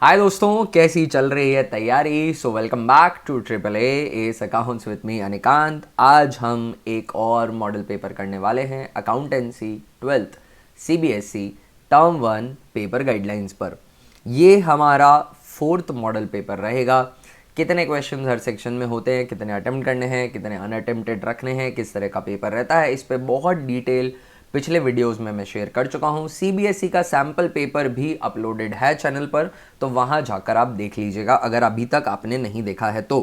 हाय दोस्तों, कैसी चल रही है तैयारी। So welcome back to triple S accounts with me Anikant. आज हम एक और मॉडल पेपर करने वाले हैं accountancy 12th CBSE term 1 paper guidelines पर। ये हमारा फोर्थ मॉडल पेपर रहेगा। कितने क्वेश्चंस हर सेक्शन में होते हैं, कितने अटेम्प्ट करने हैं, कितने अनअटेम्प्टेड रखने हैं, किस तरह का पेपर रहता है, इस पर बहुत डिटेल पिछले वीडियोस में मैं शेयर कर चुका हूँ। सीबीएसई का सैम्पल पेपर भी अपलोडेड है चैनल पर, तो वहाँ जाकर आप देख लीजिएगा अगर अभी तक आपने नहीं देखा है तो।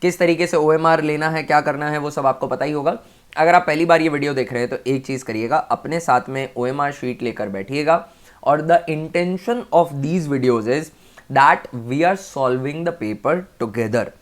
किस तरीके से ओएमआर लेना है, क्या करना है, वो सब आपको पता ही होगा। अगर आप पहली बार ये वीडियो देख रहे हैं तो एक चीज़ करिएगा, अपने साथ में ओएमआर शीट लेकर बैठिएगा। और the intention of these videos is that we are solving the paper together.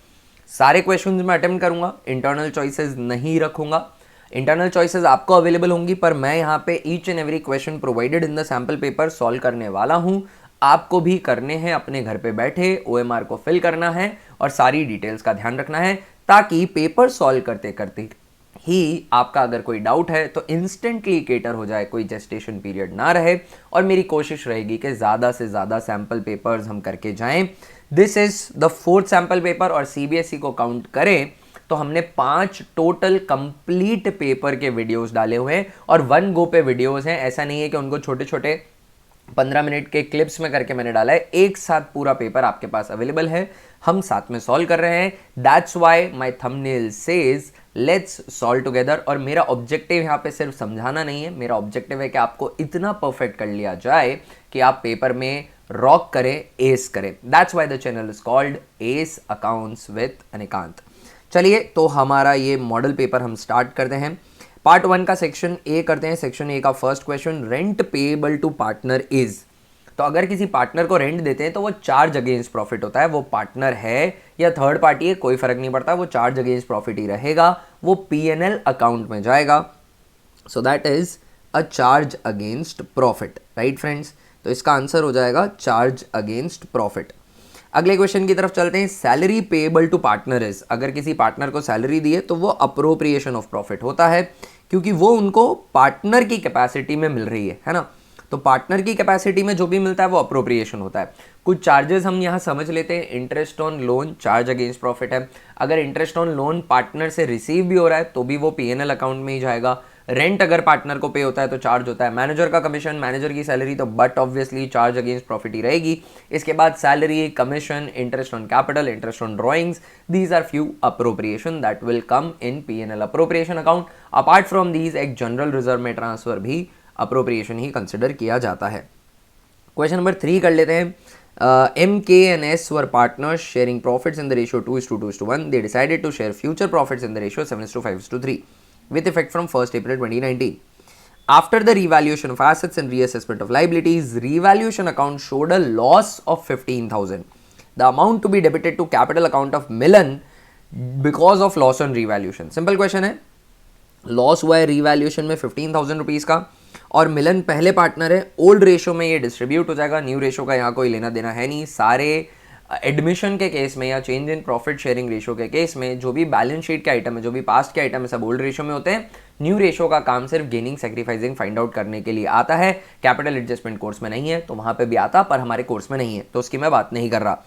सारे क्वेश्चंस मैं अटेम्प्ट करूंगा, इंटरनल चॉइसेस नहीं रखूंगा। इंटरनल चॉइसेस आपको अवेलेबल होंगी, पर मैं यहाँ पे each and every question provided in the sample paper solve करने वाला हूँ। आपको भी करने हैं, अपने घर पे बैठे ओएमआर को फिल करना है और सारी डिटेल्स का ध्यान रखना है, ताकि पेपर सॉल्व करते करते ही आपका अगर कोई डाउट है तो इंस्टेंटली केटर हो जाए, कोई जेस्टेशन पीरियड ना रहे। और मेरी कोशिश रहेगी कि ज़्यादा से ज़्यादा सैम्पल पेपर्स हम करके जाएं। This is the fourth sample paper और सीबीएसई को काउंट करें तो हमने 5 टोटल कंप्लीट पेपर के वीडियोस डाले हुए हैं और वन गो पे वीडियोस हैं। ऐसा नहीं है कि उनको छोटे छोटे 15 मिनट के क्लिप्स में करके मैंने डाला है, एक साथ पूरा पेपर आपके पास अवेलेबल है, हम साथ में सॉल्व कर रहे हैं। That's why my thumbnail says let's solve together. और मेरा ऑब्जेक्टिव यहाँ पे सिर्फ समझाना नहीं है, मेरा ऑब्जेक्टिव है कि आपको इतना परफेक्ट कर लिया जाए कि आप पेपर में रॉक करें, एस करें। That's why the channel is called ace accounts with Anikant. चलिए, तो हमारा ये मॉडल पेपर हम स्टार्ट करते हैं। पार्ट 1 का सेक्शन ए करते हैं। सेक्शन ए का first question, rent payable to partner is. तो अगर किसी पार्टनर को रेंट देते हैं तो वो चार्ज अगेंस्ट प्रॉफिट होता है। वो पार्टनर है या थर्ड पार्टी है, कोई फर्क नहीं पड़ता, वो चार्ज अगेंस्ट प्रॉफिट ही रहेगा, वो पीएनएल अकाउंट में जाएगा। So that is a charge against profit, right friends. तो इसका आंसर हो जाएगा चार्ज अगेंस्ट प्रॉफिट। अगले क्वेश्चन की तरफ चलते हैं। Salary payable to partner is. अगर किसी पार्टनर को सैलरी दी है तो वो अप्रोप्रिएशन ऑफ प्रॉफिट होता है, क्योंकि वो उनको पार्टनर की कैपेसिटी में मिल रही है ना। तो पार्टनर की कैपेसिटी में जो भी मिलता है वो अप्रोप्रिएशन होता है। कुछ चार्जेस हम यहाँ समझ लेते हैं। Interest on loan charge against profit है। अगर इंटरेस्ट ऑन लोन पार्टनर से रिसीव भी हो रहा है तो भी वो पीएनएल अकाउंट में ही जाएगा। रेंट अगर पार्टनर को पे होता है तो चार्ज होता है। मैनेजर का कमीशन, मैनेजर की सैलरी, तो but obviously charge against profit ही रहेगी। इसके बाद salary, commission, interest on capital, interest on drawings, these are few appropriation that will come in PNL appropriation account. Apart from these एक general reserve में transfer भी appropriation ही consider किया जाता है। क्वेश्चन नंबर 3 कर लेते हैं। M, K and S were partners sharing profits in the ratio 2:2:1. They decided to share future profits in the ratio 7:5:3 with effect from 1st April 2019. After the revaluation of assets and reassessment of liabilities, revaluation account showed a loss of 15,000. The amount to be debited to capital account of Milan because of loss on revaluation. Simple question है। Loss हुआ है revaluation में 15,000 rupees का, और मिलन पहले partner है। Old ratio में ये डिस्ट्रीब्यूट हो जाएगा, न्यू रेशो का यहाँ कोई लेना देना है नहीं। सारे एडमिशन के केस में या change in profit sharing ratio के केस में जो भी बैलेंस शीट के आइटम है, जो भी पास्ट के आइटम है, सब ओल्ड रेशो में होते हैं। न्यू रेशो का काम सिर्फ गेनिंग सेक्रीफाइसिंग फाइंड आउट करने के लिए आता है। कैपिटल एडजस्टमेंट कोर्स में नहीं है तो वहाँ पर भी आता, पर हमारे कोर्स में नहीं है तो उसकी मैं बात नहीं कर रहा।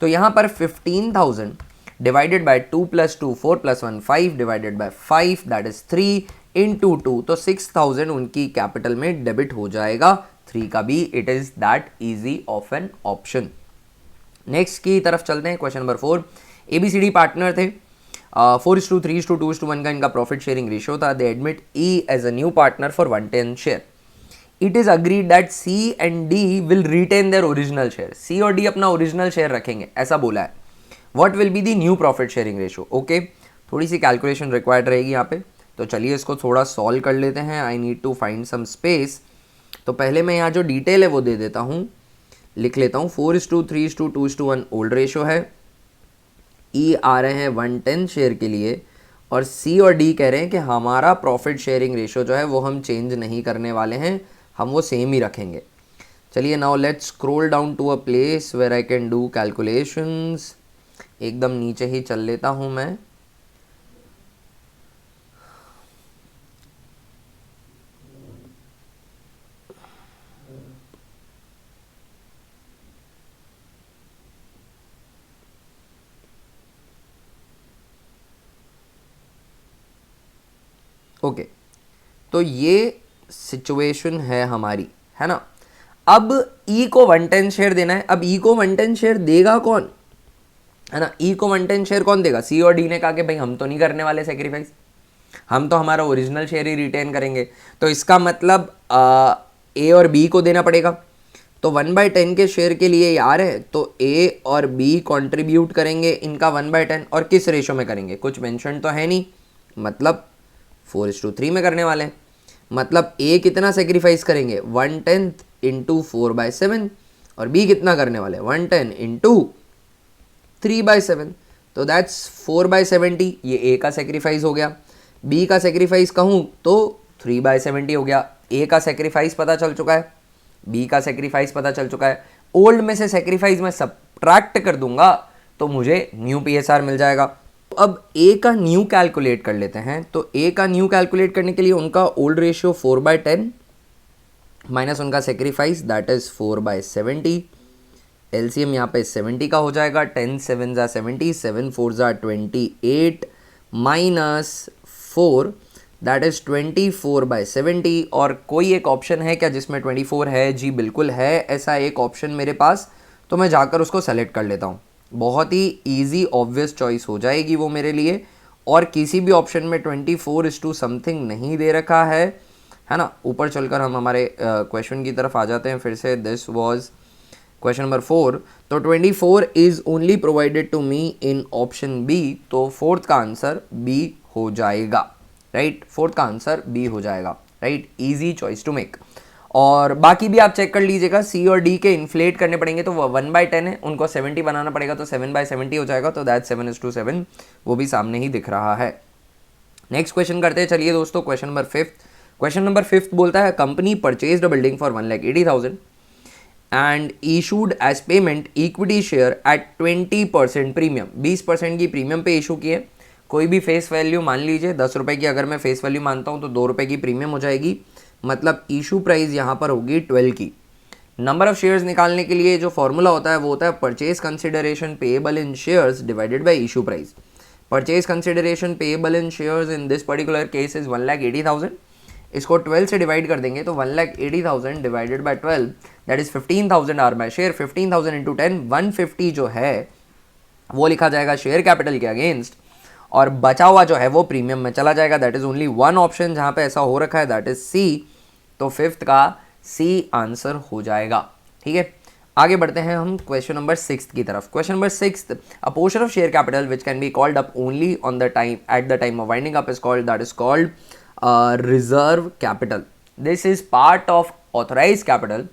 तो यहाँ पर 15,000 divided by 2 + 2 4 + 1 5 divided by 5 that is 3 into 2, तो 6,000 उनकी कैपिटल में डेबिट हो जाएगा। 3 का भी it is that easy of an option. Next की तरफ चलते हैं। क्वेश्चन नंबर 4, एबीसीडी पार्टनर थे। 4:3:2:1 का इनका प्रॉफिट शेयरिंग रेशियो था। They admit E as a new partner for 110 share. It is agreed that C and D will retain their original share. C और D अपना ओरिजिनल शेयर रखेंगे, ऐसा बोला है। What will be the new profit sharing ratio. Okay, थोड़ी सी calculation required रहेगी यहाँ पे, तो चलिए इसको थोड़ा सॉल्व कर लेते हैं। I need to find some space. तो पहले मैं यहाँ जो डिटेल है वो दे देता हूँ, लिख लेता हूँ। 4:3:2:1 ओल्ड रेशो है। ई आ रहे हैं 110 शेयर के लिए, और सी और डी कह रहे हैं कि हमारा प्रॉफिट शेयरिंग रेशो जो है वो हम चेंज नहीं करने वाले हैं, हम वो सेम ही रखेंगे। चलिए, now let's scroll down to a place where I can do calculations. एकदम नीचे ही चल लेता हूं मैं। ओके, तो ये सिचुएशन है हमारी, है ना। अब ई को 110 शेयर देना है। अब ई को 110 शेयर देगा कौन, है ना। ई को 110 शेयर कौन देगा, सी और डी ने कहा कि भाई हम तो नहीं करने वाले सेक्रीफाइस, हम तो हमारा ओरिजिनल शेयर ही रिटेन करेंगे। तो इसका मतलब ए और बी को देना पड़ेगा। तो 1/10 के शेयर के लिए यार है, तो ए और बी कंट्रीब्यूट करेंगे इनका 1/10, और किस रेशो में करेंगे, कुछ मेंशन तो है नहीं, मतलब 4:3 में करने वाले हैं। मतलब ए कितना सेक्रीफाइस करेंगे, 1/10 इंटू 4/7, और बी कितना करने वाले हैं, 1/10 इंटू 3/7, तो दैट्स 4/70। ये ए का सेक्रीफाइस हो गया। बी का सेक्रीफाइस कहूँ तो 3/70 हो गया। ए का सेक्रीफाइस पता चल चुका है, बी का सेक्रीफाइस पता चल चुका है। ओल्ड में से सेक्रीफाइस मैं सबट्रैक्ट कर दूंगा तो मुझे न्यू पीएसआर मिल जाएगा। अब ए का न्यू कैलकुलेट कर लेते हैं। तो ए का न्यू कैलकुलेट करने के लिए उनका ओल्ड रेशियो 4/10 माइनस उनका सेक्रीफाइस दैट इज 4/70। एलसीएम यहाँ पे 70 का हो जाएगा, 10 7 जा 70, 7 4 जा 28 माइनस 4 दैट इज 24/70। और कोई एक ऑप्शन है क्या जिसमें 24 है, जी बिल्कुल है, ऐसा एक ऑप्शन मेरे पास, तो मैं जाकर उसको सेलेक्ट कर लेता हूँ। बहुत ही ईजी ऑब्वियस चॉइस हो जाएगी वो मेरे लिए। और किसी भी ऑप्शन में 24 समथिंग नहीं दे रखा है ना। ऊपर चलकर हम हमारे क्वेश्चन की तरफ आ जाते हैं फिर से। This was question number 4। तो 24 is only provided to me in option B, तो फोर्थ का आंसर बी हो जाएगा, राइट। फोर्थ का आंसर बी हो जाएगा, right. Easy choice to make. और बाकी भी आप चेक कर लीजिएगा, सी और डी के इन्फ्लेट करने पड़ेंगे, तो वो 1/10 है, उनको 70 बनाना पड़ेगा, तो 7/70 हो जाएगा, तो दैट 7:7, वो भी सामने ही दिख रहा है। नेक्स्ट क्वेश्चन करते हैं, चलिए दोस्तों, क्वेश्चन नंबर 5। क्वेश्चन नंबर 5 बोलता है company purchased a building for 1,80,000 and issued as payment equity share at 20% premium. 20% की प्रीमियम पे इशू किए। कोई भी फेस वैल्यू मान लीजिए 10 रुपये की, अगर मैं फेस वैल्यू मानता हूँ तो 2 रुपये की प्रीमियम हो जाएगी, मतलब इशू प्राइस यहाँ पर होगी 12 की। नंबर ऑफ शेयर्स निकालने के लिए जो फॉर्मूला होता है वो होता है purchase consideration payable in shares divided by issue price. Purchase consideration payable in shares in this particular case is 1,80,000। इसको 12 से डिवाइड कर देंगे तो 1,80,000 divided by 12 that is 15,000 are by share. 15,000 into 10 150 जो है वो लिखा जाएगा शेयर कैपिटल के अगेंस्ट, और बचा हुआ जो है वो प्रीमियम में चला जाएगा। That is only one option जहां पे ऐसा हो रखा है, दैट इज सी। तो फिफ्थ का सी आंसर हो जाएगा, ठीक है। आगे बढ़ते हैं हम क्वेश्चन नंबर 6 की तरफ। Question number 6, a portion of share capital which can be called up only on the time at the time of winding up is called, that is called reserve capital. This is part of authorise capital.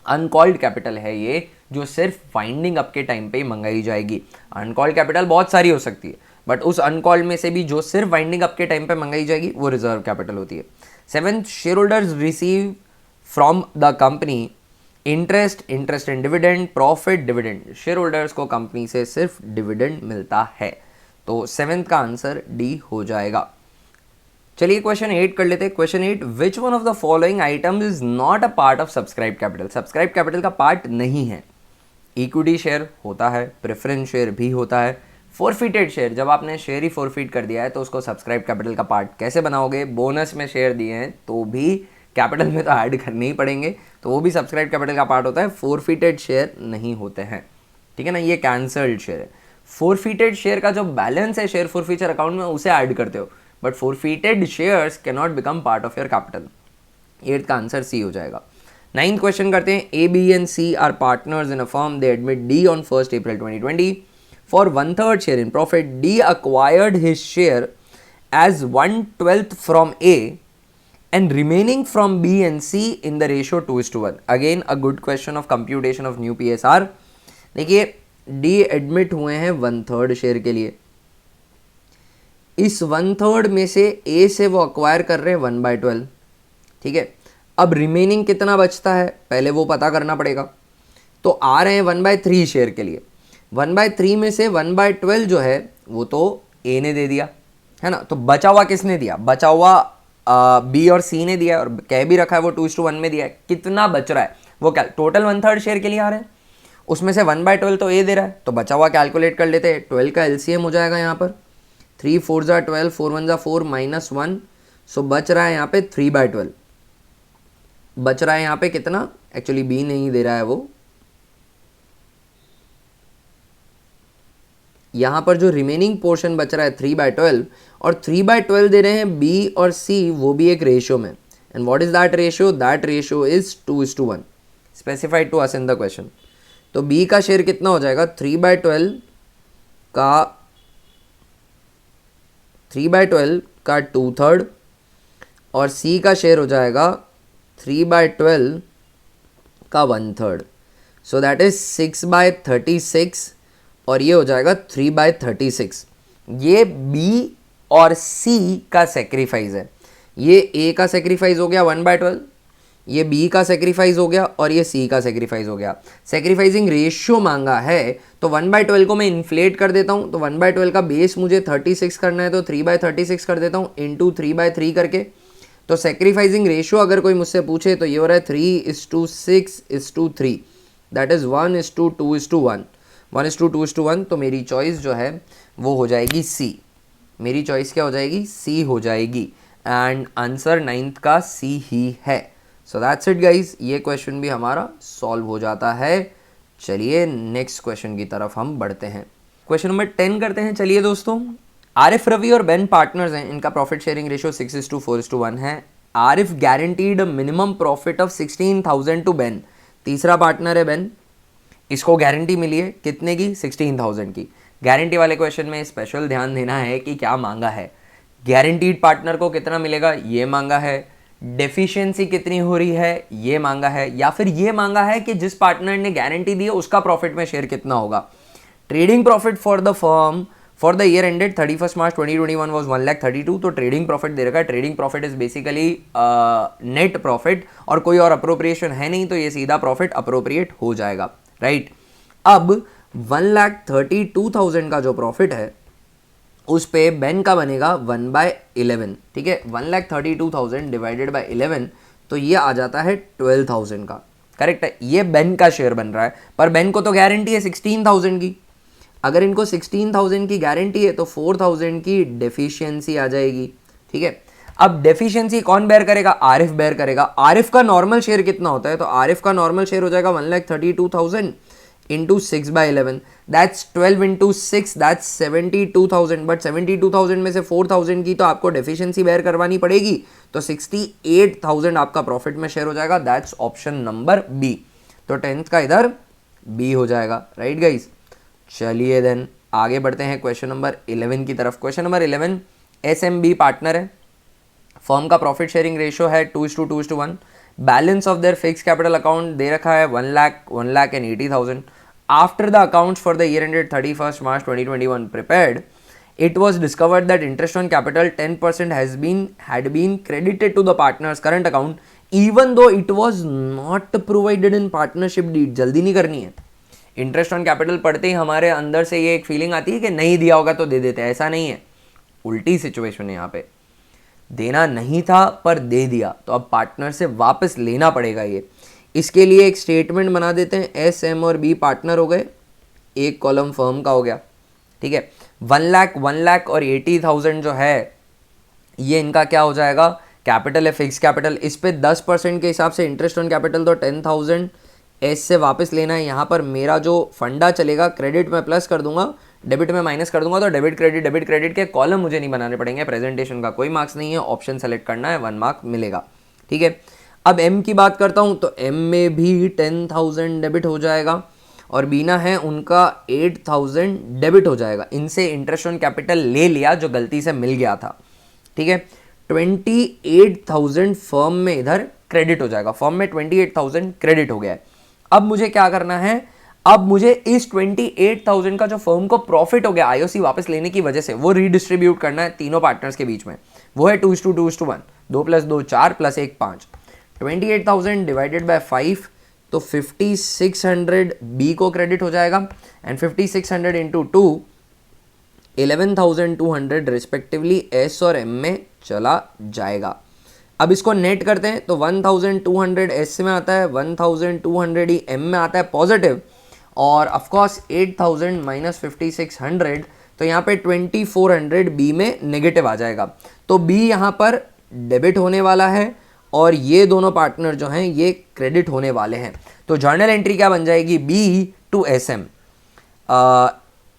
Uncalled capital है ये, जो सिर्फ winding up के time पे मंगाई जाएगी। Uncalled capital बहुत सारी हो सकती है, बट उस अनकॉल्ड में से भी जो सिर्फ वाइंडिंग अप के टाइम पे मंगाई जाएगी वो रिजर्व कैपिटल होती है। 7th, share holders receive from the company interest and dividend, profit, dividend. Share holders को कंपनी से सिर्फ डिविडेंड मिलता है, तो 7th का आंसर डी हो जाएगा। चलिए क्वेश्चन 8 कर लेते हैं। Question 8, which one of the following items is not a part of subscribe capital. Subscribe capital का पार्ट नहीं है। इक्विटी शेयर होता है, प्रेफरेंस शेयर भी होता है, फॉरफिटेड शेयर, जब आपने शेयर ही फॉरफिट कर दिया है तो उसको सब्सक्राइब कैपिटल का पार्ट कैसे बनाओगे। बोनस में शेयर दिए हैं तो भी कैपिटल में तो ऐड करने ही पड़ेंगे, तो वो भी सब्सक्राइब कैपिटल का पार्ट होता है। फॉरफिटेड शेयर नहीं होते हैं, ठीक है ना। ये कैंसल्ड शेयर है। फॉरफिटेड शेयर का जो बैलेंस है शेयर फॉरफीचर अकाउंट में उसे ऐड करते हो, but forfeited shares can not become part of your capital. 8th का आंसर सी हो जाएगा। 9th क्वेश्चन करते हैं। A, B and C are partners in a firm, they admit D on 1st April 2020 for 1/3 share in profit. D acquired his share as 1/12 from A and remaining from B and C in the ratio 2:1. Again a good question of computation of new PSR. देखिए D admit हुए हैं 1/3 share के लिए। इस 1/3 में से A से वो अक्वायर कर रहे हैं 1/12, ठीक है। अब रिमेनिंग कितना बचता है पहले वो पता करना पड़ेगा। तो आ रहे हैं 1/3 शेयर के लिए। 1/3 में से 1/12 जो है वो तो ए ने दे दिया, है ना। तो बचा हुआ किसने दिया, बचा हुआ बी और सी ने दिया, और कह भी रखा है वो 2:1 में दिया है। कितना बच रहा है वो क्या टोटल 1/3 शेयर के लिए आ रहे हैं, उसमें से 1/12 तो ए दे रहा है, तो बचा हुआ कैलकुलेट कर लेते हैं। 12 का एलसीएम हो जाएगा यहाँ पर 3 4 जा 12, 4 1 जा 4 -1, सो बच रहा है यहाँ पे 3/12, बच रहा है यहाँ पे कितना, एक्चुअली बी नहीं दे रहा है वो, यहाँ पर जो रिमेनिंग पोर्शन बच रहा है 3/12, और 3/12 दे रहे हैं बी और सी, वो भी एक रेशियो में। And what is that ratio? That ratio is 2:1 specified to us in the question. तो बी का शेयर कितना हो जाएगा? 3/12 का 2/3 और सी का शेयर हो जाएगा 3/12 का 1/3। सो दैट इज 6/36 और ये हो जाएगा 3/36। ये बी और सी का सेक्रीफाइस है। ये ए का सेक्रीफाइस हो गया 1/12, ये बी का सेक्रीफाइस हो गया और ये सी का सेक्रीफाइस हो गया। सेक्रीफाइसिंग रेशियो मांगा है तो 1/12 को मैं इन्फ्लेट कर देता हूँ। तो 1/12 का बेस मुझे 36 करना है तो 3/36 कर देता हूँ इंटू 3/3 करके। तो सेक्रीफाइसिंग रेशियो अगर कोई मुझसे पूछे तो ये हो रहा है 3:6:3, दैट इज 1:2:1, 1:2:1। तो मेरी चॉइस जो है वो हो जाएगी सी। मेरी चॉइस क्या हो जाएगी? सी हो जाएगी। एंड आंसर 9th का सी ही है। सो दैट्स इट गाइज, ये क्वेश्चन भी हमारा सॉल्व हो जाता है। चलिए नेक्स्ट क्वेश्चन की तरफ हम बढ़ते हैं। क्वेश्चन नंबर 10 करते हैं। चलिए दोस्तों, आरिफ, रवि और बेन पार्टनर्स हैं। इनका प्रॉफिट शेयरिंग रेशियो 6:4:1 है। Arif guaranteed minimum profit of 16,000 to Ben. तीसरा पार्टनर है बेन, इसको गारंटी मिली है कितने की? 16,000 की। गारंटी वाले क्वेश्चन में स्पेशल ध्यान देना है कि क्या मांगा है। गारंटीड पार्टनर को कितना मिलेगा ये मांगा है, डेफिशिएंसी कितनी हो रही है ये मांगा है, या फिर ये मांगा है कि जिस पार्टनर ने गारंटी दी है उसका प्रॉफिट में शेयर कितना होगा। Trading profit for the firm for the year ended 31 March 2021 was 1,32,000। तो ट्रेडिंग प्रॉफिट दे रखा है। Trading profit is basically net profit और कोई और अप्रोप्रिएशन है नहीं, तो ये सीधा प्रॉफिट अप्रोप्रिएट हो जाएगा, राइट। अब 1,32,000 का जो प्रॉफिट है उस पे बेन का बनेगा 1/11, ठीक है। 1,32,000 डिवाइडेड बाय 11 तो ये आ जाता है 12,000 का, करेक्ट है। ये बेन का शेयर बन रहा है, पर बेन को तो गारंटी है 16,000 की। अगर इनको 16,000 की गारंटी है तो 4,000 की डेफिशिएंसी आ जाएगी, ठीक है। अब डेफिशिएंसी कौन बेयर करेगा? आरिफ बेयर करेगा। आरिफ का नॉर्मल शेयर कितना होता है? तो आरिफ का नॉर्मल शेयर हो जाएगा 1,32,000 into 6/11, that's 12 into 6, that's 72,000। But 72,000 में से 4,000 की तो आपको डेफिशिएंसी बेयर करवानी पड़ेगी, तो 68,000 आपका प्रॉफिट में शेयर हो जाएगा। That's option number B. तो 10th का इधर बी हो जाएगा, राइट गाइज। चलिए देन आगे बढ़ते हैं क्वेश्चन नंबर 11 की तरफ। क्वेश्चन नंबर 11, SMB पार्टनर है। फर्म का प्रॉफिट शेयरिंग रेशियो है 2:2:1। Balance of their fix capital account दे रखा है 1,80,000। After the accounts for the year ended 31 March 2021 prepared, it was discovered that interest on capital 10% had been credited to the partner's current account even though it was not provided in partnership deed। जल्दी नहीं करनी है। Interest on capital पढ़ते ही हमारे अंदर से ये एक फीलिंग आती है कि नहीं दिया होगा तो दे देते हैं। ऐसा नहीं है, उल्टी सिचुएशन है यहाँ पे। देना नहीं था पर दे दिया, तो अब पार्टनर से वापस लेना पड़ेगा ये। इसके लिए एक स्टेटमेंट बना देते हैं। एस, एम और बी पार्टनर हो गए, एक कॉलम फर्म का हो गया, ठीक है। 1,00,000 और 80,000 जो है ये इनका क्या हो जाएगा? कैपिटल है, फिक्स कैपिटल। इस पे 10% के हिसाब से इंटरेस्ट ऑन कैपिटल, तो 10,000 एस से वापस लेना है। यहाँ पर मेरा जो फंडा चलेगा, क्रेडिट में प्लस कर दूंगा, डेबिट में माइनस कर दूंगा। तो डेबिट क्रेडिट के कॉलम मुझे नहीं बनाने पड़ेंगे। प्रेजेंटेशन का कोई मार्क्स नहीं है, ऑप्शन सेलेक्ट करना है, 1 मार्क मिलेगा, ठीक है। अब एम की बात करता हूँ तो एम में भी 10,000 डेबिट हो जाएगा और बीना है उनका 8,000 डेबिट हो जाएगा। इनसे इंटरेस्ट ऑन कैपिटल ले लिया जो गलती से मिल गया था, ठीक है। 28,000 फर्म में इधर क्रेडिट हो जाएगा। फर्म में 28,000 क्रेडिट हो गया है। अब मुझे क्या करना है? अब मुझे इस 28,000 का जो फर्म को प्रॉफिट हो गया आईओसी वापस लेने की वजह से, वो रीडिस्ट्रीब्यूट करना है तीनों पार्टनर्स के बीच में। वो है 2:2:1, 2 + 2 4 + 1 5। 28,000 डिवाइडेड बाय 5 तो 5,600 बी को क्रेडिट हो जाएगा एंड 5,600 इंटू 2 11,200 रिस्पेक्टिवली एस और एम में चला जाएगा। अब इसको नेट करते हैं तो 1,200 एस में आता है, 1,200 ही एम में आता है पॉजिटिव, और ऑफकोर्स 8,000 माइनस 5,600 तो यहाँ पे 2,400 बी में नेगेटिव आ जाएगा। तो बी यहाँ पर डेबिट होने वाला है और ये दोनों पार्टनर जो हैं ये क्रेडिट होने वाले हैं। तो जर्नल एंट्री क्या बन जाएगी, B to S M.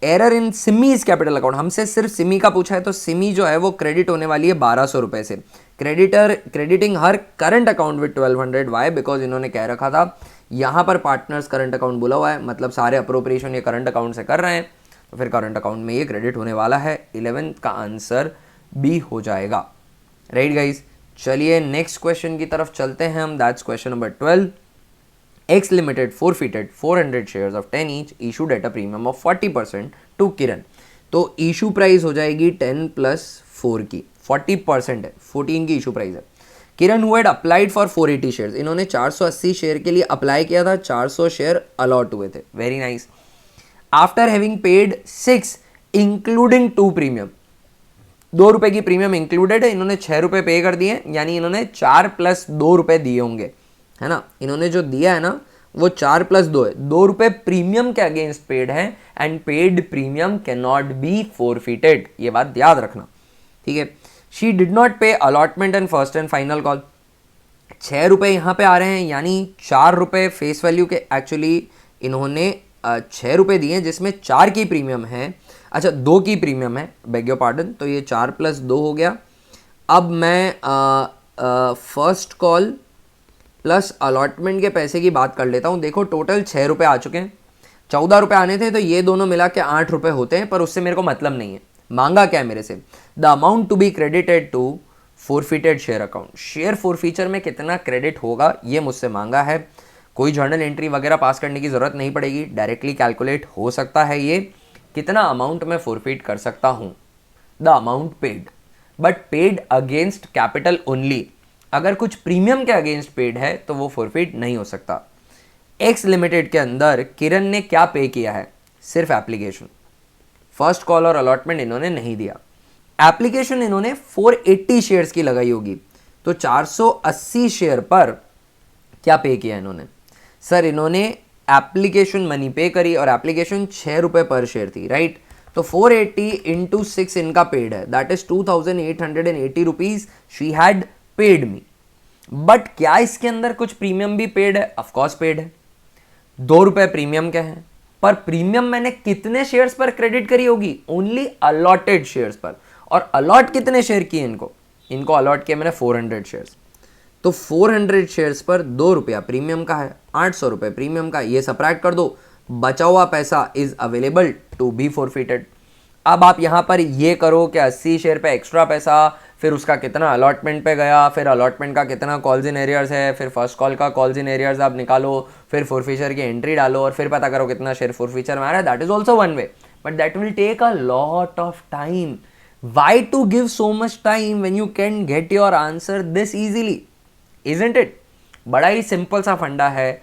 Error in Simi's capital account, हमसे सिर्फ सिमी का पूछा है तो सिमी जो है वो क्रेडिट होने वाली है 1200 रुपये से। Creditor crediting her current account with 1200, why because इन्होंने कह रखा था यहाँ पर पार्टनर्स करंट अकाउंट बोला हुआ है, मतलब सारे अप्रोप्रिएशन ये करंट अकाउंट से कर रहे हैं, तो फिर करंट अकाउंट में ये क्रेडिट होने वाला है। 11th का आंसर बी हो जाएगा। राइट गाइज, चलिए नेक्स्ट क्वेश्चन की तरफ चलते हैं हम, that's question number 12। X Limited forfeited 400 shares of 10 each issued at a premium of 40% to किरण। तो इशू प्राइस हो जाएगी 10 प्लस 4 की, 40% है, 14 की इशू प्राइस है। Kiran who had applied for 480 shares, इन्होंने 480 शेयर के लिए अप्लाई किया था, 400 शेयर अलॉट हुए थे। Very nice. After having paid 6 including 2 premium, 2 रुपए की प्रीमियम इंक्लूडेड है, इन्होंने 6 रुपए पे कर दिए, यानी इन्होंने 4 प्लस 2 रुपए दिए होंगे, है ना। इन्होंने जो दिया है ना वो 4 प्लस 2 है, 2 रुपए प्रीमियम के अगेंस्ट पेड है, and paid premium can not B forfeited, ये बात याद रखना, ठीक है। शी डिड नॉट पे allotment and first and final call, 6 रुपए यहाँ पे आ रहे हैं, यानी 4 रुपए फेस वैल्यू के, एक्चुअली इन्होंने 6 रुपए दिए हैं जिसमें 4 की प्रीमियम है, अच्छा 2 की प्रीमियम है, बेग योर पार्डन, तो ये 4 प्लस 2 हो गया। अब मैं फर्स्ट कॉल प्लस अलॉटमेंट के पैसे की बात कर लेता हूँ। देखो टोटल 6 रुपये आ चुके हैं, 14 रुपये आने थे, तो ये दोनों मिला के 8 रुपये होते हैं, पर उससे मेरे को मतलब नहीं है। मांगा क्या है मेरे से, the amount to be credited to forfeited share account, share forfeiture में कितना क्रेडिट होगा ये मुझसे मांगा है। कोई जर्नल एंट्री वगैरह पास करने की ज़रूरत नहीं पड़ेगी, डायरेक्टली कैलकुलेट हो सकता है ये कितना अमाउंट मैं फोरफिट कर सकता हूँ। The amount paid, but paid against capital only, अगर कुछ प्रीमियम के अगेंस्ट पेड है तो वो फोरफिट नहीं हो सकता। एक्स लिमिटेड के अंदर किरण ने क्या पे किया है, सिर्फ एप्लीकेशन, फर्स्ट कॉल और अलॉटमेंट इन्होंने नहीं दिया। एप्लीकेशन इन्होंने 480 शेयर्स की लगाई होगी, तो 480 शेयर पर क्या पे किया इन्होंने, सर इन्होंने एप्लीकेशन मनी पे करी और एप्लीकेशन 6 रुपए पर शेयर थी, राइट। तो 480 इंटू 6 इनका पेड है, that is 2880 rupees she had paid me. But क्या इसके अंदर कुछ प्रीमियम भी पेड है, ऑफकोर्स पेड है, 2 रुपए प्रीमियम के हैं, पर प्रीमियम मैंने कितने शेयर्स पर क्रेडिट करी होगी, ओनली अलॉटेड शेयर्स पर। और अलॉट कितने शेयर किए इनको अलॉट किया मैंने 400 शेयर्स, तो 400 शेयर्स पर 2 रुपया प्रीमियम का है, 800 रुपये प्रीमियम का, ये सब्ट्रैक्ट कर दो, बचा हुआ पैसा is available to be forfeited. अब आप यहां पर ये करो कि 80 शेयर पे एक्स्ट्रा पैसा, फिर उसका कितना अलॉटमेंट पे गया, फिर अलॉटमेंट का कितना कॉल्स इन एरियर्स है, फिर फर्स्ट कॉल का कॉल्स इन एरियर्स आप निकालो, फिर फोरफीचर की एंट्री डालो और फिर पता करो कितना शेयर फोरफीचर में आ रहा है। That is also one way, but that will take a lot of time. Why to give so much time when you can get your answer this easily, isn't it. बड़ा ही simple सा फंडा है,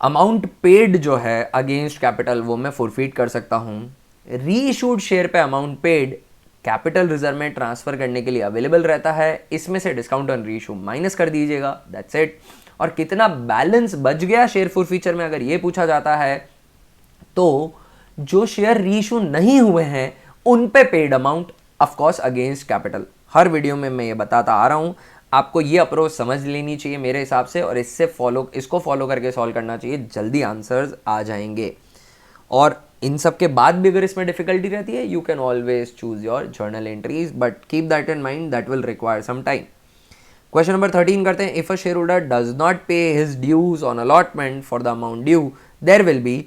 amount paid जो है against capital वो मैं forfeit कर सकता हूँ, री इशूड शेयर पे अमाउंट पेड कैपिटल रिजर्व में ट्रांसफर करने के लिए अवेलेबल रहता है, इसमें से डिस्काउंट ऑन री इशू माइनस कर दीजिएगा, दैट्स इट। और कितना बैलेंस बच गया शेयर फोरफीचर में अगर ये पूछा जाता है, तो जो शेयर री इशू नहीं हुए हैं उन पे paid amount of course against capital. Her video में मैं ये बताता आ रहा हूँ, आपको ये अप्रोच समझ लेनी चाहिए मेरे हिसाब से, और इसको फॉलो करके सॉल्व करना चाहिए, जल्दी आंसर्स आ जाएंगे। और इन सब के बाद भी अगर इसमें डिफिकल्टी रहती है, you can always choose your journal entries, but keep that in mind, that will require some time. Question number 13 करते हैं, if a share holder does not pay his dues on allotment for the amount due there will be,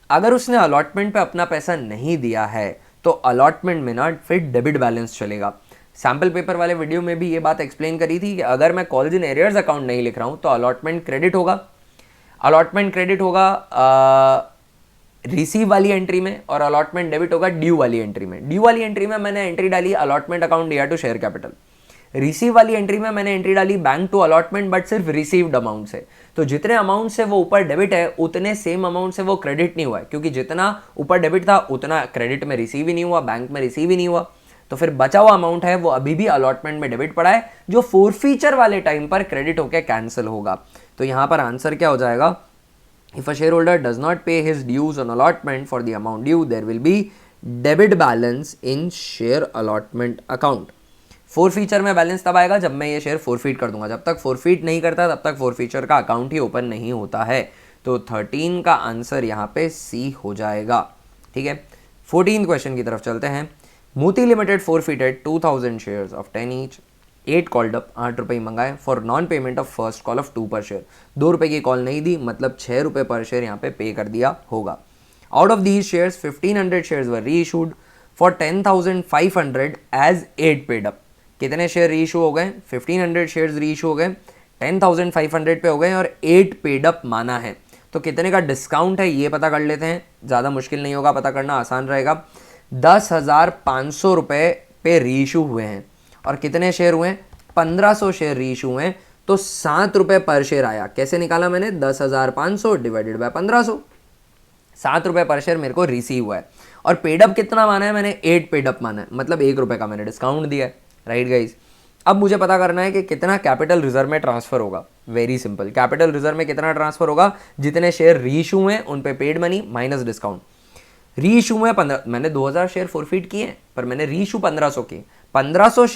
अगर उसने allotment पे अपना पैसा नहीं दिया है तो अलॉटमेंट में ना फिर डेबिट बैलेंस चलेगा। सैम्पल पेपर वाले वीडियो में भी ये बात एक्सप्लेन करी थी कि अगर मैं कॉल्स इन एरियर्स अकाउंट नहीं लिख रहा हूँ तो अलॉटमेंट क्रेडिट होगा, अलॉटमेंट क्रेडिट होगा रिसीव वाली एंट्री में, और अलॉटमेंट डेबिट होगा ड्यू वाली एंट्री में। ड्यू वाली एंट्री में मैंने एंट्री डाली अलॉटमेंट अकाउंट दिया टू शेयर कैपिटल, रिसीव वाली एंट्री में मैंने एंट्री डाली बैंक टू अलॉटमेंट बट सिर्फ रिसीव्ड अमाउंट से। तो जितने अमाउंट से वो ऊपर डेबिट है उतने सेम अमाउंट से वो क्रेडिट नहीं हुआ है, क्योंकि जितना ऊपर डेबिट था उतना क्रेडिट में रिसीव ही नहीं हुआ, बैंक में रिसीव ही नहीं हुआ। तो फिर बचा हुआ अमाउंट है वो अभी भी अलॉटमेंट में डेबिट पड़ा है, जो फोरफीचर वाले टाइम पर क्रेडिट होकर कैंसिल होगा। तो यहां पर आंसर क्या हो जाएगा, if a shareholder does not pay his dues on allotment for the amount due, there will be debit balance in share allotment account. Forfeiture में बैलेंस तब आएगा जब मैं ये शेयर फोरफीट कर दूंगा, जब तक फोरफीट नहीं करता तब तक फोरफीचर का अकाउंट ही ओपन नहीं होता है। तो 13 का आंसर यहाँ पे सी हो जाएगा। ठीक है, 14 क्वेश्चन की तरफ चलते हैं। Moti limited forfeited 2000 shares of 10 each, 8 called up, 8 रुपये मंगाए for non payment of first call of 2 per share. 2 रुपये की कॉल नहीं दी, मतलब 6 रुपये पर शेयर यहाँ पे पे कर दिया होगा। Out of these shares 1500 shares were reissued for 10,500 as 8 paid up. कितने शेयर री इशू हो गए? 1500 शेयर्स री इशू हो गए, 10,500 पे हो गए और 8 पेड अप माना है। तो कितने का डिस्काउंट है ये पता कर लेते हैं, ज़्यादा मुश्किल नहीं होगा, पता करना आसान रहेगा। 10,500 रुपये पे री इशू हुए हैं और कितने शेयर हुए हैं? 1500 शेयर री इशू हुए हैं, तो 7 रुपये पर शेयर आया। कैसे निकाला मैंने? 10,500 डिवाइडेड बाय 1500, 7 रुपये पर शेयर मेरे को रिसीव हुआ है। और पेडअप कितना माना है मैंने? 8 पेडअप माना है, मतलब 1 रुपये का मैंने डिस्काउंट दिया है। राइट गाइज, अब मुझे पता करना है कि कितना कैपिटल रिजर्व में ट्रांसफर होगा। वेरी सिंपल, कैपिटल रिजर्व में कितना ट्रांसफर होगा? जितने शेयर री इशू हुए उन पे पेड मनी माइनस डिस्काउंट। री इशू में 15, मैंने 2000 शेयर फोरफीट किए पर मैंने री इशू 1500 किए। 1500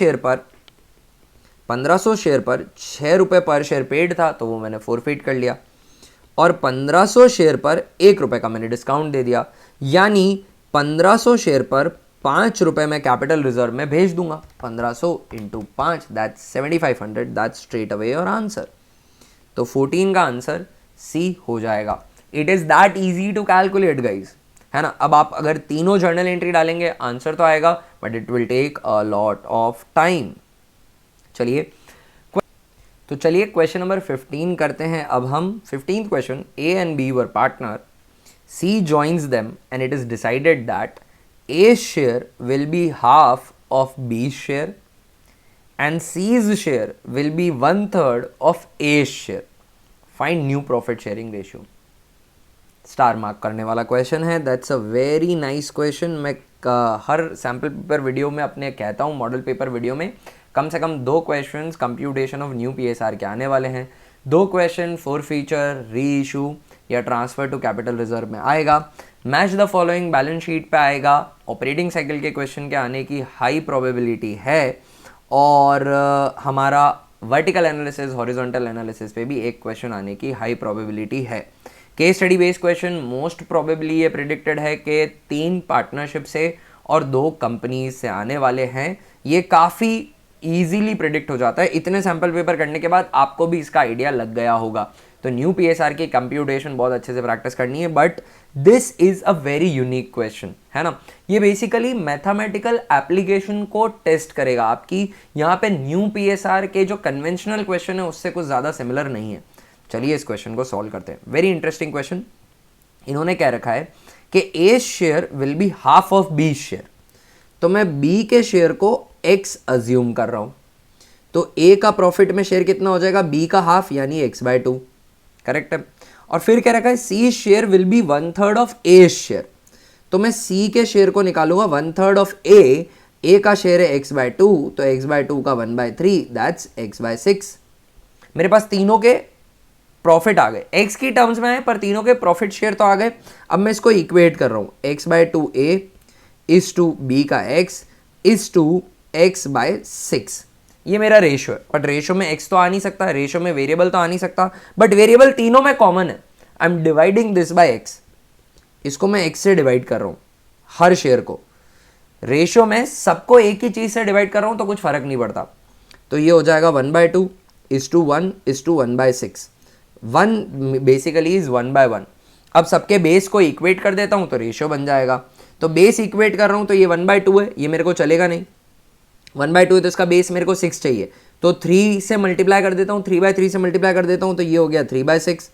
शेयर पर 6 रुपये पर शेयर पेड था, तो वो मैंने फोरफीट कर लिया। और 1500 शेयर पर 1 रुपये का मैंने डिस्काउंट दे दिया, यानी 1500 शेयर पर 5 रुपये मैं कैपिटल रिजर्व में भेज दूंगा। 1500 into 5 that's 7500, that's straight away your answer. तो 14 का आंसर सी हो जाएगा। It is that easy to calculate guys, है ना। अब आप अगर तीनों जर्नल एंट्री डालेंगे आंसर तो आएगा, but it will take a lot of time. चलिए क्वेश्चन नंबर 15 करते हैं अब हम। 15th question, A and B were partner, C joins them and it is decided that A share will be half of B share and C's share will be 1/3 of A share. Find new profit sharing ratio. Star mark करने वाला question है। That's a very nice question. मैं हर sample paper video में अपने कहता हूँ, model paper video में कम से कम 2 questions computation of new PSR के आने वाले हैं। 2 क्वेश्चन फोरफीचर, री इशू या ट्रांसफर टू कैपिटल रिजर्व में आएगा। Match the following balance sheet पे आएगा। ऑपरेटिंग साइकिल के क्वेश्चन के आने की हाई प्रोबेबिलिटी है। और हमारा वर्टिकल एनालिसिस, हॉरिजॉन्टल एनालिसिस पे भी एक क्वेश्चन आने की हाई प्रोबेबिलिटी है। Case study based question most probably ये प्रिडिक्टेड है कि 3 पार्टनरशिप से और 2 कंपनीज से आने वाले हैं। ये काफ़ी ईजीली प्रिडिक्ट हो जाता है। इतने सैम्पल पेपर करने के बाद आपको भी इसका आइडिया लग गया होगा। तो न्यू पीएसआर की कंप्यूटेशन बहुत अच्छे से प्रैक्टिस करनी है, but this is a very unique question, है ना। ये बेसिकली मैथमेटिकल एप्लीकेशन को टेस्ट करेगा आपकी। यहाँ पे न्यू पीएसआर के जो कन्वेंशनल क्वेश्चन है उससे कुछ ज़्यादा सिमिलर नहीं है। चलिए इस क्वेश्चन को सॉल्व करते हैं। Very interesting question. इन्होंने कह रखा है कि A share will be half of B share. तो मैं बी के शेयर को x अज्यूम कर रहा हूं, तो a का प्रॉफिट में शेयर कितना हो जाएगा? b का हाफ, यानी x/2। करेक्ट है। और फिर कह रखा है c share will be 1/3 of a share. तो मैं c के शेयर को निकालूंगा 1/3 ऑफ a का शेयर है x/2, तो x/2 का 1/3 दैट्स x/6। मेरे पास तीनों के प्रॉफिट आ गए, x की टर्म्स में है पर तीनों के प्रॉफिट शेयर तो आ गए। अब मैं इसको इक्वेट कर रहा हूं, x/2 a is to b का x इज टू x/6। ये मेरा रेशियो है, बट रेशियो में x तो आ नहीं सकता, रेशियो में वेरिएबल तो आ नहीं सकता, बट वेरिएबल तीनों में कॉमन है। I am dividing this by x। इसको मैं x से डिवाइड कर रहा हूं, हर शेयर को। रेशियो में सबको एक ही चीज से डिवाइड कर रहा हूं तो कुछ फर्क नहीं पड़ता। तो ये हो जाएगा 1/2 is to 1 is to 1/6। 1 basically is 1/1। अब सबके बेस को इक्वेट कर देता हूं तो रेशियो बन जाएगा। तो बेस इक्वेट कर रहा हूं तो ये 1/2 है, ये मेरे को चलेगा नहीं। 1/2 है तो इसका बेस मेरे को 6 चाहिए, तो 3 से मल्टीप्लाई कर देता हूँ, 3/3 से मल्टीप्लाई कर देता हूँ, तो ये हो गया 3/6।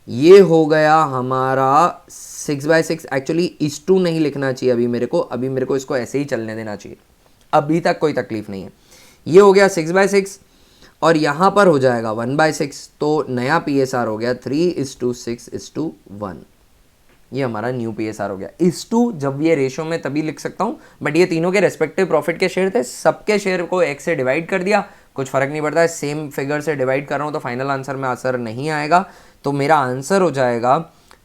ये हो गया हमारा 6/6। एक्चुअली इस टू नहीं लिखना चाहिए अभी मेरे को इसको ऐसे ही चलने देना चाहिए, अभी तक कोई तकलीफ नहीं है। ये हो गया 6/6 और यहाँ पर हो जाएगा 1/6, तो नया PSR हो गया 3:6:1। ये हमारा न्यू PSR हो गया। इस टू जब ये रेशियो में तभी लिख सकता हूँ, बट ये तीनों के रेस्पेक्टिव प्रॉफिट के शेयर थे, सबके शेयर को x से डिवाइड कर दिया, कुछ फर्क नहीं पड़ता है। सेम फिगर से डिवाइड कर रहा हूँ तो फाइनल आंसर में असर नहीं आएगा। तो मेरा आंसर हो जाएगा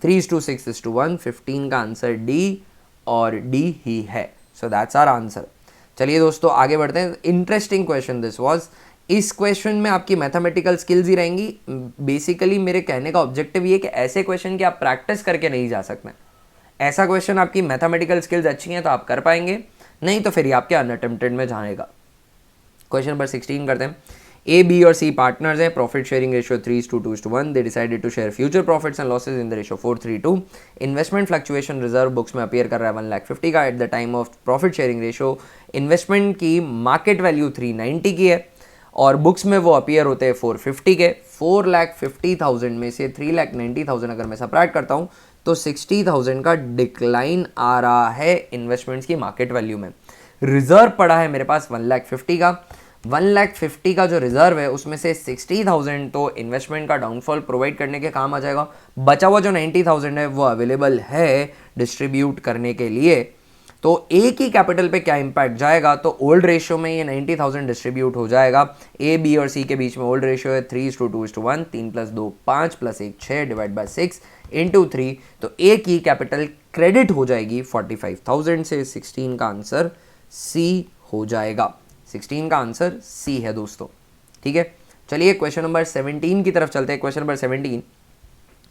3:6:1। 15 का आंसर D और D ही है। So that's our answer. चलिए दोस्तों आगे बढ़ते हैं। Interesting question this was. इस क्वेश्चन में आपकी मैथमेटिकल स्किल्स ही रहेंगी। बेसिकली मेरे कहने का ऑब्जेक्टिव ये कि ऐसे क्वेश्चन की आप प्रैक्टिस करके नहीं जा सकते। ऐसा क्वेश्चन आपकी मैथमेटिकल स्किल्स अच्छी हैं तो आप कर पाएंगे, नहीं तो फिर ये आपके अनअटेम्प्टेड में जाएगा। क्वेश्चन नंबर 16 करते हैं। ए, बी और सी पार्टनर्स हैं, profit sharing ratio 3:2:1। They decided to share future profits and losses in the ratio 4:3:2। Investment fluctuation reserve books में अपीयर कर रहा है 1,50,000 का। At the time of profit sharing ratio investment की market value 390 की है और बुक्स में वो अपीयर होते हैं 450 के। 4,50,000 में से 3,90,000 अगर मैं सबट्रैक्ट करता हूँ तो 60,000 का डिक्लाइन आ रहा है इन्वेस्टमेंट्स की मार्केट वैल्यू में। रिजर्व पड़ा है मेरे पास 1,50,000 का। 1,50,000 का जो रिजर्व है उसमें से 60,000 तो इन्वेस्टमेंट का डाउनफॉल प्रोवाइड करने के काम आ जाएगा। बचा हुआ जो 90,000 है वो अवेलेबल है डिस्ट्रीब्यूट करने के लिए। तो एक ही कैपिटल पे क्या इंपैक्ट जाएगा, तो ओल्ड रेशियो में ये 90,000 डिस्ट्रीब्यूट हो जाएगा। ए, बी और सी के बीच में ओल्ड रेशियो है 3:2:1। 3 + 2 5 + 1 6 डिवाइड बाय 6 इंटू 3। तो एक ही कैपिटल क्रेडिट हो जाएगी 45,000 से। 16 का आंसर सी हो जाएगा। 16 का आंसर सी है दोस्तों, ठीक है। चलिए क्वेश्चन नंबर 17 की तरफ चलते हैं। क्वेश्चन नंबर 17,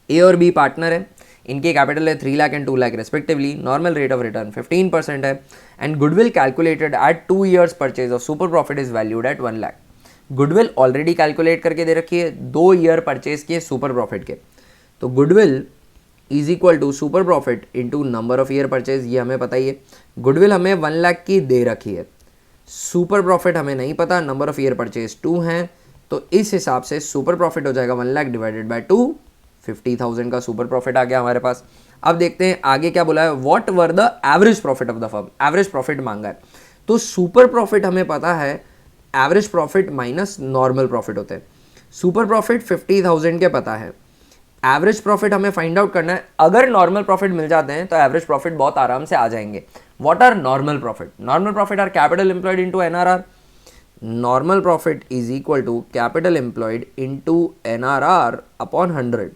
ए और बी पार्टनर है, इनके कैपिटल है 3 lakh and 2 lakh respectively. Normal rate of return 15% है and goodwill calculated at 2 years purchase of super profit is valued at 1 lakh. Goodwill already calculate करके दे रखी है, 2 year परचेज किए सुपर प्रॉफिट के। तो goodwill is equal to super profit into number of year purchase, ये हमें पता ही है। गुडविल हमें 1 लाख की दे रखी है, सुपर प्रॉफिट हमें नहीं पता, नंबर ऑफ ईयर परचेज 2 हैं, तो इस हिसाब से सुपर प्रॉफिट हो जाएगा 1 लाख डिवाइडेड बाय 2। 50,000 का सुपर प्रॉफिट आ गया हमारे पास। अब देखते हैं आगे क्या बोला है। What were the average profit of the firm, average profit मांगा है। तो सुपर प्रॉफिट हमें पता है average profit minus normal profit होते हैं। सुपर प्रॉफिट 50,000 के पता है, एवरेज प्रॉफिट हमें फाइंड आउट करना है। अगर नॉर्मल प्रॉफिट मिल जाते हैं तो एवरेज प्रॉफिट बहुत आराम से आ जाएंगे। What are normal profit? Normal profit are capital employed into NRR. Normal profit is equal to capital employed into NRR upon 100।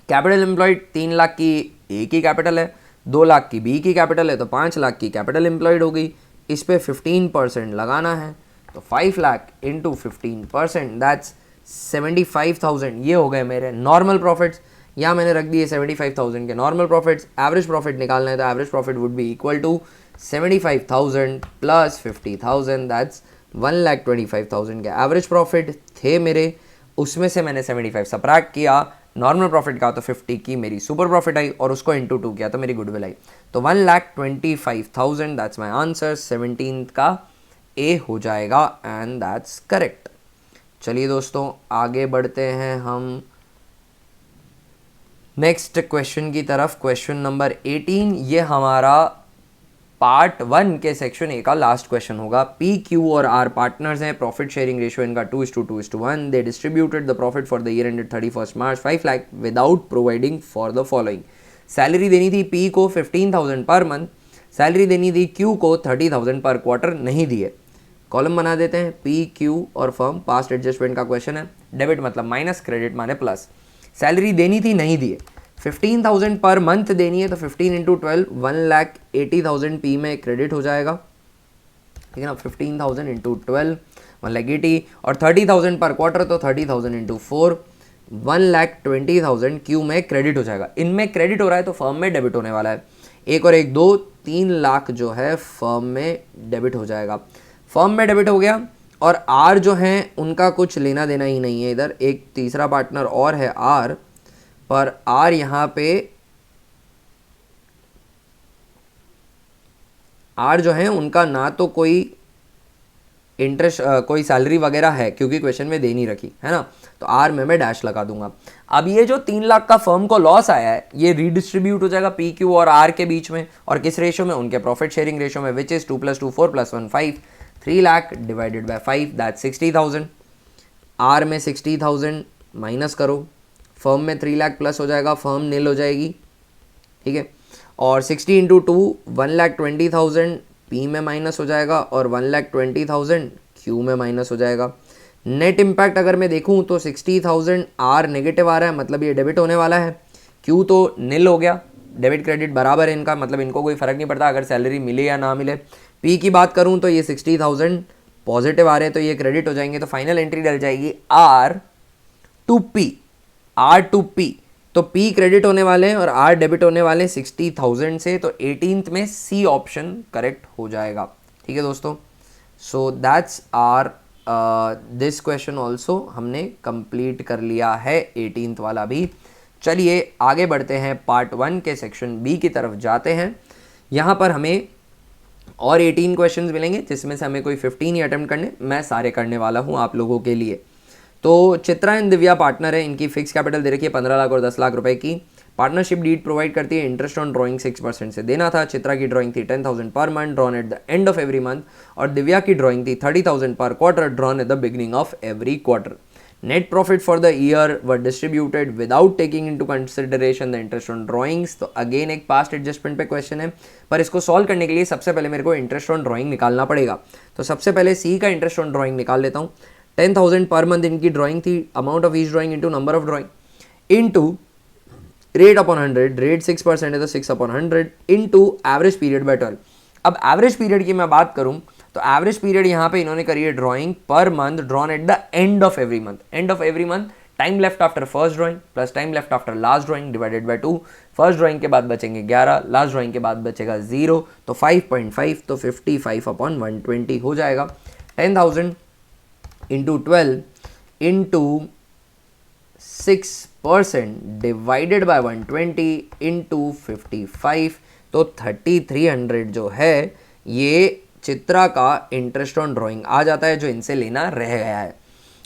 Capital employed 3 lakh की ए की कैपिटल है, 2 लाख की बी की कैपिटल है, तो 5 लाख की कैपिटल एम्प्लॉयड हो गई। इस पे 15% लगाना है, तो 5 लाख इंटू 15% दैट्स 75,000। ये हो गए मेरे नॉर्मल प्रॉफिट्स। यहाँ मैंने रख दिए 75,000 के नॉर्मल प्रॉफिट्स। एवरेज प्रॉफिट निकालना है तो average profit would be equal to 75,000 plus 50,000 that's 1,25,000 के एवरेज प्रॉफिट थे मेरे। उसमें से मैंने 75 सबट्रैक्ट किया नॉर्मल प्रॉफिट का, तो 50 की मेरी सुपर प्रॉफिट आई और उसको इंटू 2 किया तो मेरी गुडविल आई। तो 1,25,000 दैट्स माई आंसर। 17 का ए हो जाएगा एंड दैट्स करेक्ट। चलिए दोस्तों आगे बढ़ते हैं हम नेक्स्ट क्वेश्चन की तरफ। क्वेश्चन नंबर 18, ये हमारा पार्ट 1 के सेक्शन ए का लास्ट क्वेश्चन होगा। पी, क्यू और आर पार्टनर्स हैं, प्रॉफिट शेयरिंग रेशियो इनका 2:2:1। They distributed the profit for the year ended 31 March 5 lakh without providing for the following. Salary देनी थी पी को 15,000 पर मंथ, सैलरी देनी थी क्यू को 30,000 पर क्वार्टर, नहीं दिए। कॉलम बना देते हैं, पी, क्यू और फर्म। पास्ट एडजस्टमेंट का क्वेश्चन है, डेबिट मतलब माइनस, क्रेडिट माने प्लस। सैलरी देनी थी, नहीं दिए। 15,000 पर मंथ देनी है, तो 15 इंटू 12 1,80,000 पी में क्रेडिट हो जाएगा, ठीक है ना। 15,000 इंटू 12 1,80,000 और 30,000 पर क्वार्टर, तो 30,000 इंटू 4 1,20,000 क्यू में क्रेडिट हो जाएगा। इनमें क्रेडिट हो रहा है तो फर्म में डेबिट होने वाला है। एक और एक 2, 3 लाख जो है फर्म में डेबिट हो जाएगा। फर्म में डेबिट हो गया और आर जो हैं उनका कुछ लेना देना ही नहीं है इधर। एक तीसरा पार्टनर और है आर, पर आर यहाँ पे आर जो है उनका ना तो कोई इंटरेस्ट कोई सैलरी वगैरह है क्योंकि क्वेश्चन में दे नहीं रखी है ना, तो आर में मैं डैश लगा दूंगा। अब ये जो 3 लाख का फर्म को लॉस आया है ये रीडिस्ट्रीब्यूट हो जाएगा पी, क्यू और आर के बीच में, और किस रेशियो में? उनके प्रॉफिट शेयरिंग रेशियो में, which is 2 + 2 4 + 1 5। 3 lakh divided by 5 that 60,000। R में 60,000 माइनस करो, फर्म में 3 लाख प्लस हो जाएगा, फर्म नील हो जाएगी, ठीक है। और 60 इंटू 2 1,20,000 पी में माइनस हो जाएगा और 1,20,000 क्यू में माइनस हो जाएगा। नेट इम्पैक्ट अगर मैं देखूं तो 60,000 आर नेगेटिव आ रहा है, मतलब ये डेबिट होने वाला है। क्यू तो नील हो गया, डेबिट क्रेडिट बराबर है इनका, मतलब इनको कोई फर्क नहीं पड़ता अगर सैलरी मिले या ना मिले। पी की बात करूं तो ये 60,000 पॉजिटिव आ रहे हैं तो ये क्रेडिट हो जाएंगे, तो फाइनल एंट्री डल जाएगी आर टू पी। तो पी क्रेडिट होने वाले हैं और आर डेबिट होने वाले हैं 60,000 से, तो 18th में सी ऑप्शन करेक्ट हो जाएगा। ठीक है दोस्तों, so that's our this question also हमने कंप्लीट कर लिया है 18th वाला भी। चलिए आगे बढ़ते हैं, पार्ट 1 के सेक्शन बी की तरफ जाते हैं। यहाँ पर हमें और 18 क्वेश्चंस मिलेंगे जिसमें से हमें कोई 15 ही अटेम्प्ट करने, मैं सारे करने वाला हूँ आप लोगों के लिए। तो चित्रा एंड दिव्या पार्टनर है, इनकी फिक्स कैपिटल दे रखी है 15 लाख और 10 लाख रुपए की। पार्टनरशिप डीड प्रोवाइड करती है, इंटरेस्ट ऑन ड्राइंग 6% से देना था। चित्रा की ड्राइंग थी 10,000 per month drawn at the end of every month, और दिव्या की ड्राइंग थी 30,000 पर quarter drawn at the beginning of every quarter. Net profit for the year were distributed without taking into consideration the interest on drawings. तो again एक past adjustment पे question है, पर इसको सॉल्व करने के लिए सबसे पहले मेरे को इंटरेस्ट ऑन ड्राइंग निकालना पड़ेगा। तो सबसे पहले सी का इंटरेस्ट ऑन ड्राइंग निकाल लेता हूँ। 10,000 पर मंथ इनकी ड्राइंग थी, amount of each drawing into number of drawing into rate upon 100, rate 6% है तो 6/100 इंटू एवरेज पीरियड बाय 12। अब एवरेज पीरियड की मैं बात करूं तो एवरेज पीरियड यहाँ पे इन्होंने करी है drawing per month drawn at the end of every month. End of every month, time left after first drawing plus time left after last drawing divided by 2। First drawing के बाद बचेंगे 11, last drawing के बाद बचेगा 0, तो 5.5, तो 55/120 हो जाएगा। 10,000 into 12 into 6% divided by 120 into 55, तो 3,300 जो है ये चित्रा का इंटरेस्ट ऑन ड्राइंग आ जाता है जो इनसे लेना रह गया है।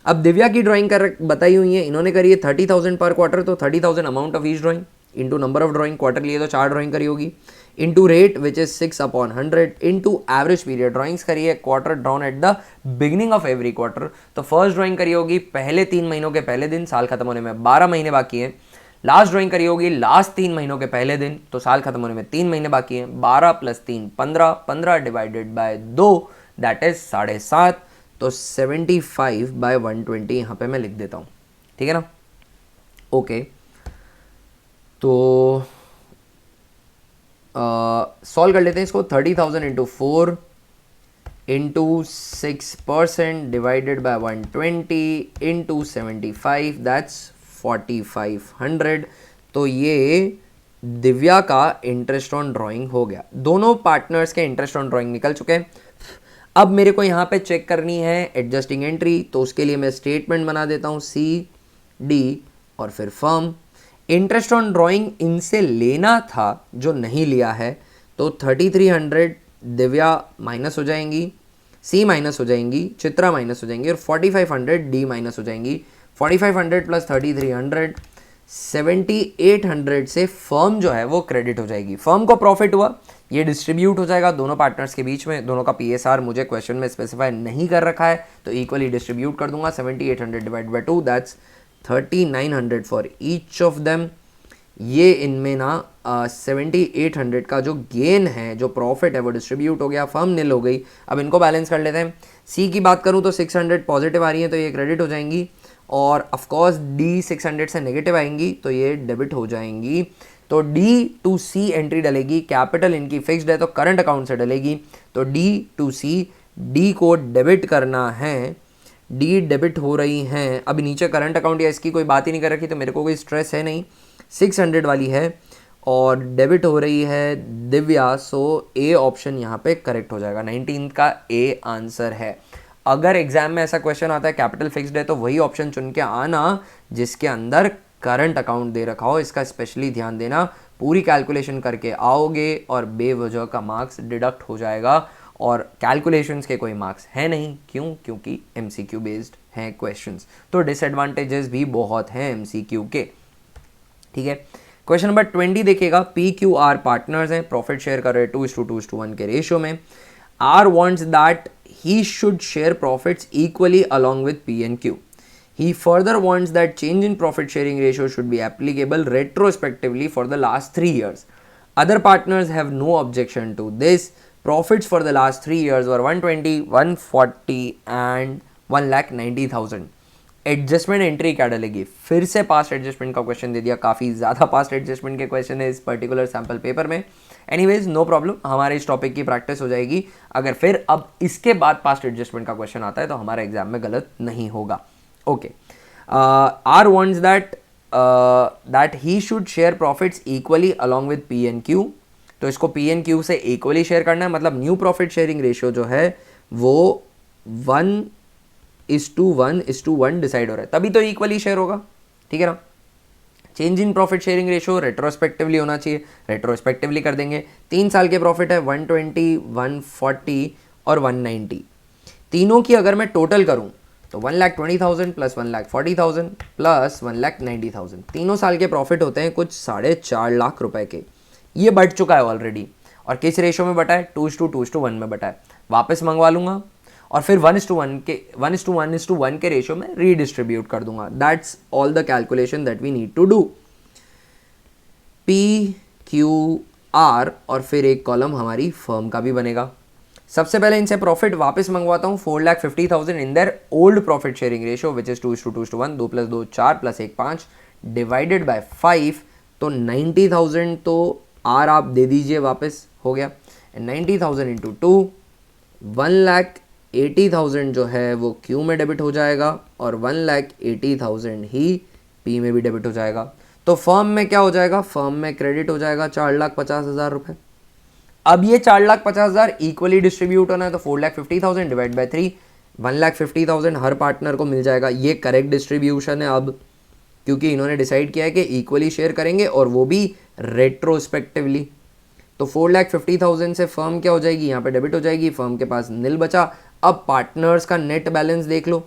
अब दिव्या की ड्राइंग कर बताई हुई है, इन्होंने करी है 30,000 पर क्वार्टर, तो 30,000 amount of each drawing into number of drawing, quarter लिए तो 4 ड्राइंग करी होगी, into rate which is 6/100 into average period. Drawings करी है quarter drawn at the beginning of every quarter, तो फर्स्ट ड्राइंग करी होगी पहले 3 महीनों के पहले दिन, साल खत्म होने में 12 महीने बाकी हैं। लास्ट ड्राइंग करी होगी लास्ट 3 महीनों के पहले दिन, तो साल खत्म होने में 3 महीने बाकी हैं। 12 + 3 15, 15 डिवाइडेड बाय 2 दैट इज 7.5, तो 75/120 यहाँ पे मैं लिख देता हूँ। ठीक है ना, ओके। तो सॉल्व कर लेते हैं इसको। 30,000 into 4 into 6% divided by 120 into 75 that's 4,500। तो ये दिव्या का इंटरेस्ट ऑन ड्राइंग हो गया। दोनों पार्टनर्स के इंटरेस्ट ऑन ड्राइंग निकल चुके हैं। अब मेरे को यहाँ पे चेक करनी है एडजस्टिंग एंट्री, तो उसके लिए मैं स्टेटमेंट बना देता हूँ CD और फिर फर्म। इंटरेस्ट ऑन ड्राइंग इनसे लेना था जो नहीं लिया है, तो 3,300 दिव्या माइनस हो जाएंगी, सी माइनस हो जाएंगी, चित्रा माइनस हो जाएंगी और 4,500 डी माइनस हो जाएंगी। 4,500 प्लस 3,300 7,800 से फर्म जो है वो क्रेडिट हो जाएगी। फर्म को प्रॉफिट हुआ, ये डिस्ट्रीब्यूट हो जाएगा दोनों पार्टनर्स के बीच में। दोनों का PSR मुझे क्वेश्चन में स्पेसिफाई नहीं कर रखा है, तो इक्वली डिस्ट्रीब्यूट कर दूंगा। 7,800 divide by 2 that's 3,900 for each of them. ये इनमें ना 7,800 का जो गेन है, जो प्रॉफिट है वो डिस्ट्रीब्यूट हो गया, फर्म निल हो गई। अब इनको बैलेंस कर लेते हैं। सी की बात करूँ तो 600 पॉजिटिव आ रही है तो ये क्रेडिट हो जाएंगी, और ऑफकोर्स डी 600 से नेगेटिव आएंगी तो ये डेबिट हो जाएंगी। तो D to C एंट्री डलेगी, कैपिटल इनकी फिक्स्ड है तो करंट अकाउंट से डलेगी, तो D to C, D को डेबिट करना है, D डेबिट हो रही हैं। अब नीचे करंट अकाउंट या इसकी कोई बात ही नहीं कर रखी तो मेरे को कोई स्ट्रेस है नहीं। 600 वाली है और डेबिट हो रही है दिव्या, सो A ऑप्शन यहाँ पे करेक्ट हो जाएगा। 19 का A आंसर है। अगर एग्जाम में ऐसा क्वेश्चन आता है कैपिटल फिक्स्ड है तो वही ऑप्शन चुन के आना जिसके अंदर करंट अकाउंट दे रखा हो, इसका स्पेशली ध्यान देना। पूरी कैलकुलेशन करके आओगे और बेवजह का मार्क्स डिडक्ट हो जाएगा, और कैलकुलेशंस के कोई मार्क्स है नहीं। क्यों? क्योंकि MCQ बेस्ड हैं क्वेश्चंस, तो डिसएडवांटेजेस भी बहुत हैं MCQ के। ठीक है, क्वेश्चन नंबर 20 देखिएगा। PQR पार्टनर्स हैं, प्रॉफिट शेयर कर रहे हैं 2:2:1 के रेशियो में। R wants that he should share profits equally along with P and Q. He further wants that change in profit sharing ratio should be applicable retrospectively for the last 3 years. Other partners have no objection to this. Profits for the last 3 years were 120, 140 and 1,90,000. Adjustment entry क्या डलेगी, फिर से past adjustment का question दे दिया, काफ़ी ज़्यादा past adjustment के question है इस पर्टिकुलर सैम्पल पेपर में। एनीवेज नो प्रॉब्लम, हमारे इस टॉपिक की प्रैक्टिस हो जाएगी। अगर फिर अब इसके बाद पास्ट एडजस्टमेंट का क्वेश्चन आता है तो हमारे एग्जाम में गलत नहीं होगा। Okay, R wants that he should share profits equally along with P and Q. तो इसको पी एंड क्यू से इक्वली शेयर करना है, मतलब न्यू प्रॉफिट शेयरिंग रेशियो जो है वो 1:1 डिसाइड हो रहा है, तभी तो इक्वली शेयर होगा, ठीक है ना। Change in profit sharing ratio retrospectively होना चाहिए, रेट्रोस्पेक्टिवली कर देंगे। 3 साल के प्रॉफिट है 120, 140 और 190। तीनों की अगर मैं टोटल करूं तो 1,20,000 प्लस 1,40,000 प्लस 1,90,000, तीनों साल के प्रॉफिट होते हैं कुछ 4.5 लाख रुपए के। ये बढ़ चुका है ऑलरेडी, और किस रेशियो में बटा है, 2:2:1 में बटा है। वापस मंगवा लूंगा और फिर 1:1 के रेशियो में रीडिस्ट्रीब्यूट कर दूंगा। That's all the calculation that we need to do. P Q R और फिर एक कॉलम हमारी फर्म का भी बनेगा। सबसे पहले इनसे प्रॉफिट वापस मंगवाता हूँ 4,50,000 in their old profit sharing ratio which is 2:2:1, 2 + 2 4 + 1 5 divided by 5, तो 90,000 तो आर आप दे दीजिए वापस, हो गया। 90,000 इंटू 2, 1,80,000 जो है वो क्यू में डेबिट हो जाएगा और 1,80,000 ही पी में भी डेबिट हो जाएगा। तो फर्म में क्या हो जाएगा, फर्म में क्रेडिट हो जाएगा 4,50,000 रुपये। अब ये 4,50,000 इक्वली डिस्ट्रीब्यूट होना है, तो 4,50,000 डिवाइड बाय 3, 1,50,000 हर पार्टनर को मिल जाएगा। ये करेक्ट डिस्ट्रीब्यूशन है अब, क्योंकि इन्होंने डिसाइड किया है कि इक्वली शेयर करेंगे और वो भी रेट्रोस्पेक्टिवली। तो 4,50,000 से फर्म क्या हो जाएगी, यहाँ पे डेबिट हो जाएगी, फर्म के पास नील बचा। अब पार्टनर्स का नेट बैलेंस देख लो,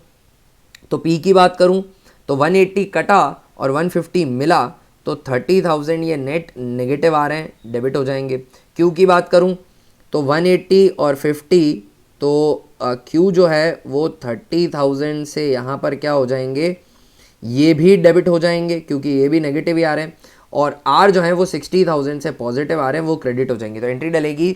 तो पी की बात करूं तो 180 कटा और 150 मिला, तो 30,000 ये नेट नेगेटिव आ रहे हैं, डेबिट हो जाएंगे। क्यू की बात करूं तो 180 और 50, तो क्यू जो है वो 30,000 से यहाँ पर क्या हो जाएंगे, ये भी डेबिट हो जाएंगे क्योंकि ये भी नेगेटिव ही आ रहे हैं। और आर जो है वो 60,000 से पॉजिटिव आ रहे हैं, वो क्रेडिट हो जाएंगे। तो एंट्री डलेगी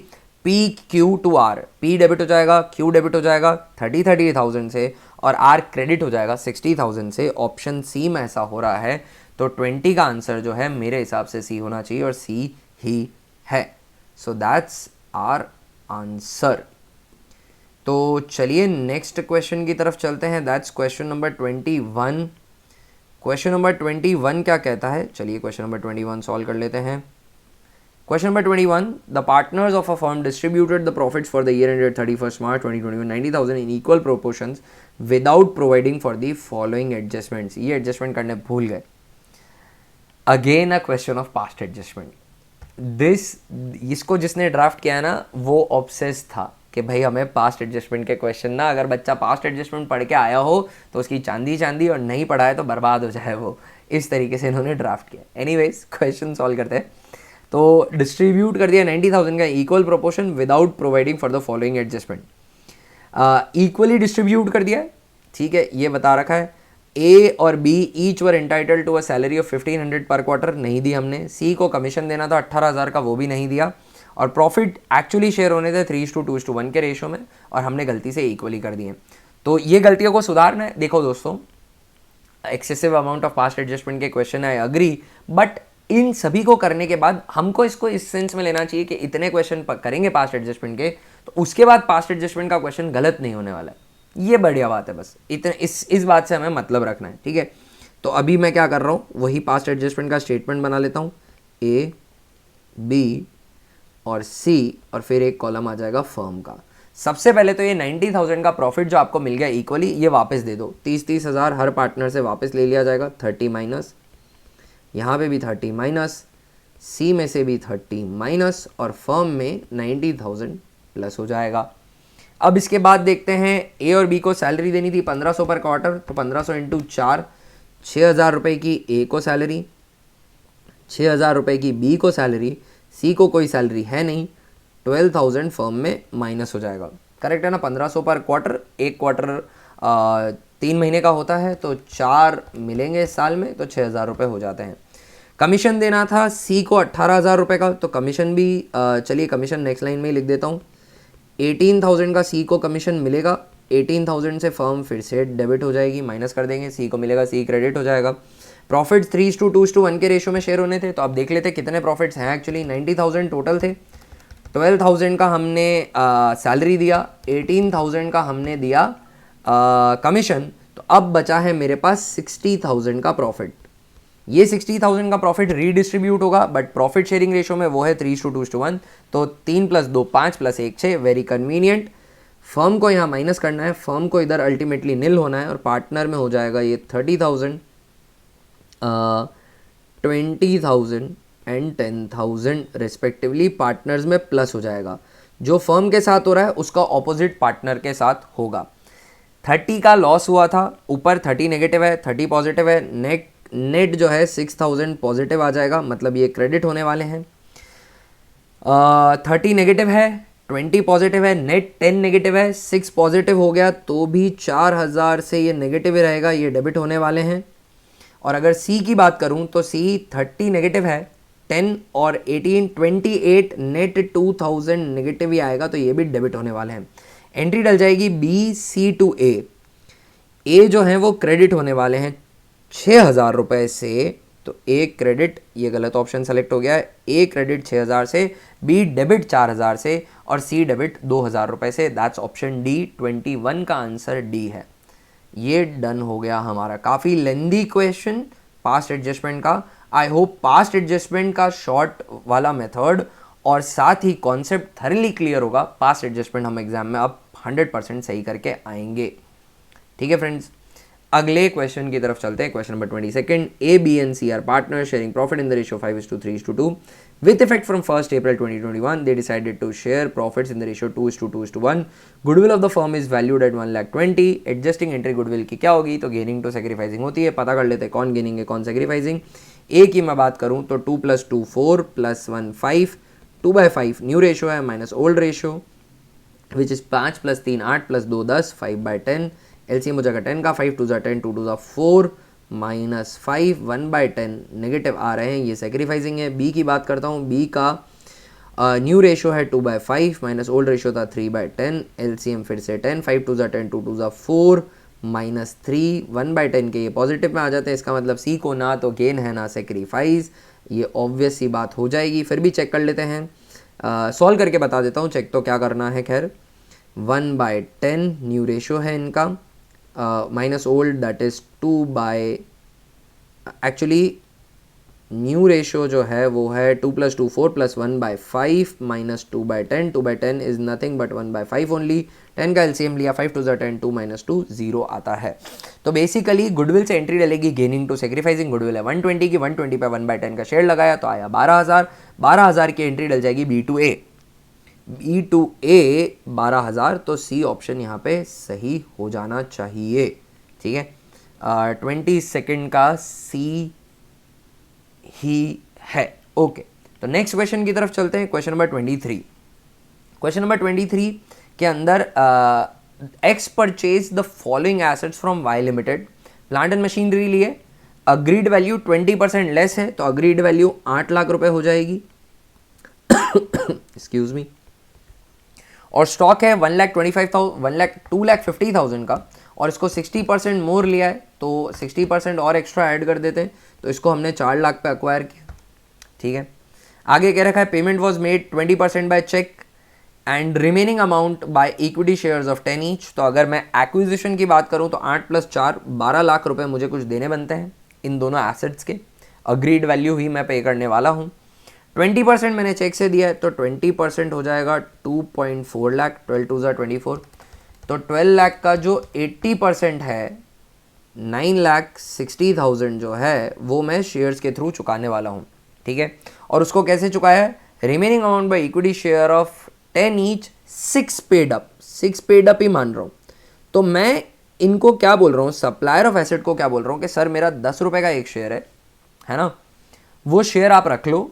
P Q to R, P debit हो जाएगा, क्यू डेबिट हो जाएगा 30,000 से, और आर क्रेडिट हो जाएगा 60,000 से। ऑप्शन सी में ऐसा हो रहा है, तो 20 का आंसर जो है मेरे हिसाब से सी होना चाहिए और सी ही है। So that's our answer. तो चलिए नेक्स्ट क्वेश्चन की तरफ चलते हैं। That's question number 21। Question number 21 क्या कहता है, चलिए क्वेश्चन नंबर 21 सॉल्व कर लेते हैं। Question number 21, the partners of a firm distributed the profits for the year ended 31 March 2021 90,000 in equal proportions without providing for the following adjustments. ये adjustment करने भूल गए। Again a question of past adjustment. इसको जिसने draft किया ना वो obsess था कि भाई हमें पास्ट एडजस्टमेंट के क्वेश्चन ना, अगर बच्चा पास्ट एडजस्टमेंट पढ़ के आया हो तो उसकी चांदी चांदी, और नहीं पढ़ा है तो बर्बाद हो जाए वो। इस तरीके से इन्होंने ड्राफ्ट किया। एनीवेज क्वेश्चन सॉल्व करते हैं। तो डिस्ट्रीब्यूट कर दिया 90,000 का equal proportion without providing for the following adjustment. Equally distribute कर दिया है, ठीक है, ये बता रखा है। ए और B each were entitled to a salary of 1,500 per quarter, नहीं दी हमने। सी को कमीशन देना था 18,000 का, वो भी नहीं दिया। और प्रॉफिट एक्चुअली शेयर होने थे 3:2:1 के रेशो में, और हमने गलती से इक्वली कर दिए। तो ये गलतियों को सुधारना है। देखो दोस्तों, excessive amount of past adjustment के क्वेश्चन है, अग्री, बट इन सभी को करने के बाद हमको इसको इस सेंस में लेना चाहिए कि इतने क्वेश्चन करेंगे पास्ट एडजस्टमेंट के, तो उसके बाद पास्ट एडजस्टमेंट का क्वेश्चन गलत नहीं होने वाला है। ये बढ़िया बात है, बस इतने इस बात से हमें मतलब रखना है, ठीक है। तो अभी मैं क्या कर रहा हूँ, वही पास्ट एडजस्टमेंट का स्टेटमेंट बना लेता हूँ, ए बी और सी, और फिर एक कॉलम आ जाएगा फर्म का। सबसे पहले तो ये 90,000 का प्रॉफिट जो आपको मिल गया इक्वली, ये वापस दे दो। 30,000 हर पार्टनर से वापस ले लिया जाएगा। 30 माइनस, यहाँ पे भी 30 माइनस, सी में से भी 30 माइनस, और फर्म में 90,000 प्लस हो जाएगा। अब इसके बाद देखते हैं, ए और बी को सैलरी देनी थी 1500 पर क्वार्टर, तो 1500 इंटू 4, 6,000 रुपये की ए को सैलरी, 6,000 रुपये की बी को सैलरी, सी को कोई सैलरी है नहीं, 12,000 फर्म में माइनस हो जाएगा। करेक्ट है ना। 1500 पर क्वार्टर, एक क्वार्टर 3 महीने का होता है, तो 4 मिलेंगे साल में, तो 6,000 रुपये हो जाते हैं। कमीशन देना था सी को 18,000 रुपये का, तो कमीशन भी चलिए कमीशन नेक्स्ट लाइन में ही लिख देता हूँ। 18,000 का सी को कमीशन मिलेगा, 18,000 से फर्म फिर से डेबिट हो जाएगी, माइनस कर देंगे, सी को मिलेगा, सी क्रेडिट हो जाएगा। प्रॉफिट्स 3:2:1 के रेशो में शेयर होने थे, तो आप देख लेते कितने प्रॉफिट्स हैं। एक्चुअली 90,000 टोटल थे, 12,000 का हमने सैलरी दिया, 18,000 का हमने दिया कमीशन, तो अब बचा है मेरे पास 60,000 का प्रॉफिट। ये 60,000 का प्रॉफिट रीडिस्ट्रीब्यूट होगा, बट प्रॉफिट शेयरिंग रेशो में वो है 3:2:1, तो 3 + 2 5 + 1 6, वेरी कन्वीनियंट। फर्म को यहाँ माइनस करना है, फर्म को इधर अल्टीमेटली निल होना है, और पार्टनर में हो जाएगा ये 30,000, 20,000 एंड 10,000 रिस्पेक्टिवली, पार्टनर्स में प्लस हो जाएगा। जो फर्म के साथ हो रहा है उसका ऑपोजिट पार्टनर के साथ होगा। 30 का लॉस हुआ था, ऊपर 30 नेगेटिव है, 30 पॉजिटिव है, नेट जो है 6,000 पॉजिटिव आ जाएगा, मतलब ये क्रेडिट होने वाले हैं। 30 नेगेटिव है, 20 पॉजिटिव है, नेट 10 नेगेटिव है, 6 पॉजिटिव हो गया तो भी 4,000 से ये नेगेटिव ही रहेगा, ये डेबिट होने वाले हैं। और अगर सी की बात करूं तो सी 30 नेगेटिव है, 10 और 18 28, नेट 2,000 नेगेटिव ही आएगा, तो ये भी डेबिट होने वाले हैं। एंट्री डल जाएगी बी सी टू ए। ए जो है वो क्रेडिट होने वाले हैं 6,000 रुपये से, तो ए क्रेडिट, ये गलत ऑप्शन सेलेक्ट हो गया है, ए क्रेडिट 6,000 से, बी डेबिट 4,000 से, और सी डेबिट 2,000 रुपये से। दैट्स ऑप्शन डी, 21 का आंसर डी है। ये डन हो गया हमारा। काफ़ी लेंदी क्वेश्चन पास्ट एडजस्टमेंट का। आई होप पास्ट एडजस्टमेंट का शॉर्ट वाला मेथड और साथ ही कॉन्सेप्ट थरली क्लियर होगा। पास्ट एडजस्टमेंट हम एग्जाम में अब 100% सही करके आएंगे। ठीक है फ्रेंड्स, अगले क्वेश्चन की तरफ चलते हैं। Question number 22, A B and C are partner sharing profit in the ratio 5:3:2 with effect from 1st April 2021 they decided to share profits in the ratio 2:2:1। goodwill of the firm is valued at 1,20,000। adjusting entry goodwill की क्या होगी, तो gaining to sacrificing होती है। पता कर लेते हैं कौन गेनिंग है कौन सेक्रीफाइसिंग। ए की मैं बात करूं तो 2 + 2 4 + 1 5, 2/5 न्यू रेशो है minus old ratio, which is 5 + 3 8 + 2 10, 5/10। LCM हो जाएगा 10 का, 5 2 10, 2 2 4 -5, 1/10 नेगेटिव आ रहे हैं, ये सेक्रीफाइसिंग है। बी की बात करता हूँ, बी का न्यू रेशो है 2/5 माइनस ओल्ड रेशो था 3/10, एलसीएम फिर से 10, 5 2 10, 2 2 4 -3, 1/10 के ये पॉजिटिव में आ जाते हैं। इसका मतलब सी को ना तो गेन है ना सेक्रीफाइस, ये ऑब्वियस सी बात हो जाएगी। फिर भी चेक कर लेते हैं, सॉल्व करके बता देता हूँ, चेक तो क्या करना है। खैर 1/10 न्यू रेशो है इनका, minus old that is 2 actually new ratio जो है वो है 2 + 2 4 + 1/5 minus 2/10, 2/10 is nothing but 1/5 only. 10 का एलसीएम लिया, 5 2 10, 2 - 2 0 आता है। तो बेसिकली गुडविल से एंट्री डलेगी गेनिंग टू सेक्रीफाइसिंग। गुडविल है 120 की, 120 पे 1/10 का शेयर लगाया तो आया 12,000, 12,000 की एंट्री डल जाएगी B to A, B to A 12,000, तो सी ऑप्शन यहाँ पे सही हो जाना चाहिए। ठीक है, 22 का सी ही है। ओके, तो नेक्स्ट क्वेश्चन की तरफ चलते हैं। Question number 23। क्वेश्चन नंबर 23 के अंदर X purchase the following assets from Y limited. Plant and machinery लिए, अग्रीड वैल्यू 20% लेस है, तो अग्रीड वैल्यू 8 लाख रुपए हो जाएगी। Excuse me. और स्टॉक है 2,50,000 का, और इसको 60% मोर लिया है, तो 60% और एक्स्ट्रा ऐड कर देते हैं, तो इसको हमने 4 लाख पे अक्वायर किया। ठीक है, आगे कह रखा है payment was made 20% by cheque and remaining amount by equity shares of 10 each. तो अगर मैं एक्विजिशन की बात करूं तो 8 + 4 12 लाख रुपए मुझे कुछ देने बनते हैं इन दोनों एसेट्स के। अग्रीड वैल्यू ही मैं पे करने वाला हूं। 20% मैंने चेक से दिया है, तो 20% हो जाएगा 2.4 लाख, 12 2 24, तो 12 लाख का जो 80% है 9,60,000 जो है वो मैं शेयर्स के थ्रू चुकाने वाला हूँ। ठीक है, और उसको कैसे चुकाया है, remaining amount by equity share of 10 each, 6 paid up, 6 paid up ही मान रहा हूँ। तो मैं इनको क्या बोल रहा हूँ, सप्लायर ऑफ एसेट को क्या बोल रहा हूँ कि सर मेरा 10 रुपये का एक शेयर है ना, वो शेयर आप रख लो,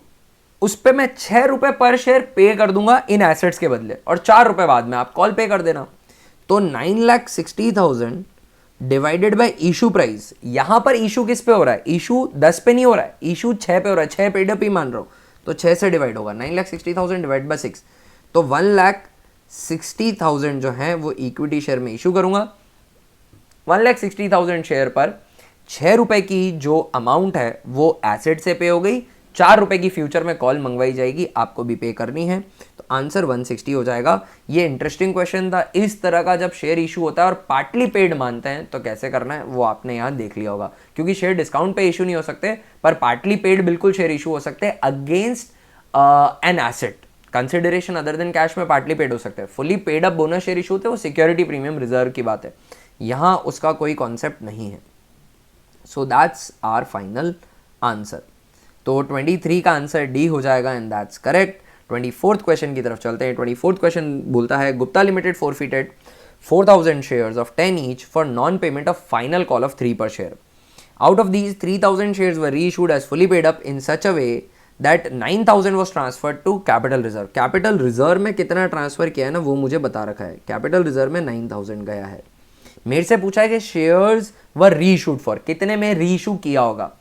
उस पर मैं 6 रुपये पर शेयर पे कर दूंगा इन एसेट्स के बदले, और 4 रुपये बाद में आप कॉल पे कर देना। तो 9,60,000 डिवाइडेड बाय इशू प्राइस। यहां पर इशू किस पे हो रहा है, इशू 10 पे नहीं हो रहा है, इशू 6 पे हो रहा है, 6 पेड अप ही मान रहा हूं, तो 6 से डिवाइड होगा, 9,60,000 डिवाइड बाय 6, तो 1,00,000 1,60,000 जो है वो इक्विटी शेयर में इशू करूंगा। 1,60,000 शेयर पर 6 रुपए की जो अमाउंट है वो एसेट से पे हो गई, 4 रुपए की फ्यूचर में कॉल मंगवाई जाएगी, आपको भी पे करनी है, तो आंसर 160 हो जाएगा। ये इंटरेस्टिंग क्वेश्चन था। इस तरह का जब शेयर इशू होता है और पार्टली पेड मानते हैं तो कैसे करना है वो आपने यहाँ देख लिया होगा, क्योंकि शेयर डिस्काउंट पे इशू नहीं हो सकते, पर पार्टली पेड बिल्कुल शेयर इशू हो सकते हैं against an asset. Consideration other than cash में पार्टली पेड हो सकते हैं। Fully paid up bonus share issue होते हैं वो सिक्योरिटी प्रीमियम रिजर्व की बात है, यहाँ उसका कोई कॉन्सेप्ट नहीं है। So that's our final answer. तो 23 का आंसर डी हो जाएगा and that's correct. 24th question की तरफ चलते हैं। 24th क्वेश्चन बोलता है Gupta limited forfeited 4,000 shares of 10 each for non-payment of final call of 3 per share. Out of these, 3,000 shares were reissued as fully paid up in such a way that 9,000 was transferred to capital reserve. Capital reserve में कितना transfer किया है ना वो मुझे बता रखा है। capital reserve में 9,000 गया है। मेरे से पूछा है कि शेयर्स वर रीइशूड फॉर, कितने में रीइशू किया होगा।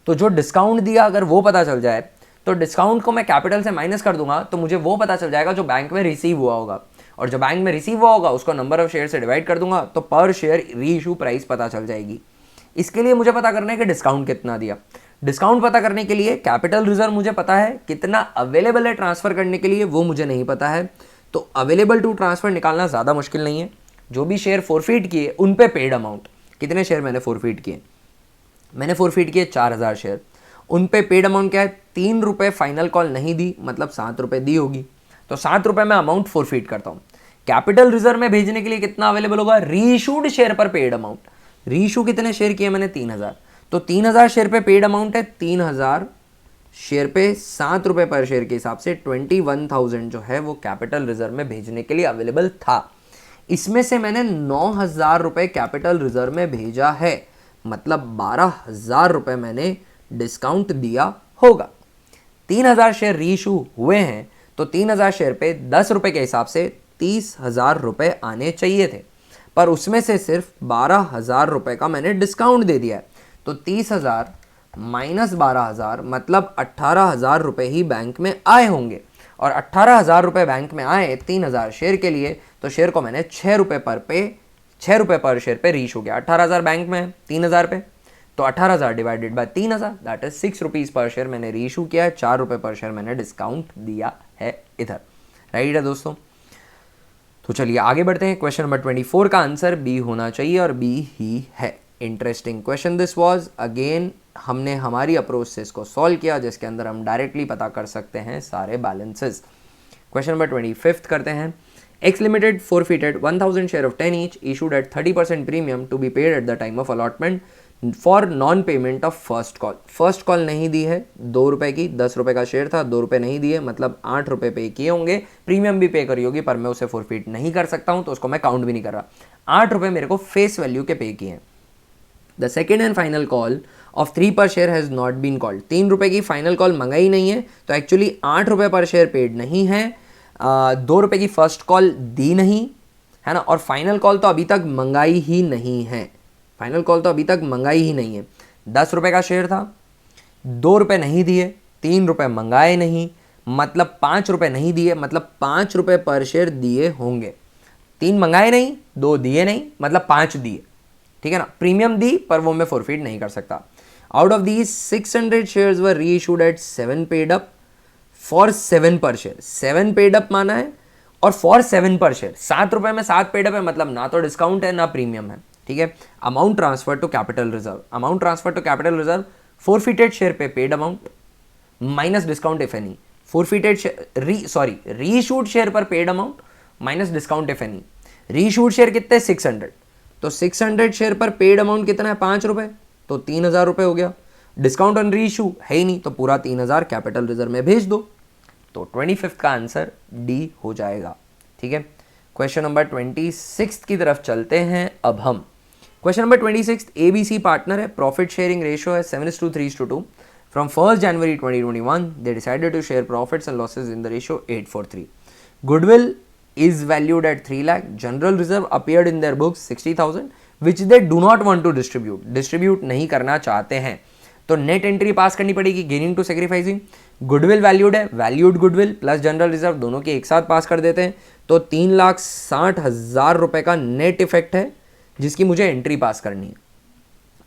तो जो डिस्काउंट दिया अगर वो पता चल जाए तो डिस्काउंट को मैं कैपिटल से माइनस कर दूंगा तो मुझे वो पता चल जाएगा जो बैंक में रिसीव हुआ होगा, और जो बैंक में रिसीव हुआ होगा उसको नंबर ऑफ शेयर से डिवाइड कर दूंगा तो पर शेयर रीइशू प्राइस पता चल जाएगी। इसके लिए मुझे पता करना है कि डिस्काउंट कितना दिया। डिस्काउंट पता करने के लिए कैपिटल रिजर्व मुझे पता है, कितना अवेलेबल है ट्रांसफर करने के लिए वो मुझे नहीं पता है। तो अवेलेबल टू ट्रांसफर निकालना ज़्यादा मुश्किल नहीं है। जो भी शेयर फोरफीट किए उन पे पेड अमाउंट, कितने शेयर मैंने फोरफीट किए, मैंने फोरफीट किए 4,000 शेयर, उन पे पेड अमाउंट क्या है, 3 रुपये फाइनल कॉल नहीं दी, मतलब 7 रुपये दी होगी, तो 7 रुपये में अमाउंट फोरफीट करता हूँ। कैपिटल रिजर्व में भेजने के लिए कितना अवेलेबल होगा, रीइशूड शेयर पर पेड अमाउंट। रीइशू कितने शेयर किए मैंने, 3,000, तो 3,000 शेयर पे पेड अमाउंट है, 3,000 शेयर पे 7 रुपये पर शेयर के हिसाब से 21,000 जो है वो कैपिटल रिजर्व में भेजने के लिए अवेलेबल था। इसमें से मैंने 9,000 रुपये कैपिटल रिजर्व में भेजा है, मतलब 12,000 रुपये मैंने डिस्काउंट दिया होगा। 3,000 शेयर रीइशू हुए हैं तो 3,000 शेयर पे 10 रुपये के हिसाब से 30,000 रुपये आने चाहिए थे, पर उसमें से सिर्फ 12,000 रुपये का मैंने डिस्काउंट दे दिया है। तो 30,000 माइनस 12,000 मतलब 18,000 रुपये ही बैंक में आए होंगे, और 18,000 रुपये बैंक में आए 3,000 शेयर के लिए, तो शेयर को मैंने 6 रुपये पर शेयर पे रीच हो गया। 18,000 बैंक में है 3,000 पे, तो 18,000 divided by 3,000 that is 6 rupees पर शेयर मैंने रीइशू किया है, 4 रुपये पर शेयर मैंने डिस्काउंट दिया है इधर। राइट है दोस्तों। तो चलिए आगे बढ़ते हैं। क्वेश्चन नंबर 24 का आंसर बी होना चाहिए और बी ही है। Interesting question this was. Again हमने हमारी अप्रोच से इसको सॉल्व किया जिसके अंदर हम डायरेक्टली पता कर सकते हैं सारे बैलेंसेस। क्वेश्चन नंबर 25 करते हैं। X Limited forfeited 1,000 share of 10 each issued at 30% premium to be paid at the time of allotment for non-payment of first call. First call नहीं दी है 2 रुपये की, 10 रुपये का शेयर था, 2 रुपये नहीं दिए, मतलब 8 रुपये पे किए होंगे, प्रीमियम भी पे करी होगी, पर मैं उसे फोरफीट नहीं कर सकता हूँ तो उसको मैं काउंट भी नहीं कर रहा। 8 रुपये मेरे को फेस वैल्यू के पे किए हैं। The second and final call of 3 per share has not been called. 3 रुपये की फाइनल कॉल मंगाई नहीं है, तो एक्चुअली 8 रुपये पर शेयर पेड नहीं है। 2 रुपये की फर्स्ट कॉल दी नहीं है ना, और फाइनल कॉल तो अभी तक मंगाई ही नहीं है। फाइनल कॉल तो अभी तक मंगाई ही नहीं है। 10 रुपये का शेयर था, 2 रुपये नहीं दिए, 3 रुपये मंगाए नहीं, मतलब 5 रुपये नहीं दिए, मतलब 5 रुपये पर शेयर दिए होंगे। 3 मंगाए नहीं, 2 दिए नहीं, मतलब 5 दिए, ठीक है ना। प्रीमियम दी पर वो मैं फोरफीट नहीं कर सकता। Out of these 600 shares were reissued at 7 paid up for 7 per share. 7 paid up माना है और फॉर 7 पर शेयर। 7 रुपये में 7 पेड अप है, मतलब ना तो डिस्काउंट है ना प्रीमियम है, ठीक है। Amount transfer to capital reserve, amount transfer to capital reserve forfeited share पे paid amount minus discount if any, forfeited reissued share पर paid amount minus discount if any. Reissued share कितने 600, तो 600 share पर paid amount कितना है 5 रुपये, तो 3,000 रुपये हो गया। डिस्काउंट ऑन रीइशू है ही नहीं, तो पूरा 3,000 कैपिटल रिजर्व में भेज दो। तो 25 का आंसर डी हो जाएगा, ठीक है। क्वेश्चन नंबर 26 की तरफ चलते हैं अब हम। क्वेश्चन नंबर 26, ABC पार्टनर है, प्रॉफिट शेयरिंग रेशियो है 7:3:2। From 1 January 2021 they decided to share profits and losses in the ratio 8:3। Goodwill is valued at 3 lakh. General reserve appeared in their books 60,000 which they do not want to distribute. Distribute नहीं करना चाहते हैं, तो net entry pass करनी पड़ेगी gaining to sacrificing. Goodwill valued है, valued goodwill plus general reserve दोनों के एक साथ पास कर देते हैं, तो 3,60,000 रुपए का नेट इफेक्ट है जिसकी मुझे एंट्री पास करनी है।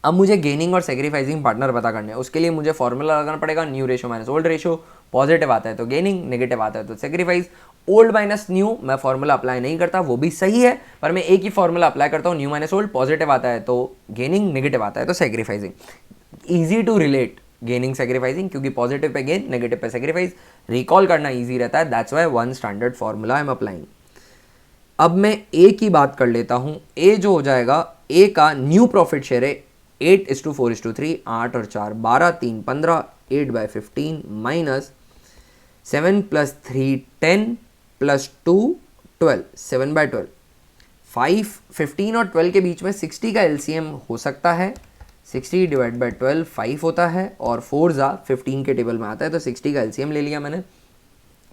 अब मुझे गेनिंग और सेक्रीफाइसिंग पार्टनर पता करना है, उसके लिए मुझे फॉर्मूला लगाना पड़ेगा, new ratio minus old ratio, positive आता है तो गेनिंग, नेगेटिव आता है तो सेक्रीफाइस। ओल्ड माइनस न्यू मैं फॉर्मूला अप्लाई नहीं करता, वो भी सही है, पर मैं एक ही फॉर्मूला अप्लाई करता हूँ, न्यू माइनस ओल्ड, पॉजिटिव आता है तो गेनिंग, नेगेटिव आता है तो sacrificing. Easy to relate gaining sacrificing, क्योंकि पॉजिटिव पे गेन, नेगेटिव पे सेक्रीफाइस, रिकॉल करना ईजी रहता है, that's why one standard formula I am applying. अब मैं ए की बात कर लेता हूँ। ए जो हो जाएगा, ए का न्यू प्रॉफिट शेयर है 8:4:3, 8 और 4 12, 3 15, 8/15 माइनस 7 + 3 10 + 2 12, 7/12। 5, 15 और 12 के बीच में 60 का एलसीएम हो सकता है, 60 / 12 5 होता है, और 4 15 के टेबल में आता है, तो 60 का एलसीएम ले लिया मैंने।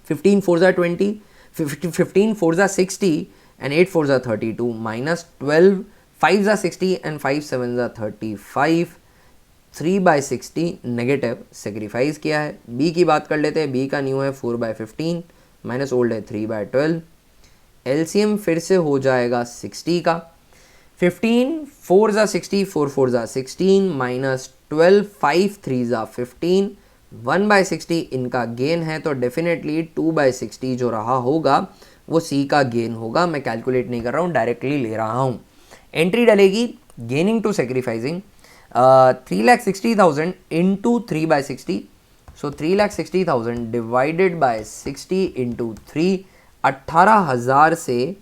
15 4 20, 15 4 60 and 8 4 32 minus 12 5 60 and 5 7 35, 3/60 negative sacrifice किया है। बी की बात कर लेते हैं। बी का न्यू है 4/15 माइनस ओल्ड है 3/12। एलसीएम फिर से हो जाएगा 60 का। 15 4 60, 4 4 16 माइनस 12 5 3 15, 1/60 इनका गेन है, तो डेफिनेटली 2/60 जो रहा होगा वो सी का गेन होगा। मैं कैलकुलेट नहीं कर रहा हूँ, डायरेक्टली ले रहा हूँ। एंट्री डलेगी gaining to sacrificing 3,60,000 into 3/60, so 3,60,000 divided by 60 into 3, 18,000 से।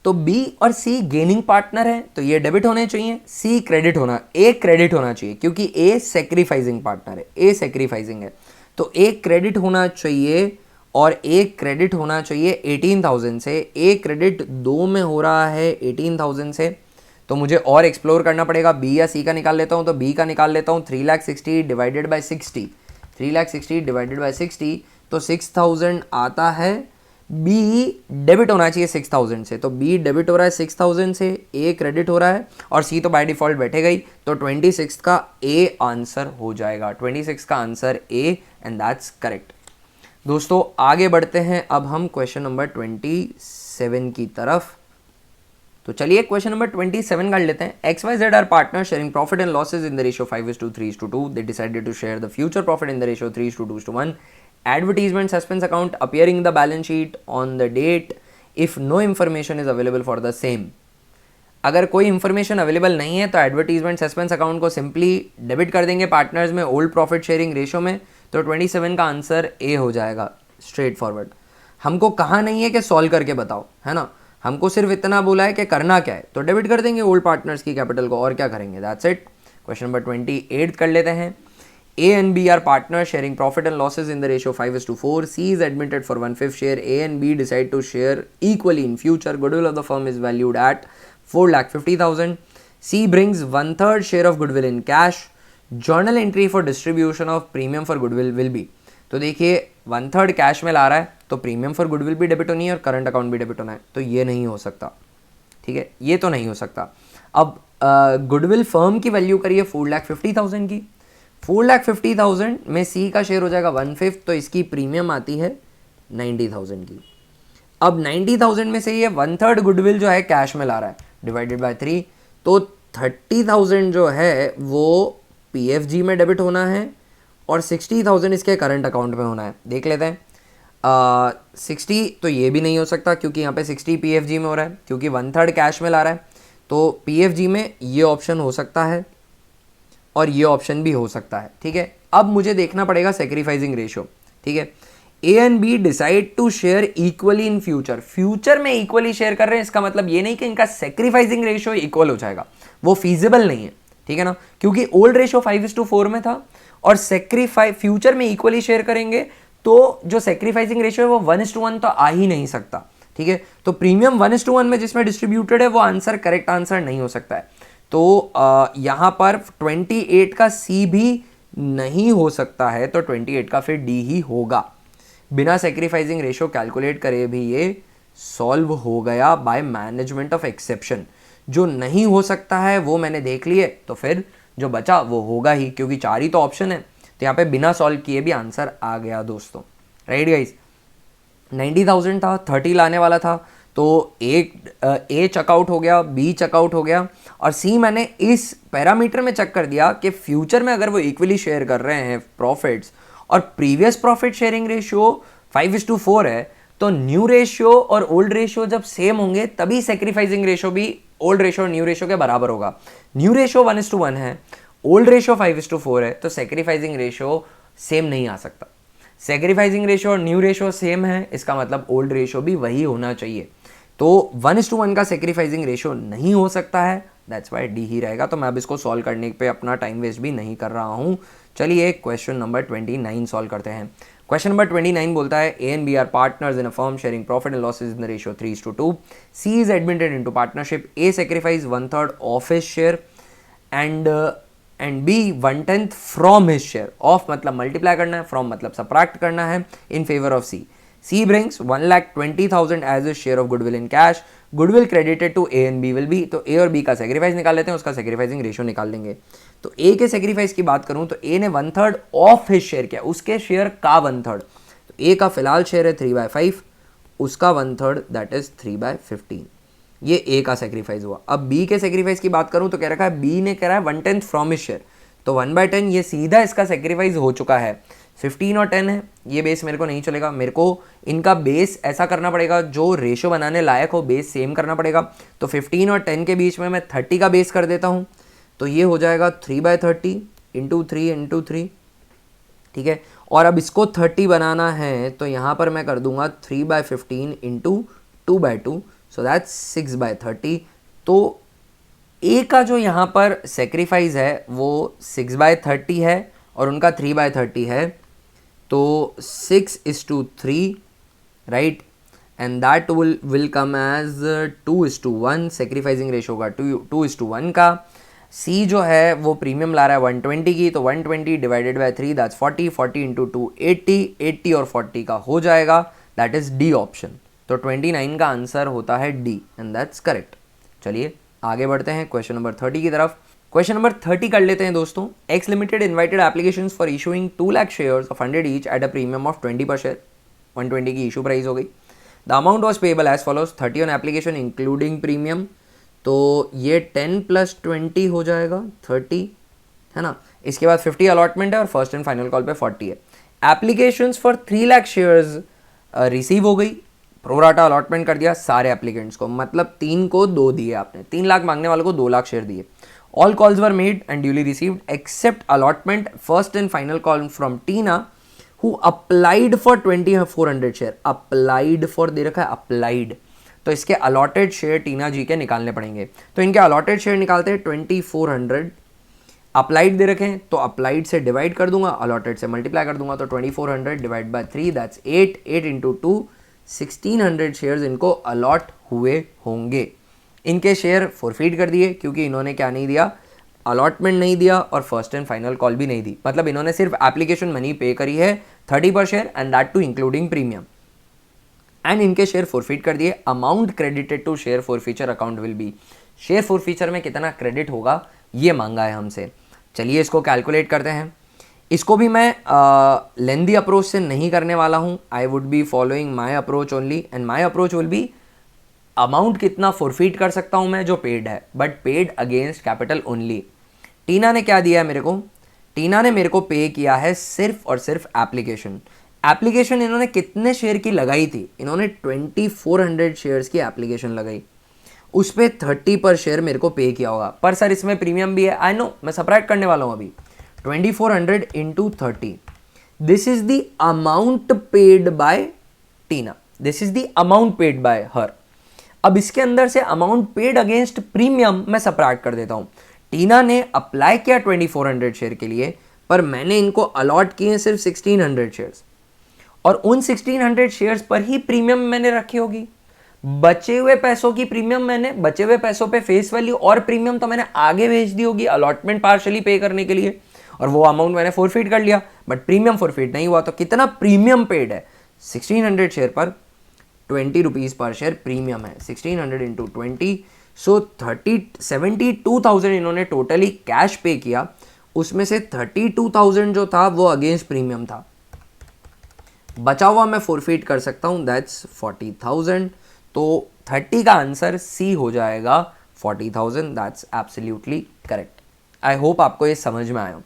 तो बी और सी गेनिंग पार्टनर है तो ये डेबिट होने चाहिए, सी क्रेडिट होना, ए क्रेडिट होना चाहिए, क्योंकि ए सेक्रीफाइसिंग पार्टनर है, ए सेक्रीफाइसिंग है, तो ए क्रेडिट होना चाहिए, और ए क्रेडिट होना चाहिए 18,000 से। ए क्रेडिट 2 में हो रहा है 18,000 से, तो मुझे और एक्सप्लोर करना पड़ेगा। बी या सी का निकाल लेता हूँ, तो बी का निकाल लेता हूँ। 3,60,000 डिवाइडेड बाई 60, 3,60,000 डिवाइडेड बाई 60, तो 6,000 आता है। बी डेबिट होना चाहिए 6,000 से, तो बी डेबिट हो रहा है 6,000 से, ए क्रेडिट हो रहा है, और सी तो बाय डिफॉल्ट बैठे गई, तो 26 का ए आंसर हो जाएगा। 26 का answer A, and that's correct. दोस्तों आगे बढ़ते हैं अब हम क्वेश्चन नंबर 27 की तरफ। तो चलिए क्वेश्चन नंबर 27 कर लेते हैं। XYZ are partner sharing profit and losses in the ratio 5:3:2. They decided to share the future profit in the ratio 3:2:1. Advertisement suspense account appearing in the balance sheet on the date if no information is available for the same. अगर कोई information available नहीं है तो advertisement suspense account को simply debit कर देंगे partners में old profit sharing ratio में, तो 27 का आंसर ए हो जाएगा, स्ट्रेट फॉरवर्ड। हमको कहा नहीं है कि सॉल्व करके बताओ, है ना, हमको सिर्फ इतना बोला है कि करना क्या है, तो डेबिट कर देंगे ओल्ड पार्टनर्स की कैपिटल को, और क्या करेंगे, दैट्स इट। क्वेश्चन नंबर 28 कर लेते हैं। A and B are partners sharing profit and losses in the ratio 5:4. C is admitted for 1/5 share. A and B decide to share equally in future. Goodwill of the firm is valued at 4,50,000. C brings 1/3 share of goodwill in cash. Journal entry for distribution of premium for goodwill will be. तो देखिए 1/3 cash में ला रहा है, तो premium for goodwill भी debit होनी है और करंट अकाउंट भी डेबिट होना है, तो ये नहीं हो सकता, ठीक है, ये तो नहीं हो सकता। अब गुडविल फर्म की वैल्यू करिए 4,50,000 की, 4,50,000 में सी का शेयर हो जाएगा 1/5, तो इसकी प्रीमियम आती है 90,000 की। अब 90,000 में से ये 1/3 गुडविल जो है कैश में ला रहा है, डिवाइडेड बाय 3, तो 30,000 जो है वो पीएफजी में डेबिट होना है और 60,000 इसके करंट अकाउंट में होना है। देख लेते हैं। 60 तो ये भी नहीं हो सकता क्योंकि यहाँ पे 60 पीएफजी में हो रहा है, क्योंकि 1/3 कैश में ला रहा है, तो पीएफजी में ये ऑप्शन हो सकता है और ये ऑप्शन भी हो सकता है, ठीक है। अब मुझे देखना पड़ेगा सेक्रीफाइसिंग रेशियो, ठीक है। A and B decide to share equally in future, future में इक्वली शेयर कर रहे हैं, इसका मतलब ये नहीं कि इनका सेक्रीफाइसिंग रेशियो इक्वल हो जाएगा, वो फीजिबल नहीं है, ठीक है ना, क्योंकि ओल्ड रेशियो 5:4 में था और फ्यूचर में इक्वली शेयर करेंगे तो जो सेक्रीफाइसिंग रेशियो है वो 1:1 तो आ ही नहीं सकता, ठीक है। तो प्रीमियम 1:1 में जिसमें डिस्ट्रीब्यूटेड है वो आंसर करेक्ट आंसर नहीं हो सकता है, तो यहां पर 28 का सी भी नहीं हो सकता है, तो 28 का फिर डी ही होगा। बिना सेक्रीफाइसिंग रेशियो कैलकुलेट करे भी ये सॉल्व हो गया बाय मैनेजमेंट ऑफ एक्सेप्शन। जो नहीं हो सकता है वो मैंने देख लिए, तो फिर जो बचा वो होगा ही, क्योंकि 4 ही तो ऑप्शन है, तो यहाँ पे बिना सॉल्व किए भी आंसर आ गया दोस्तों, राइट गाइस। 90,000 था, 30 लाने वाला था, तो ए चेकआउट हो गया, बी चेकआउट हो गया, और सी मैंने इस पैरामीटर में चेक कर दिया कि फ्यूचर में अगर वो इक्वली शेयर कर रहे हैं प्रॉफिट्स और प्रीवियस प्रॉफिट शेयरिंग रेशियो 5:4 है, तो न्यू रेशियो और ओल्ड रेशियो जब सेम होंगे तभी सेक्रीफाइसिंग रेशियो भी ओल्ड रेशियो और न्यू रेशियो के बराबर होगा। न्यू रेशियो 1:1 है, ओल्ड रेशियो 5:4 है, तो सेक्रीफाइसिंग रेशियो सेम नहीं आ सकता। सेक्रीफाइसिंग रेशियो और न्यू रेशियो सेम है, इसका मतलब ओल्ड रेशियो भी वही होना चाहिए। तो 1:1 का सेक्रीफाइसिंग रेशियो नहीं हो सकता है, दैट्स वाई डी ही रहेगा। तो मैं अब इसको सॉल्व करने पे अपना टाइम वेस्ट भी नहीं कर रहा हूँ। चलिए क्वेश्चन नंबर 29 सॉल्व करते हैं। क्वेश्चन नंबर 29 बोलता है A and B are partners in a firm sharing profit and losses in the ratio 3:2। C is admitted into partnership. A sacrifice 1/3 of his share and B 1/10 from his share. Of मतलब multiply करना है, from मतलब subtract करना है, in favour of C. C brings 1,20,000 as his share of goodwill in cash. Goodwill credited to A and B will be, तो A और B का sacrifice निकाल लेते हैं, उसका सेक्रीफाइसिंग रेशियो निकाल लेंगे। तो A के सेक्रीफाइस की बात करूं तो A ने 1/3 ऑफ हिज शेयर किया, उसके शेयर का 1/3। तो A का फिलहाल शेयर है 3/5, उसका 1/3 दैट इज 3/15। ये A का सेक्रीफाइस हुआ। अब B के सेक्रीफाइस की बात करूं तो कह रखा है B ने कह रहा है 1/10 फ्रॉम हिज शेयर, तो 1/10 ये सीधा इसका सेक्रीफाइस हो चुका है। 15 और 10 है, ये बेस मेरे को नहीं चलेगा, मेरे को इनका बेस ऐसा करना पड़ेगा जो रेशियो बनाने लायक हो, बेस सेम करना पड़ेगा। तो 15 और 10 के बीच में मैं 30 का बेस कर देता हूँ, तो ये हो जाएगा 3/30 इंटू 3, ठीक है। और अब इसको 30 बनाना है तो यहाँ पर मैं कर दूंगा 3/15 इंटू 2/2, सो दैट्स 6/30। तो ए का जो यहाँ पर सेक्रीफाइस है वो 6/30 है और उनका 3/30 है, तो 6:3, right, and that will come as 2:1। Sacrificing ratio का 2:1 का। सी जो है वो प्रीमियम ला रहा है 120 की, तो 120 डिवाइडेड बाय 3 दैट्स 40 इंटू 2 80 और 40 का हो जाएगा, दैट इज डी ऑप्शन। तो 29 का आंसर होता है डी एंड दैट्स करेक्ट। चलिए आगे बढ़ते हैं क्वेश्चन नंबर 30 की तरफ। क्वेश्चन नंबर 30 कर लेते हैं दोस्तों। X limited invited applications for issuing 2 lakh shares of 100 each at a premium of 20 per share. 120 की इशू प्राइस हो गई। The amount was payable as follows 30 on application including premium, तो ये 10 + 20 हो जाएगा 30, है ना। इसके बाद 50 अलॉटमेंट है और फर्स्ट एंड फाइनल कॉल पे 40 है। Applications for 3 lakh shares receive हो गई, प्रोराटा अलॉटमेंट कर दिया सारे एप्लीकेंट्स को, मतलब 3 को 2 दिए आपने, 3 लाख मांगने वालों को 2 लाख शेयर दिए। All calls were made and duly received except allotment first and final call from Tina who applied for 2400 share। applied for दे रखा है, applied, तो इसके allotted share टीना जी के निकालने पड़ेंगे। तो इनके allotted share निकालते हैं 2400, applied दे रखे हैं तो applied से डिवाइड कर दूंगा, allotted से मल्टीप्लाई कर दूंगा, तो 2400 divide by 3 that's 8 into 2 1600 shares इनको अलॉट हुए होंगे। इनके शेयर फॉरफीट कर दिए क्योंकि इन्होंने क्या नहीं दिया, अलॉटमेंट नहीं दिया और फर्स्ट एंड फाइनल कॉल भी नहीं दी, मतलब इन्होंने सिर्फ एप्लीकेशन मनी पे करी है 30 per share and that too including premium, and इनके शेयर फॉरफीट कर दिए। Amount credited to share forfeiture account will be, share forfeiture में कितना क्रेडिट होगा ये मांगा है हमसे। चलिए इसको कैलकुलेट करते हैं। इसको भी मैं लेंदी अप्रोच से नहीं करने वाला हूँ, I would be following my approach only and my approach will be amount कितना फॉरफीट कर सकता हूं मैं जो पेड है, but paid against capital only. Tina ने क्या दिया है मेरे को, टीना ने मेरे को पे किया है सिर्फ और सिर्फ एप्लीकेशन। एप्लीकेशन इन्होंने कितने शेयर की लगाई थी, इन्होंने 2400 शेयर्स की एप्लीकेशन लगाई, उस पर 30 पर शेयर मेरे को पे किया होगा। पर सर इसमें प्रीमियम भी है, आई नो, मैं सब्ट्रैक्ट करने वाला हूं अभी। 2400 into 30, this is the amount paid by Tina, this is the amount paid by हर। अब इसके अंदर से अमाउंट पेड अगेंस्ट प्रीमियम मैं सब्ट्रैक्ट कर देता हूं। टीना ने अप्लाई किया 2400 शेयर के लिए, पर मैंने इनको अलॉट किए सिर्फ 1600 शेयर्स, और उन 1600 शेयर्स पर ही प्रीमियम मैंने रखी होगी। बचे हुए पैसों की प्रीमियम मैंने, बचे हुए पैसों पे फेस वैल्यू और प्रीमियम तो मैंने आगे भेज दी होगी अलॉटमेंट पार्शली पे करने के लिए, और वो अमाउंट मैंने फॉरफीट कर लिया, बट प्रीमियम फॉरफीट नहीं हुआ। तो कितना प्रीमियम पेड है, 1600 शेयर पर 20 रुपीज़ पर शेयर प्रीमियम है। 1600 इंटू 20, सो 72,000 इन्होंने टोटली कैश पे किया, उसमें से 32,000 जो था वो अगेंस्ट प्रीमियम था, बचा हुआ मैं फोरफीट कर सकता हूँ, दैट्स 40,000। तो 30 का आंसर सी हो जाएगा 40,000, that's absolutely correct. I hope आपको ये समझ में आया।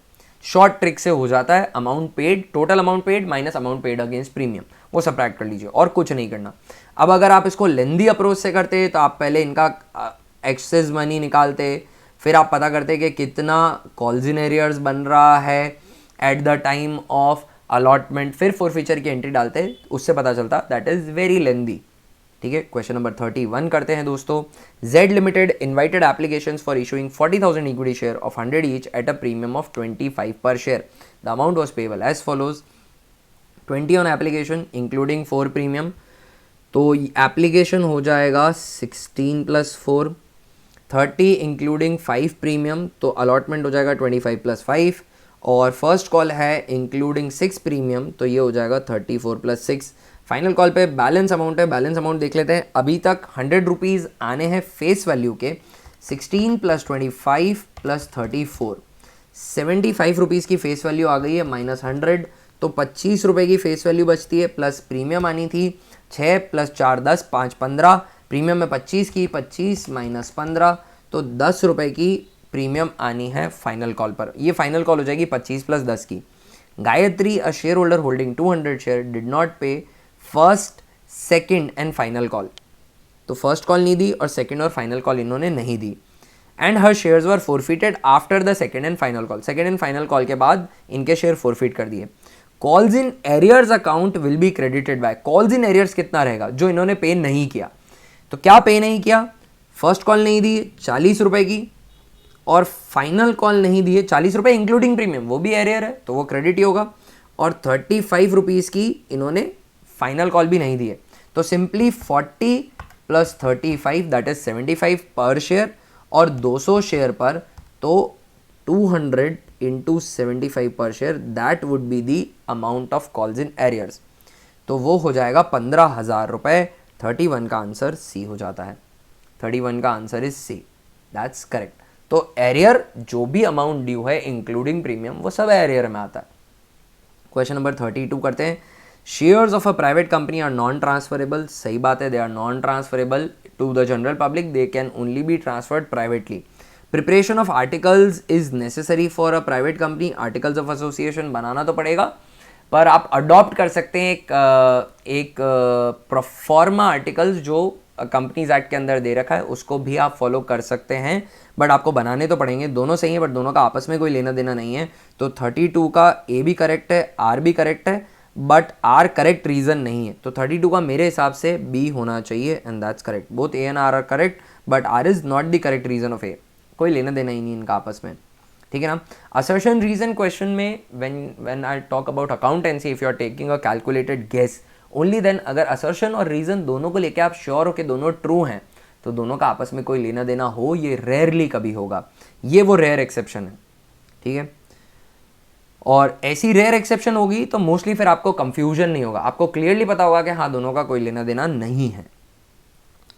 शॉर्ट ट्रिक से हो जाता है, amount paid, total amount paid minus amount paid against premium, वो सबट्रैक्ट कर लीजिए और कुछ नहीं करना। अब अगर आप इसको लेंदी अप्रोच से करते तो आप पहले इनका एक्सेस मनी निकालते, फिर आप पता करते कि कितना कॉल्स इन एरियर्स बन रहा है at the time of allotment, फिर फोरफीचर की एंट्री डालते, उससे पता चलता। That is very lengthy. ठीक है, क्वेश्चन नंबर 31 करते हैं दोस्तों। Z limited invited applications for issuing 40,000 equity share of 100 each at a premium of 25 per share. The amount was payable as follows: 20 on application including 4 premium, तो application हो जाएगा 16 + 4, 30 including 5 premium, तो allotment हो जाएगा 25 + 5, और फर्स्ट कॉल है including 6 premium, तो ये हो जाएगा 34 + 6। फाइनल कॉल पे बैलेंस अमाउंट है, बैलेंस अमाउंट देख लेते हैं। अभी तक 100 रुपीज़ आने हैं फेस वैल्यू के, 16 + 25 + 34, 75 रुपीज़ की फेस वैल्यू आ गई है, माइनस 100, तो 25 रुपये की फेस वैल्यू बचती है, प्लस प्रीमियम आनी थी 6 + 4 10, 5 15, प्रीमियम में 25 की, 25 - 15, तो 10 रुपये की प्रीमियम आनी है फाइनल कॉल पर। ये फाइनल कॉल हो जाएगी 25 + 10 की। Gayatri, a share holder holding 200 share, did not pay first, second and final call, तो फर्स्ट कॉल नहीं दी और सेकंड और फाइनल कॉल इन्होंने नहीं दी। And her shares were forfeited after the second and final call, second and final call के बाद इनके शेयर फोरफिट कर दिए। Calls in arrears account will be credited by, calls in arrears कितना रहेगा, जो इन्होंने पे नहीं किया। तो क्या पे नहीं किया, फर्स्ट कॉल नहीं दी 40 रुपये की, और फाइनल कॉल नहीं दिए 40 रुपये इंक्लूडिंग प्रीमियम, वो भी एरियर है तो वो क्रेडिट ही होगा, और 35 रुपीज़ की इन्होंने फाइनल कॉल भी नहीं दिए। तो सिंपली 40 + 35 दैट इज 75 पर शेयर, और 200 शेयर पर तो 200 × 75 पर share, that would be the amount of calls in arrears, तो वो हो जाएगा 15,000 रुपये। 31 का आंसर सी हो जाता है, 31 का answer is C, that's correct. तो एरियर जो भी अमाउंट ड्यू है इंक्लूडिंग प्रीमियम, वो सब एरियर में आता है। क्वेश्चन नंबर 32 करते हैं। Shares of a private company are non transferable, सही बात है, they are non transferable to the general public, they can only be transferred privately. Preparation of articles is necessary for a private company, articles of association बनाना तो पड़ेगा, पर आप adopt कर सकते हैं एक प्रोफॉर्मा आर्टिकल्स जो कंपनीज एक्ट के अंदर दे रखा है, उसको भी आप फॉलो कर सकते हैं, बट आपको बनाने तो पड़ेंगे। दोनों सही है, बट दोनों का आपस में कोई लेना देना नहीं है। तो 32 का ए भी करेक्ट है, आर भी करेक्ट है, बट आर करेक्ट रीजन नहीं है, तो 32 का मेरे हिसाब से बी होना चाहिए, and that's correct. Both A and R correct, but R is not the correct reason of A, कोई लेना देना ही नहीं इनका आपस में। ठीक है ना। असर्शन रीजन क्वेश्चन में when I talk about accountancy, if you are taking a calculated guess only then, अगर असर्शन और रीजन दोनों को लेके आप श्योर हो कि दोनों ट्रू हैं, तो दोनों का आपस में कोई लेना देना हो, ये रेयरली कभी होगा, ये वो रेयर एक्सेप्शन है। ठीक है, और ऐसी रेयर एक्सेप्शन होगी तो मोस्टली फिर आपको कंफ्यूजन नहीं होगा, आपको क्लियरली पता होगा कि हाँ दोनों का कोई लेना देना नहीं है।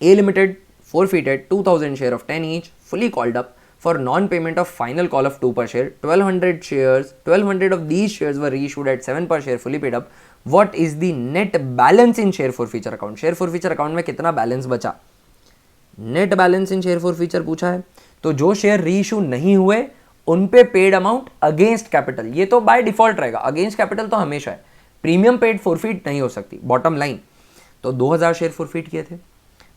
ए limited forfeited 2,000 share of 10 each, fully called up for non-payment of final call of 2 per share. 1,200 shares, 1,200 of these shares were reissued at 7 per share, fully paid up. What is the net balance in share forfeiture account? Share forfeiture account में कितना balance बचा? Net balance इन share forfeiture पूछा है, तो जो share reissue नहीं हुए उन पे पेड अमाउंट अगेंस्ट कैपिटल, ये तो बाय डिफॉल्ट रहेगा, अगेंस्ट कैपिटल तो हमेशा है, प्रीमियम पेड फॉरफीट नहीं हो सकती, बॉटम लाइन। तो 2,000 शेयर फॉरफीट किए थे,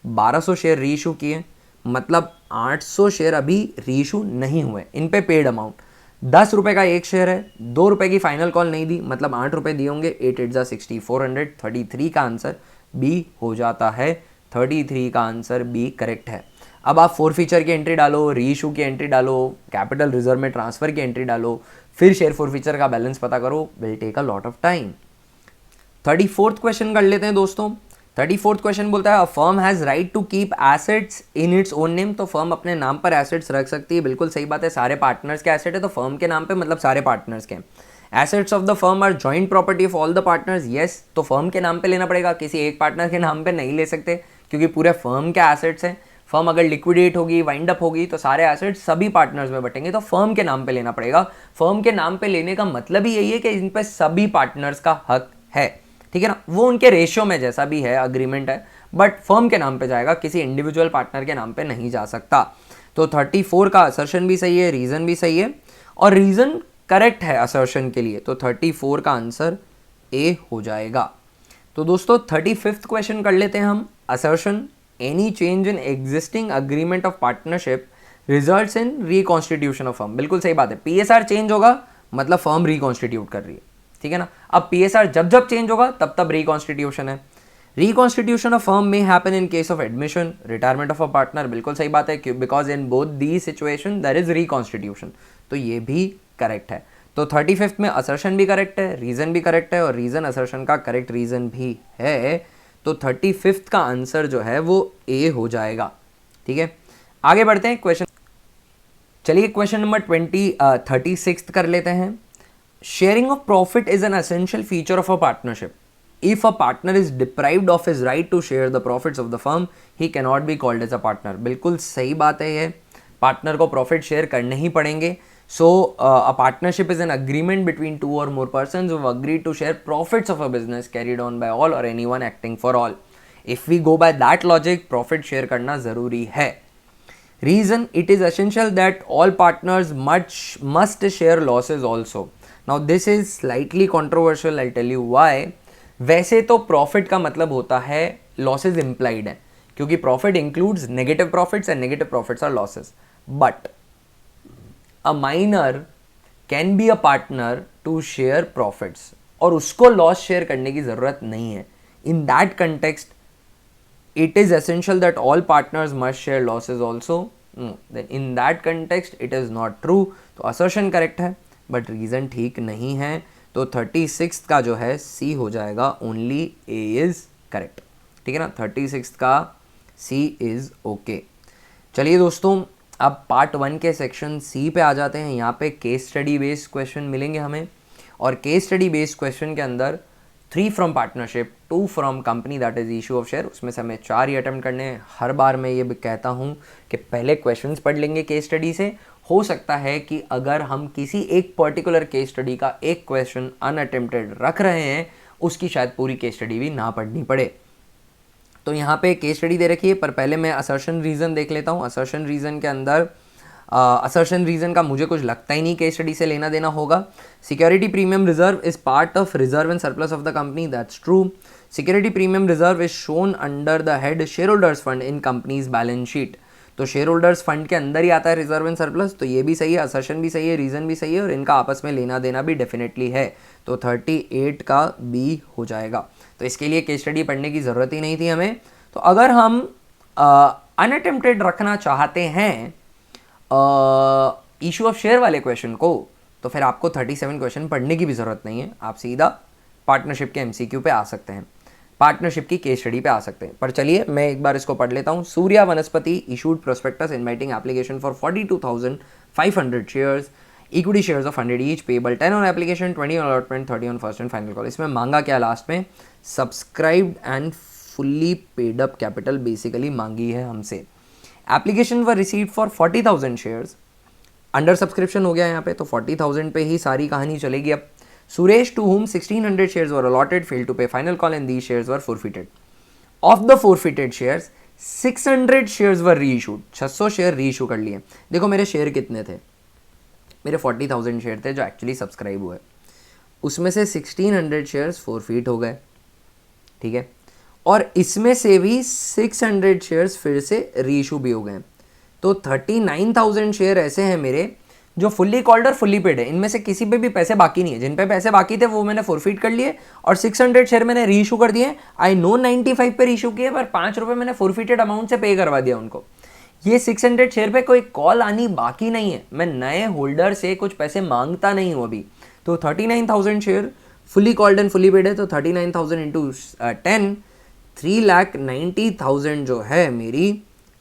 1200 शेयर रीइश्यू किए, मतलब 800 शेयर अभी रीइश्यू नहीं हुए, इन पे पेड अमाउंट 10 रुपये का एक शेयर है, 2 रुपये की फाइनल कॉल नहीं दी, मतलब 8 रुपये दिए होंगे, 8 8 60, 400, 33 का आंसर बी हो जाता है, 33 का आंसर बी करेक्ट है। अब आप फॉरफीचर की एंट्री डालो, रीइश्यू की एंट्री डालो, कैपिटल रिजर्व में ट्रांसफर की एंट्री डालो, फिर शेयर फॉरफीचर का बैलेंस पता करो, will take a lot of time. 34th question कर लेते हैं दोस्तों। 34th क्वेश्चन बोलता है, a firm has right to keep assets in its own name, तो फर्म अपने नाम पर एसेट्स रख सकती है, बिल्कुल सही बात है, सारे पार्टनर्स के एसेट है तो फर्म के नाम पे मतलब सारे पार्टनर्स के। Assets of the firm are joint property of all the partners, yes, तो फर्म के नाम पे लेना पड़ेगा, किसी एक पार्टनर के नाम पे नहीं ले सकते क्योंकि पूरे फर्म के एसेट्स हैं। फर्म अगर लिक्विडेट होगी, वाइंड अप होगी, तो सारे एसेट्स सभी पार्टनर्स में बटेंगे, तो फर्म के नाम पे लेना पड़ेगा। फर्म के नाम पे लेने का मतलब ही यही है कि इन पे सभी पार्टनर्स का हक है, ठीक है ना। वो उनके रेशियो में जैसा भी है अग्रीमेंट है, बट फर्म के नाम पे जाएगा, किसी इंडिविजुअल पार्टनर के नाम पे नहीं जा सकता। तो 34 का असर्शन भी सही है, रीजन भी सही है, और रीजन करेक्ट है असर्शन के लिए, तो 34 का आंसर ए हो जाएगा। तो दोस्तों 35th क्वेश्चन कर लेते हैं हम। Assertion any change in existing agreement of partnership results in reconstitution of firm. बिल्कुल सही बात है, पीएसआर चेंज होगा मतलब फर्म रिकॉन्स्टिट्यूट कर रही है, ठीक है ना। अब पीएसआर जब जब चेंज होगा तब तब रिकॉन्स्टिट्यूशन है। रिकॉन्स्टिट्यूशन ऑफ फर्म में happen in case of admission, retirement of a partner, बिल्कुल सही बात है, because in both the situation there is reconstitution, तो ये भी करेक्ट है। तो 35th में असर्शन भी करेक्ट है, रीजन भी करेक्ट है, और रीजन असर्शन का करेक्ट रीजन भी है, तो 35th का आंसर जो है वो ए हो जाएगा, ठीक है। आगे बढ़ते हैं क्वेश्चन, चलिए क्वेश्चन नंबर 36 कर लेते हैं। Sharing of profit is an essential feature of a partnership. If a partner is deprived of his right to share the profits of the firm, he can not be called as a partner. बिल्कुल सही बात है, ये partner को profit share करने ही पड़ेंगे। So a partnership is an agreement between two or more persons who have agreed to share profits of a business carried on by all or anyone acting for all. If we go by that logic, profit share करना ज़रूरी है। Reason, it is essential that all partners must share losses also. Now this is slightly controversial, I'll tell you why. वैसे तो profit का मतलब होता है losses implied है, क्योंकि profit includes negative profits and negative profits are losses. But a minor can be a partner to share profits, और उसको लॉस शेयर करने की जरूरत नहीं है। In that context it is essential that all partners must share losses also. No, then in that context it is not true. तो assertion correct है but reason ठीक नहीं है, तो 36 का जो है C हो जाएगा, only A is correct, ठीक है ना। 36 का C is okay। चलिए दोस्तों अब पार्ट 1 के सेक्शन सी पे आ जाते हैं। यहाँ पे केस स्टडी बेस्ड क्वेश्चन मिलेंगे हमें, और केस स्टडी बेस्ड क्वेश्चन के अंदर 3 from partnership, 2 from company that is issue of share, उसमें से हमें 4 ही अटेम्प्ट करने हैं। हर बार मैं ये भी कहता हूँ कि पहले क्वेश्चंस पढ़ लेंगे केस स्टडी से। हो सकता है कि अगर हम किसी एक पर्टिकुलर केस स्टडी का एक क्वेश्चन अनअटेम्प्टेड रख रहे हैं, उसकी शायद पूरी केस स्टडी भी ना पढ़नी पड़े। तो यहाँ पे केस स्टडी दे रखी है, पर पहले मैं असर्शन रीज़न देख लेता हूँ। असर्शन रीज़न के अंदर असर्शन रीज़न का मुझे कुछ लगता ही नहीं केस स्टडी से लेना देना होगा। Security premium reserve is part of reserve and surplus of the company, that's true. Security premium reserve is shown under the head share holders fund in companies balance sheet, तो share holders fund के अंदर ही आता है reserve and surplus, तो ये भी सही है, असर्शन भी सही है, रीज़न भी सही है, और इनका आपस में लेना देना भी डेफिनेटली है, तो 38 का बी हो जाएगा। तो इसके लिए केस स्टडी पढ़ने की ज़रूरत ही नहीं थी हमें। तो अगर हम अनअटेम्प्टेड रखना चाहते हैं इशू ऑफ शेयर वाले क्वेश्चन को, तो फिर आपको 37 क्वेश्चन पढ़ने की भी ज़रूरत नहीं है, आप सीधा पार्टनरशिप के MCQ पे आ सकते हैं, पार्टनरशिप की केस स्टडी पे आ सकते हैं। पर चलिए मैं एक बार इसको पढ़ लेता हूँ। सूर्या वनस्पति issued prospectus inviting application for 42,500 shares, equity shares of 100 each, payable 10 on application, 20 on allotment, 30 on first and final call. इसमें मांगा क्या लास्ट में? Subscribed and fully paid up capital basically मांगी है हमसे। Application were received for 40,000 shares, under subscription हो गया यहाँ पे, तो 40,000 पे ही सारी कहानी चलेगी। अब Suresh to whom 1600 shares were allotted failed to pay final call and these shares were forfeited. Of the forfeited shares 600 shares were reissued, 600 share reissue कर लिए। देखो मेरे शेयर कितने थे, मेरे 40,000 शेयर थे जो एक्चुअली सब्सक्राइब हुए, उसमें से 1600 शेयर्स फोरफीट हो गए, ठीक है, और इसमें से भी 600 शेयर्स फिर से रीइशू भी हो गए, तो 39,000 शेयर ऐसे हैं मेरे जो फुल्ली कॉल्ड और फुल्ली पेड है, इनमें से किसी पे भी पैसे बाकी नहीं है। जिन पे पैसे बाकी थे वो मैंने फोरफीट कर लिए, और 600 शेयर मैंने रीइशू कर दिए। आई नो 95 पे रीइशू किए, पर 5 रुपये मैंने फोरफीटेड अमाउंट से पे करवा दिया उनको। ये 600 शेयर पे कोई कॉल आनी बाकी नहीं है, मैं नए होल्डर से कुछ पैसे मांगता नहीं हूँ अभी। तो 39,000 share fully called and fully paid है, तो 39,000 इंटू 10 3,90,000 जो है मेरी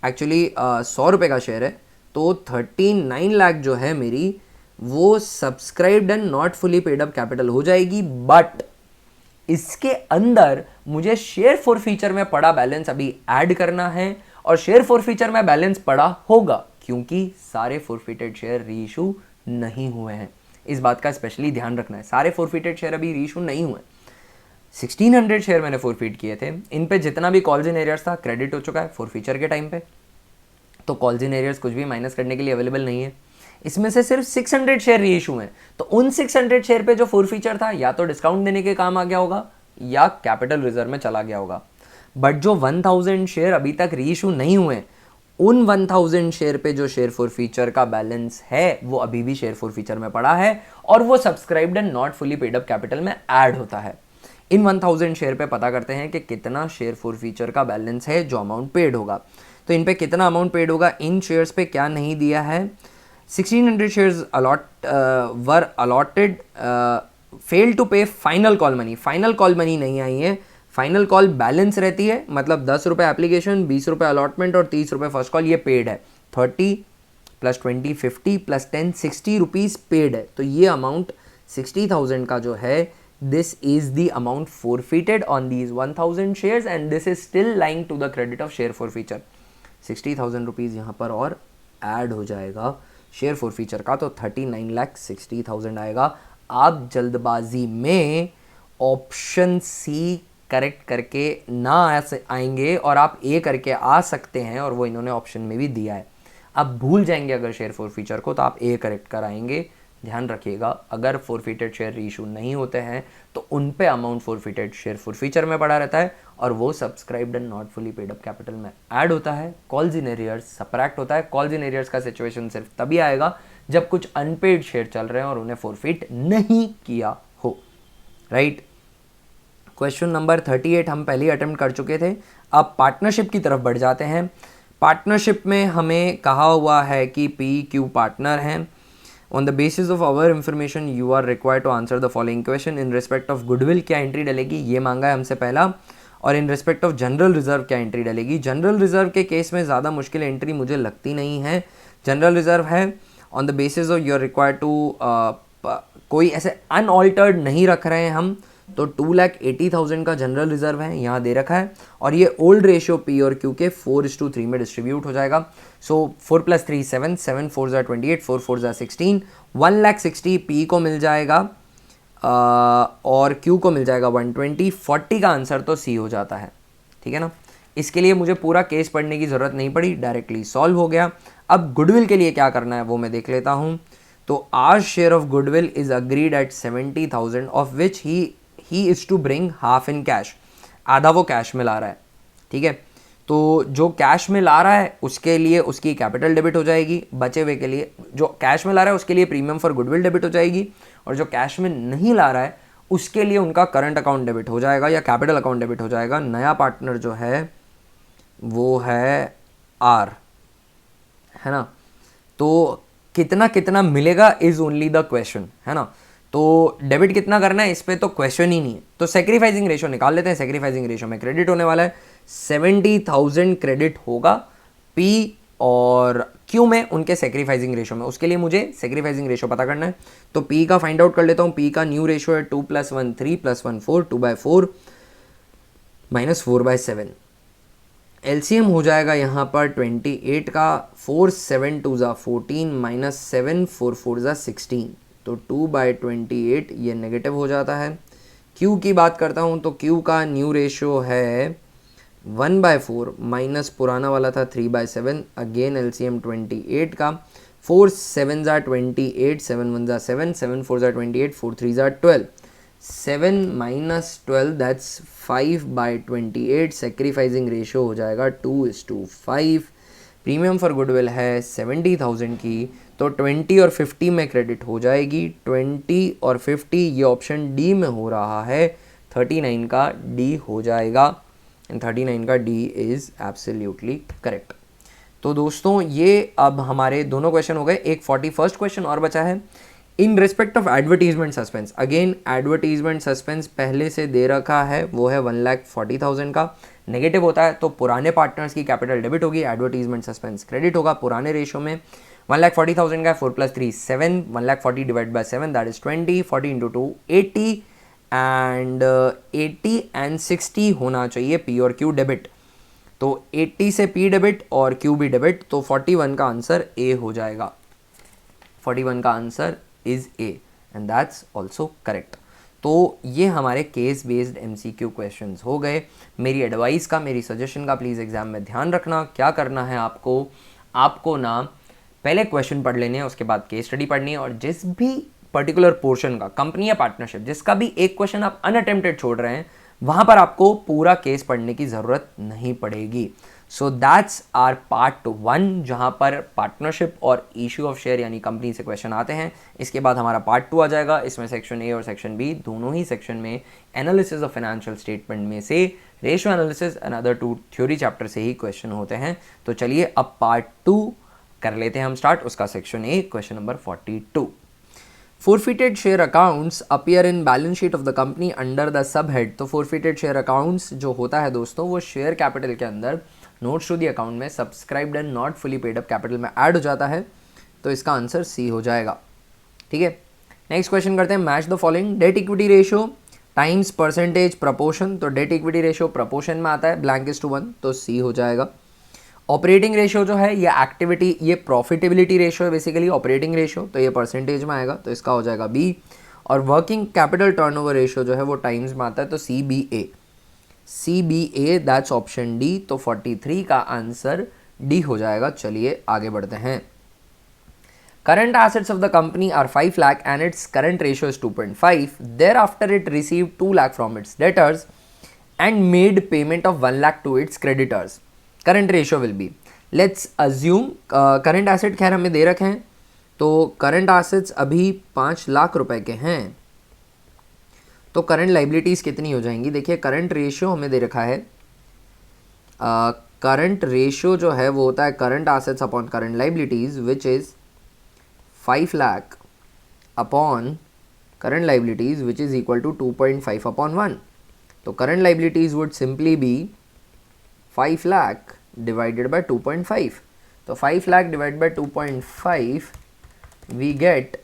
एक्चुअली 100 रुपये का शेयर है, तो 39 लाख जो है मेरी वो subscribed and not fully paid up capital हो जाएगी। बट इसके अंदर मुझे शेयर फॉर फीचर में पड़ा बैलेंस अभी ऐड करना है, और शेयर फॉरफीचर में बैलेंस पड़ा होगा क्योंकि सारे फॉरफिटेड शेयर री इशू नहीं हुए हैं। इस बात का स्पेशली ध्यान रखना है, सारे फॉरफिटेड शेयर अभी री इशू नहीं हुए। 1600 शेयर मैंने फॉरफिट किए थे, इन पे जितना भी कॉल्स इन एरियर्स था क्रेडिट हो चुका है फॉरफीचर के टाइम पे, तो कॉल्स इन एरियर्स कुछ भी माइनस करने के लिए अवेलेबल नहीं है। इसमें से सिर्फ 600 शेयर री इशू हैं, तो उन 600 शेयर पे जो फॉरफीचर था या तो डिस्काउंट देने के काम आ गया होगा या कैपिटल रिजर्व में चला गया होगा। बट जो 1000 शेयर अभी तक री इशू नहीं हुए, उन 1000 शेयर पे जो शेयर फॉरफीचर का बैलेंस है वो अभी भी शेयर फॉरफीचर में पड़ा है और वो subscribed and not fully paid up capital में ऐड होता है। इन 1000 शेयर पे पता करते हैं कि कितना शेयर फॉरफीचर का बैलेंस है जो अमाउंट पेड होगा। तो इन पे कितना अमाउंट पेड होगा, इन शेयर्स पे क्या नहीं दिया है। 1600 shares were allotted, fail to pay final call money, final call money नहीं आई है, फाइनल कॉल बैलेंस रहती है, मतलब 10 रुपये एप्लीकेशन, 20 रुपये अलॉटमेंट और 30 रुपये फर्स्ट कॉल, ये पेड है। 30 + 20 50 + 10 60 रुपीज़ पेड है। तो ये अमाउंट 60,000 का जो है, this is the amount forfeited on these 1000 shares and this is still lying to the credit of share forfeiture. 60,000 rupees यहाँ पर और ऐड हो जाएगा शेयर फॉरफीचर का, तो 39,60,000 आएगा। आप जल्दबाजी में ऑप्शन सी करेक्ट करके ना आएंगे और आप ए करके आ सकते हैं, और वो इन्होंने ऑप्शन में भी दिया है। आप भूल जाएंगे अगर शेयर फॉरफीचर को, तो आप ए करेक्ट कर आएंगे। ध्यान रखिएगा, अगर फॉरफिटेड शेयर रीइशू नहीं होते हैं तो उन पे अमाउंट फॉरफिटेड शेयर फॉरफीचर में पड़ा रहता है और वो subscribed and not fully paid up capital में ऐड होता है। कॉल्स इन एरियर्स सब्ट्रैक्ट होता है। कॉल्स इन एरियर्स का सिचुएशन सिर्फ तभी आएगा जब कुछ अनपेड शेयर चल रहे हैं और उन्हें फॉरफिट नहीं किया हो, राइट। क्वेश्चन नंबर 38 हम पहले अटेम्प्ट कर चुके थे। अब पार्टनरशिप की तरफ बढ़ जाते हैं। पार्टनरशिप में हमें कहा हुआ है कि पी क्यू पार्टनर हैं। On the basis of our information you are required to answer the following question. In respect of goodwill क्या एंट्री डलेगी, ये मांगा है हमसे पहला। और in respect of general reserve क्या एंट्री डलेगी। जनरल रिजर्व के केस में ज़्यादा मुश्किल एंट्री मुझे लगती नहीं है। जनरल रिजर्व है on the basis of you are required to, कोई ऐसे अनऑल्टर्ड नहीं रख रहे हैं हम, तो 2,80,000 का जनरल रिजर्व है, यहाँ दे रखा है। और ये ओल्ड रेशियो पी और क्यू के 4:3 में डिस्ट्रीब्यूट हो जाएगा। सो 4 + 3 7, 7 4 28, 4 4 16, 1,60,000 पी को मिल जाएगा और क्यू को मिल जाएगा 120। 40 का आंसर तो सी हो जाता है, ठीक है ना। इसके लिए मुझे पूरा केस पढ़ने की ज़रूरत नहीं पड़ी, डायरेक्टली सॉल्व हो गया। अब गुडविल के लिए क्या करना है वो मैं देख लेता हूँ। तो our share of goodwill is agreed at 70,000 of which he is to bring half in cash. आधा वो कैश में ला रहा है, ठीक है। तो जो कैश में ला रहा है उसके लिए उसकी कैपिटल डेबिट हो जाएगी, बचे हुए के लिए जो कैश में ला रहा है उसके लिए प्रीमियम फॉर गुडविल डेबिट हो जाएगी, और जो कैश में नहीं ला रहा है उसके लिए उनका करंट अकाउंट डेबिट हो जाएगा या कैपिटल अकाउंट डेबिट हो जाएगा। नया पार्टनर जो है वो है आर, है ना। तो कितना कितना मिलेगा इज ओनली द क्वेश्चन, है ना। तो डेबिट कितना करना है इस पे तो क्वेश्चन ही नहीं है। तो सेक्रीफाइसिंग रेशो निकाल लेते हैं। सेक्रीफाइसिंग रेशो में क्रेडिट होने वाला है 70,000 क्रेडिट होगा पी और क्यू में, उनके सेक्रीफाइसिंग रेशो में। उसके लिए मुझे सेक्रीफाइसिंग रेशो पता करना है। तो पी का फाइंड आउट कर लेता हूँ। पी का न्यू रेशो है 2 + 1 3 + 1 4, 2/4 - 4/7। एलसीएम हो जाएगा यहाँ पर 28 का, 4 7 2 14 - 7 4 4 16, तो 2/28 ये नेगेटिव हो जाता है। क्यू की बात करता हूँ तो क्यू का न्यू रेशो है 1/4 माइनस पुराना वाला था 3/7। अगेन एलसीएम 28 का, 4 7 28, 7 1 7, 7 4 28, 4 3 12, 7 - 12 दैट्स 5/28। सेक्रीफाइसिंग रेशो हो जाएगा 2:5। प्रीमियम फॉर गुडविल है 70,000 की, तो 20 और 50 में क्रेडिट हो जाएगी। 20 और 50 ये ऑप्शन डी में हो रहा है, 39 का डी हो जाएगा एंड 39 का डी इज़ एब्सोल्युटली करेक्ट। तो दोस्तों ये अब हमारे दोनों क्वेश्चन हो गए। एक 41st क्वेश्चन और बचा है। इन respect of advertisement suspense, again advertisement suspense पहले से दे रखा है, वो है 1,40,000 का। नेगेटिव होता है तो पुराने पार्टनर्स की कैपिटल डेबिट होगी, एडवर्टीजमेंट सस्पेंस क्रेडिट होगा पुराने रेशो में। 1,40,000 का 4 + 3 7, 1,40,000 divide by 7 that is 20, 40 × 2 80 and 80 and 60 होना चाहिए पी और क्यू डेबिट। तो 80 से P डेबिट और Q भी डेबिट, तो 41 का आंसर A हो जाएगा। 41 का answer is A and that's also correct. तो ये हमारे केस बेस्ड MCQ क्वेश्चंस हो गए। मेरी एडवाइस का, मेरी सजेशन का प्लीज़ एग्जाम में ध्यान रखना। क्या करना है आपको ना पहले क्वेश्चन पढ़ लेने हैं, उसके बाद केस स्टडी पढ़नी है, और जिस भी पर्टिकुलर पोर्शन का, कंपनी या पार्टनरशिप, जिसका भी एक क्वेश्चन आप अनअटेम्प्टेड छोड़ रहे हैं, वहां पर आपको पूरा केस पढ़ने की जरूरत नहीं पड़ेगी। सो दैट्स आर पार्ट 1, जहां पर पार्टनरशिप और इश्यू ऑफ शेयर यानी कंपनी से क्वेश्चन आते हैं। इसके बाद हमारा पार्ट 2 आ जाएगा, इसमें सेक्शन ए और सेक्शन बी दोनों ही सेक्शन में एनालिसिस ऑफ फाइनेंशियल स्टेटमेंट में से ratio analysis and other 2 theory chapter से ही क्वेश्चन होते हैं। तो चलिए अब पार्ट 2 कर लेते हैं हम स्टार्ट। उसका section A, question number 42। Forfeited share accounts appear in balance sheet of the company under the subhead। तो forfeited share accounts जो होता है दोस्तों, वो शेयर कैपिटल के अंदर नोट्स टू दी अकाउंट में subscribed and not fully paid up capital में ऐड हो जाता है। तो इसका आंसर सी हो जाएगा। ठीक है, नेक्स्ट क्वेश्चन करते हैं। Match the following, debt equity ratio times percentage proportion. तो डेट इक्विटी रेशियो प्रपोर्शन में आता है, ब्लैंक इज टू 1, तो सी हो जाएगा। ऑपरेटिंग रेशियो जो है ये एक्टिविटी, ये प्रॉफिटेबिलिटी रेशियो है बेसिकली, ऑपरेटिंग रेशियो, तो ये परसेंटेज में आएगा, तो इसका हो जाएगा बी। और वर्किंग कैपिटल टर्नओवर रेशियो जो है वो टाइम्स में आता है, तो CBA दैट्स ऑप्शन डी। तो 43 का आंसर डी हो जाएगा। चलिए आगे बढ़ते हैं। Current assets of the company are 5 lakh and its current ratio is 2.5। There after it receive 2 lakh from its debtors and made payment of 1 lakh to its creditors. Current ratio will be, let's assume current asset खैर हमें दे रखे हैं, तो current assets अभी 5 लाख रुपए के हैं, तो करंट लाइबिलिटीज़ कितनी हो जाएंगी? देखिए करंट रेशियो हमें दे रखा है, करंट रेशियो जो है वो होता है current assets upon current liabilities which is 5 lakh upon current liabilities which is equal to 2.5 upon 1। तो current liabilities would simply be 5 lakh divided by 2.5। तो 5 lakh divided by 2.5 we get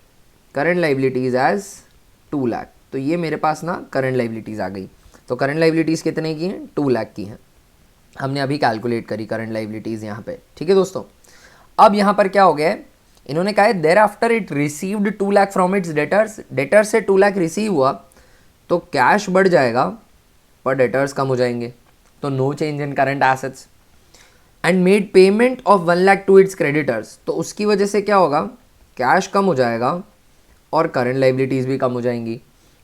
current liabilities as 2 lakh. तो ये मेरे पास ना करंट लाइबिलिटीज़ आ गई। तो current liabilities कितने की हैं? 2 लाख की हैं। हमने अभी कैलकुलेट करी करंट लाइबिलिटीज़ यहाँ पे। ठीक है दोस्तों, अब यहाँ पर क्या हो गया है, इन्होंने कहा है there after it received 2 lakh from its debtors. Debtors से 2 लाख रिसीव हुआ तो कैश बढ़ जाएगा पर डेटर्स कम हो जाएंगे, तो no change in current assets. And made payment of 1 lakh to its creditors, तो उसकी वजह से क्या होगा, कैश कम हो जाएगा और करंट लाइबिलिटीज़ भी कम हो जाएंगी।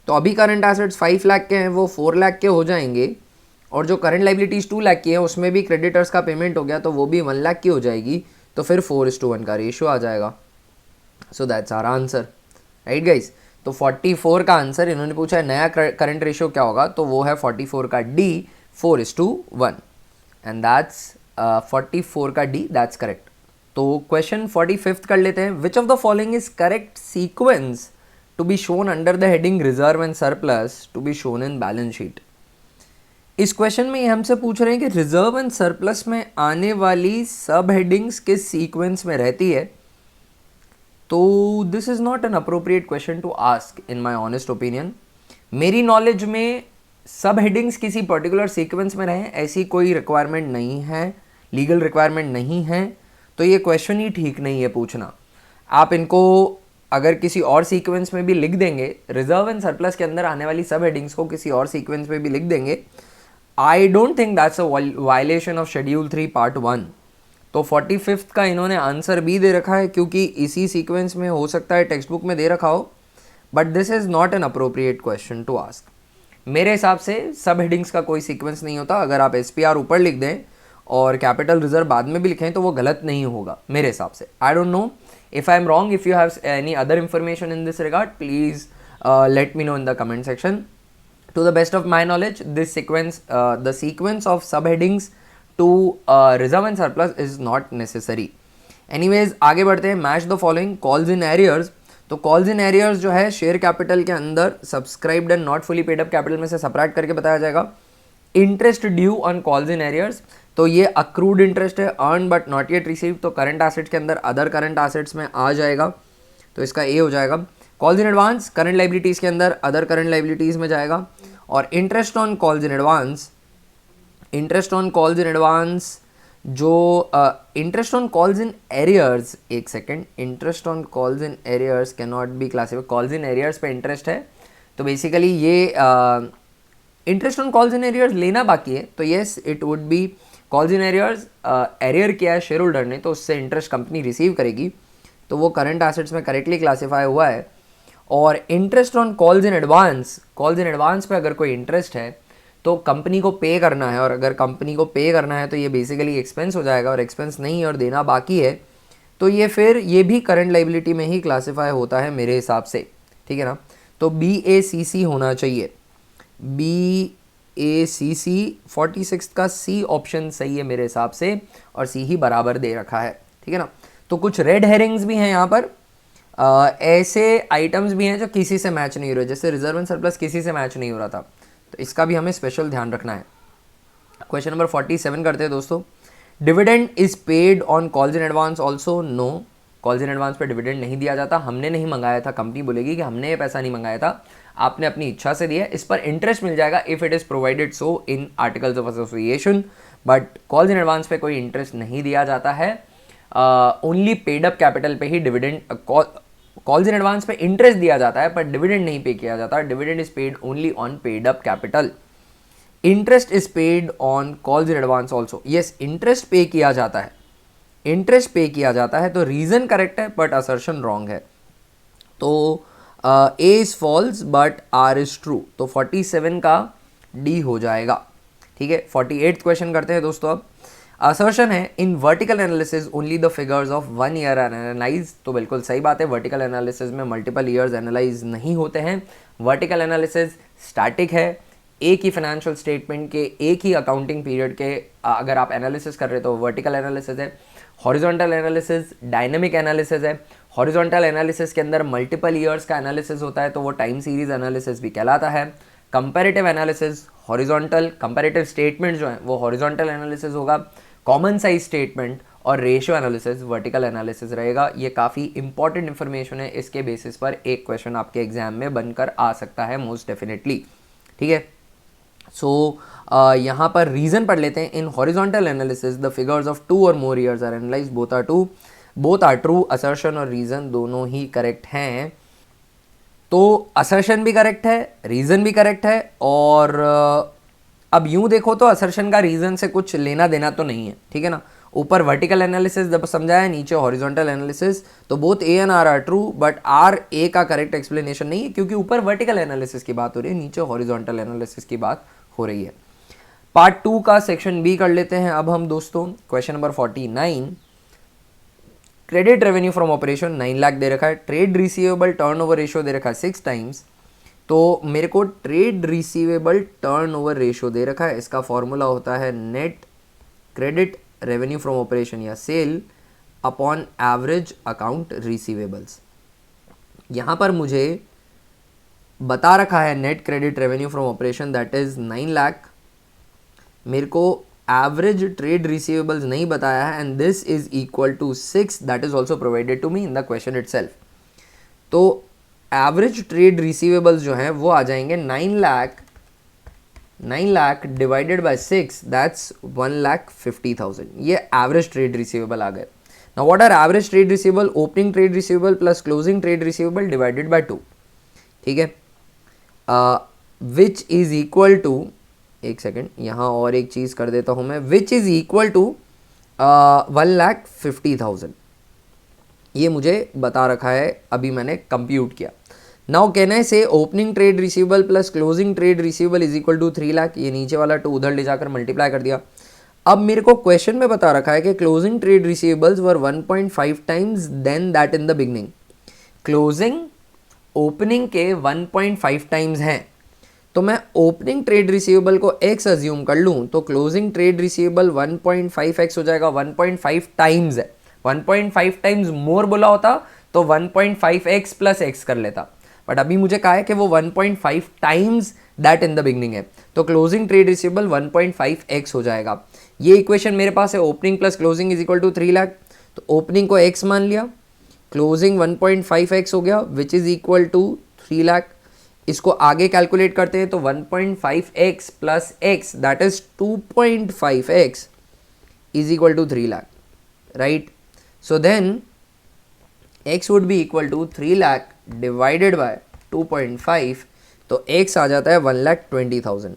तो अभी करंट एसेट्स 5 लाख के हैं, वो 4 लाख के हो जाएंगे, और जो करंट लाइबिलिटीज़ 2 लाख की है उसमें भी क्रेडिटर्स का पेमेंट हो गया, तो वो भी 1 लाख की हो जाएगी, तो फिर 4:1 का रेशियो आ जाएगा। So that's our answer, right guys. तो 44 का आंसर इन्होंने पूछा है नया करंट रेशियो क्या होगा, तो वो है 44 का डी, 4:1, एंड दैट्स 44 का डी, दैट्स करेक्ट। तो क्वेश्चन 45 कर लेते हैं। Which of the following is correct sequence to be shown under the heading reserve and surplus to be shown in balance sheet. इस क्वेश्चन में ये हमसे पूछ रहे हैं कि रिजर्व एंड सरप्लस में आने वाली सब हेडिंग्स किस सीक्वेंस में रहती है। तो this is not an appropriate question to ask in my honest opinion. मेरी नॉलेज में सब हेडिंग्स किसी पर्टिकुलर सीक्वेंस में रहें ऐसी कोई रिक्वायरमेंट नहीं है, लीगल रिक्वायरमेंट नहीं है, तो ये क्वेश्चन ही ठीक नहीं है पूछना। आप इनको अगर किसी और सीक्वेंस में भी लिख देंगे, रिजर्व एंड सरप्लस के अंदर आने वाली सब हेडिंग्स को किसी और सीक्वेंस में भी लिख देंगे, I don't think that's a violation of schedule 3 part 1। तो 45 का इन्होंने आंसर भी दे रखा है, क्योंकि इसी सीक्वेंस में हो सकता है टेक्स्ट बुक में दे रखा हो, but this is not an appropriate question to ask. मेरे हिसाब से सब हेडिंग्स का कोई सीक्वेंस नहीं होता। अगर आप SPR ऊपर लिख दें और कैपिटल रिजर्व बाद में भी लिखें तो वो गलत नहीं होगा मेरे हिसाब से। I don't know if I am wrong. If you have any other information in this regard, please let me know in the comment section. To the best of my knowledge, this sequence, the sequence of subheadings to reserve and surplus is not necessary. Anyways, आगे बढ़ते हैं। Match the following calls in arrears. तो calls in arrears जो है share capital के अंदर subscribed and not fully paid up capital में से सबट्रैक्ट करके बताया जाएगा। Interest due on calls in arrears, तो ये अक्रूड इंटरेस्ट है, earn but not yet receive, तो करंट एसेट्स के अंदर अदर करंट एसेट्स में आ जाएगा, तो इसका ए हो जाएगा। Calls in advance current liabilities के अंदर अदर करंट लाइबिलिटीज़ में जाएगा, और interest on calls in advance interest on calls in advance, जो interest on calls in arrears, एक second, interest on calls in arrears can not be classified, calls in arrears पे interest है, तो basically ये interest on calls in arrears लेना बाकी है, तो yes it would be calls in arrears, arrear किया है शेयर होल्डर ने तो उससे इंटरेस्ट कंपनी रिसीव करेगी, तो वो करंट एसेट्स में करेक्टली क्लासीफाई हुआ है। और interest on calls in advance, calls in advance पे अगर कोई इंटरेस्ट है तो कंपनी को पे करना है, और अगर कंपनी को पे करना है तो ये बेसिकली एक्सपेंस हो जाएगा, और एक्सपेंस नहीं है और देना बाकी है, तो ये फिर ये भी करंट लाइबिलिटी में ही क्लासीफाई होता है मेरे हिसाब से, ठीक है ना। तो BACC होना चाहिए, BACC 46 का C ऑप्शन सही है मेरे हिसाब से, और C ही बराबर दे रखा है, ठीक है ना। तो कुछ रेड हेरिंग्स भी हैं यहाँ पर, ऐसे आइटम्स भी हैं जो किसी से मैच नहीं हो रहे, जैसे रिजर्व एंड सरप्लस किसी से मैच नहीं हो रहा था, तो इसका भी हमें स्पेशल ध्यान रखना है। क्वेश्चन नंबर 47 करते हैं दोस्तों। Dividend is paid on calls in advance also, no, calls in advance पे डिविडेंड नहीं दिया जाता, हमने नहीं मंगाया था, कंपनी बोलेगी कि हमने ये पैसा नहीं मंगाया था, आपने अपनी इच्छा से दिया, इस पर इंटरेस्ट मिल जाएगा if it is provided so in articles of association, but calls in advance पे कोई इंटरेस्ट नहीं दिया जाता है, ओनली पेड अप कैपिटल पे ही डिविडेंड, कॉल्स इन एडवांस पे इंटरेस्ट दिया जाता है पर डिविडेंड नहीं पे किया जाता, dividend is paid only on paid up capital. Interest is paid on calls in advance also, yes interest पे किया जाता है, इंटरेस्ट पे किया जाता है, तो रीजन करेक्ट है बट असर्शन रॉन्ग है, तो A is false but R is true, तो 47 का डी हो जाएगा, ठीक है। 48 क्वेश्चन करते हैं दोस्तों अब। असर्शन है in vertical analysis only the figures of 1 year are analyse, तो बिल्कुल सही बात है, वर्टिकल एनालिसिस में मल्टीपल ईयर्स एनालाइज नहीं होते हैं, वर्टिकल एनालिसिस स्टैटिक है, एक ही फाइनेंशियल स्टेटमेंट के एक ही अकाउंटिंग पीरियड के अगर आप एनालिसिस कर रहे हो तो वर्टिकल एनालिसिस है। हॉरिजॉन्टल एनालिसिस डायनेमिक एनालिसिस है, हॉरिजॉन्टल एनालिसिस के अंदर मल्टीपल ईयर्स का एनालिसिस होता है तो वो टाइम सीरीज एनालिसिस भी कहलाता है। Comparative analysis horizontal, comparative statement जो है वो हॉरिजॉन्टल एनालिसिस होगा, कॉमन साइज स्टेटमेंट और रेशियो एनालिसिस वर्टिकल एनालिसिस रहेगा। ये काफ़ी इंपॉर्टेंट इन्फॉर्मेशन है, इसके बेसिस पर एक क्वेश्चन आपके एग्जाम में बनकर आ सकता है मोस्ट डेफिनेटली, ठीक है। सो यहाँ पर रीजन पढ़ लेते हैं। In horizontal analysis the figures of 2 और more years are analysed, both are true, assertion और रीजन दोनों ही करेक्ट हैं, तो असर्शन भी करेक्ट है, रीजन भी करेक्ट है, और अब यूं देखो तो असर्शन का रीजन से कुछ लेना देना तो नहीं है, ठीक है ना। ऊपर वर्टिकल एनालिसिस जब समझाया, नीचे हॉरिजॉन्टल एनालिसिस, तो both A and R are true, but R A का करेक्ट एक्सप्लेनेशन नहीं है क्योंकि ऊपर वर्टिकल एनालिसिस की बात हो रही है, नीचे हॉरिजॉन्टल एनालिसिस की बात हो रही है। पार्ट 2 का सेक्शन बी कर लेते हैं अब हम दोस्तों। Question number 49, credit revenue from operation 9 lakh दे रखा है, ट्रेड रिसीवेबल टर्नओवर रेशियो दे रखा है 6 टाइम्स, तो मेरे को ट्रेड रिसीवेबल टर्नओवर रेशियो दे रखा है, इसका फॉर्मूला होता है net credit revenue from operation या sale upon average account receivables. यहाँ पर मुझे बता रखा है net credit revenue from operation that is 9 lakh, मेरे को एवरेज ट्रेड रिसीवेबल्स नहीं बताया है, and this is equal to 6 that is also provided to me in the question itself. तो एवरेज ट्रेड रिसीवेबल्स जो हैं वो आ जाएंगे 9 लाख डिवाइडेड बाय 6 दैट्स 1,50,000, ये एवरेज ट्रेड रिसीवेबल आ गए। Now what are average trade receivable? Opening trade receivable plus closing trade receivable divided by 2, ठीक है, विच इज इक्वल टू, एक सेकेंड यहाँ और एक चीज़ कर देता हूँ मैं, विच इज इक्वल टू 1,50,000, ये मुझे बता रखा है, अभी मैंने कंप्यूट किया। Now can I say opening trade receivable plus closing trade receivable is equal to 3 lakh, ये नीचे वाला 2 उधर ले जाकर मल्टीप्लाई कर दिया। अब मेरे को क्वेश्चन में बता रखा है कि closing trade receivables were 1.5 times than that in the beginning, closing opening के 1.5 टाइम्स हैं, तो मैं ओपनिंग ट्रेड रिसीवेबल को x अज्यूम कर लूँ तो क्लोजिंग ट्रेड रिसीवेबल 1.5x हो जाएगा, 1.5 टाइम्स है, 1.5 टाइम्स मोर बोला होता तो 1.5x प्लस x कर लेता, बट अभी मुझे कहा है कि वो 1.5 times that in the beginning है, तो क्लोजिंग ट्रेड रिसीवेबल 1.5x हो जाएगा। ये इक्वेशन मेरे पास है, opening plus closing is equal to 3 lakh, तो ओपनिंग को x मान लिया, क्लोजिंग 1.5x हो गया which is equal to 3 lakh, इसको आगे कैलकुलेट करते हैं तो 1.5x plus x that is 2.5x is equal to 3 lakh, right. So then x would be equal to 3 lakh divided by 2.5, तो x आ जाता है 1,20,000.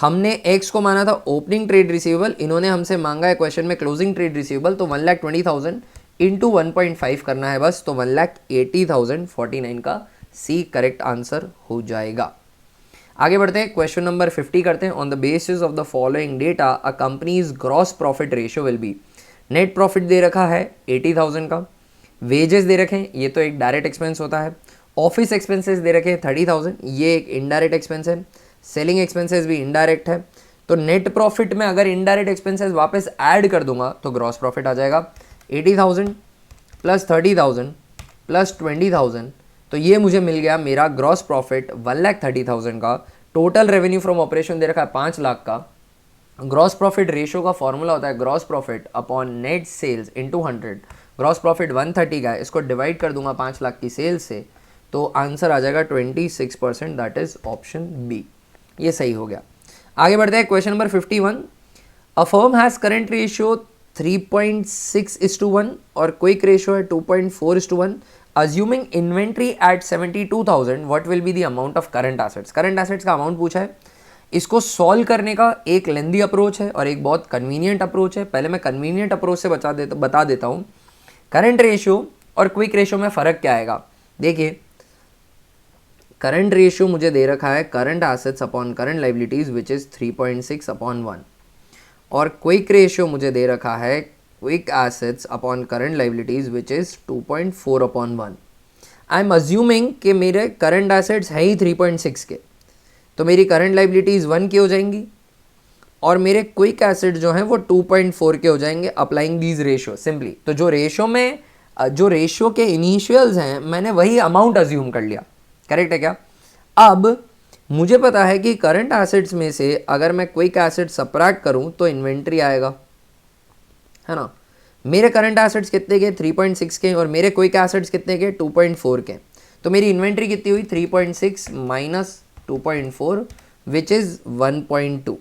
हमने x को माना था ओपनिंग ट्रेड रिसीवेबल, इन्होंने हमसे मांगा है क्वेश्चन में क्लोजिंग ट्रेड रिसीवेबल, तो 1,20,000 इंटू 1.5 करना है बस, तो 1,80,049 का सी करेक्ट आंसर हो जाएगा. आगे बढ़ते हैं, क्वेश्चन नंबर 50 करते हैं. On the basis of the following data a company's gross profit ratio will be. Net profit दे रखा है 80,000 का, वेजेस दे रखे हैं, ये तो एक डायरेक्ट एक्सपेंस होता है, ऑफिस एक्सपेंसेस दे रखे हैं 30,000, ये एक इनडायरेक्ट एक्सपेंस है, सेलिंग एक्सपेंसेस भी इनडायरेक्ट है. तो नेट प्रॉफिट में अगर इनडायरेक्ट एक्सपेंसेस वापस ऐड कर दूंगा तो ग्रॉस प्रॉफिट आ जाएगा 80,000 प्लस 30,000 प्लस 20,000, तो ये मुझे मिल गया मेरा ग्रॉस प्रॉफिट 1,30,000 का. टोटल रेवेन्यू फ्रॉम ऑपरेशन दे रखा है 5 लाख का. ग्रॉस प्रॉफिट रेशियो का फॉर्मूला होता है gross profit upon net sales into 100. ग्रॉस प्रॉफिट 130 का है, इसको डिवाइड कर दूंगा 5 लाख की सेल्स से, तो आंसर आ जाएगा 26%, दैट इज ऑप्शन बी. ये सही हो गया. आगे बढ़ते हैं, question number 51. A firm has current ratio 3.6:1 और क्विक रेशियो है 2.4:1. Assuming inventory at 72,000 what will be the amount of current assets. Current assets का अमाउंट पूछा है. इसको सॉल्व करने का एक लेंदी अप्रोच है और एक बहुत कन्वीनियंट अप्रोच है. पहले मैं कन्वीनियंट अप्रोच से बता देता हूँ. करंट रेशियो और क्विक रेशियो में फ़र्क क्या आएगा. देखिए, करंट रेशियो मुझे दे रखा है current assets upon current liabilities which is 3.6/1, और क्विक रेशियो मुझे दे रखा है quick assets upon current liabilities which is 2.4/1. I am assuming कि मेरे करंट एसेट्स है ही 3.6 के, तो मेरी करंट लाइबिलिटीज़ 1 की हो जाएंगी और मेरे क्विक एसेट जो हैं वो 2.4 के हो जाएंगे अप्लाइंग दीज रेशियो सिंपली. तो जो रेशियो के इनिशियल्स हैं मैंने वही अमाउंट अज्यूम कर लिया. करेक्ट है क्या. अब मुझे पता है कि करंट एसेट्स में से अगर मैं क्विक एसेट सब्ट्रैक्ट करूं तो इन्वेंट्री आएगा, है ना. मेरे करंट एसेट्स कितने के 3.6 के और मेरे क्विक एसेट्स कितने के 2.4 के, तो मेरी इन्वेंट्री कितनी हुई 3.6 माइनस 2.4 विच इज़ 1.2.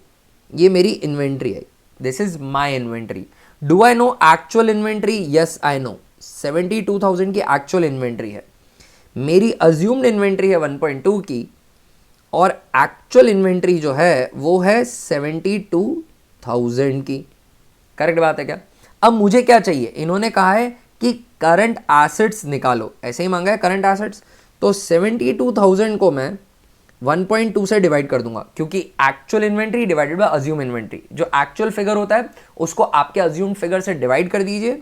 ये मेरी इन्वेंट्री है. This is my inventory. Do I know actual inventory. Yes I know 72,000 की एक्चुअल इन्वेंट्री है. मेरी अज्यूम्ड इन्वेंट्री है 1.2 की और एक्चुअल इन्वेंट्री जो है वो है 72,000 की. करेक्ट बात है क्या. अब मुझे क्या चाहिए, इन्होंने कहा है कि करंट एसेट्स निकालो, ऐसे ही मांगा है करंट एसेट्स, तो 72,000 को मैं 1.2 से डिवाइड कर दूंगा क्योंकि actual inventory divided by assume inventory, जो एक्चुअल फिगर होता है उसको आपके अज्यूम्ड फिगर से डिवाइड कर दीजिए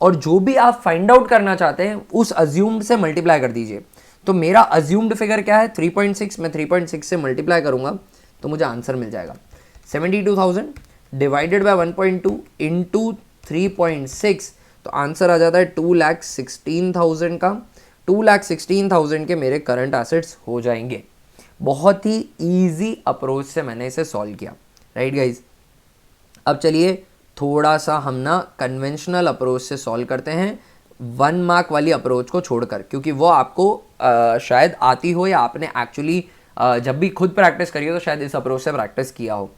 और जो भी आप फाइंड आउट करना चाहते हैं उस अज्यूम्ड से मल्टीप्लाई कर दीजिए. तो मेरा अज्यूम्ड फिगर क्या है 3.6, मैं 3.6 से मल्टीप्लाई करूंगा तो मुझे आंसर मिल जाएगा 72,000 डिवाइडेड बाय 1.2 इंटू 3.6, तो आंसर आ जाता है 2,16,000 का. 2,16,000 के मेरे करंट एसेट्स हो जाएंगे. बहुत ही ईजी अप्रोच से मैंने इसे सॉल्व किया, राइट गाइज. अब चलिए थोड़ा सा हम ना कन्वेंशनल अप्रोच से सॉल्व करते हैं, 1 मार्क वाली अप्रोच को छोड़कर, क्योंकि वो आपको शायद आती हो या आपने एक्चुअली जब भी खुद प्रैक्टिस करी हो तो शायद इस अप्रोच से प्रैक्टिस किया हो.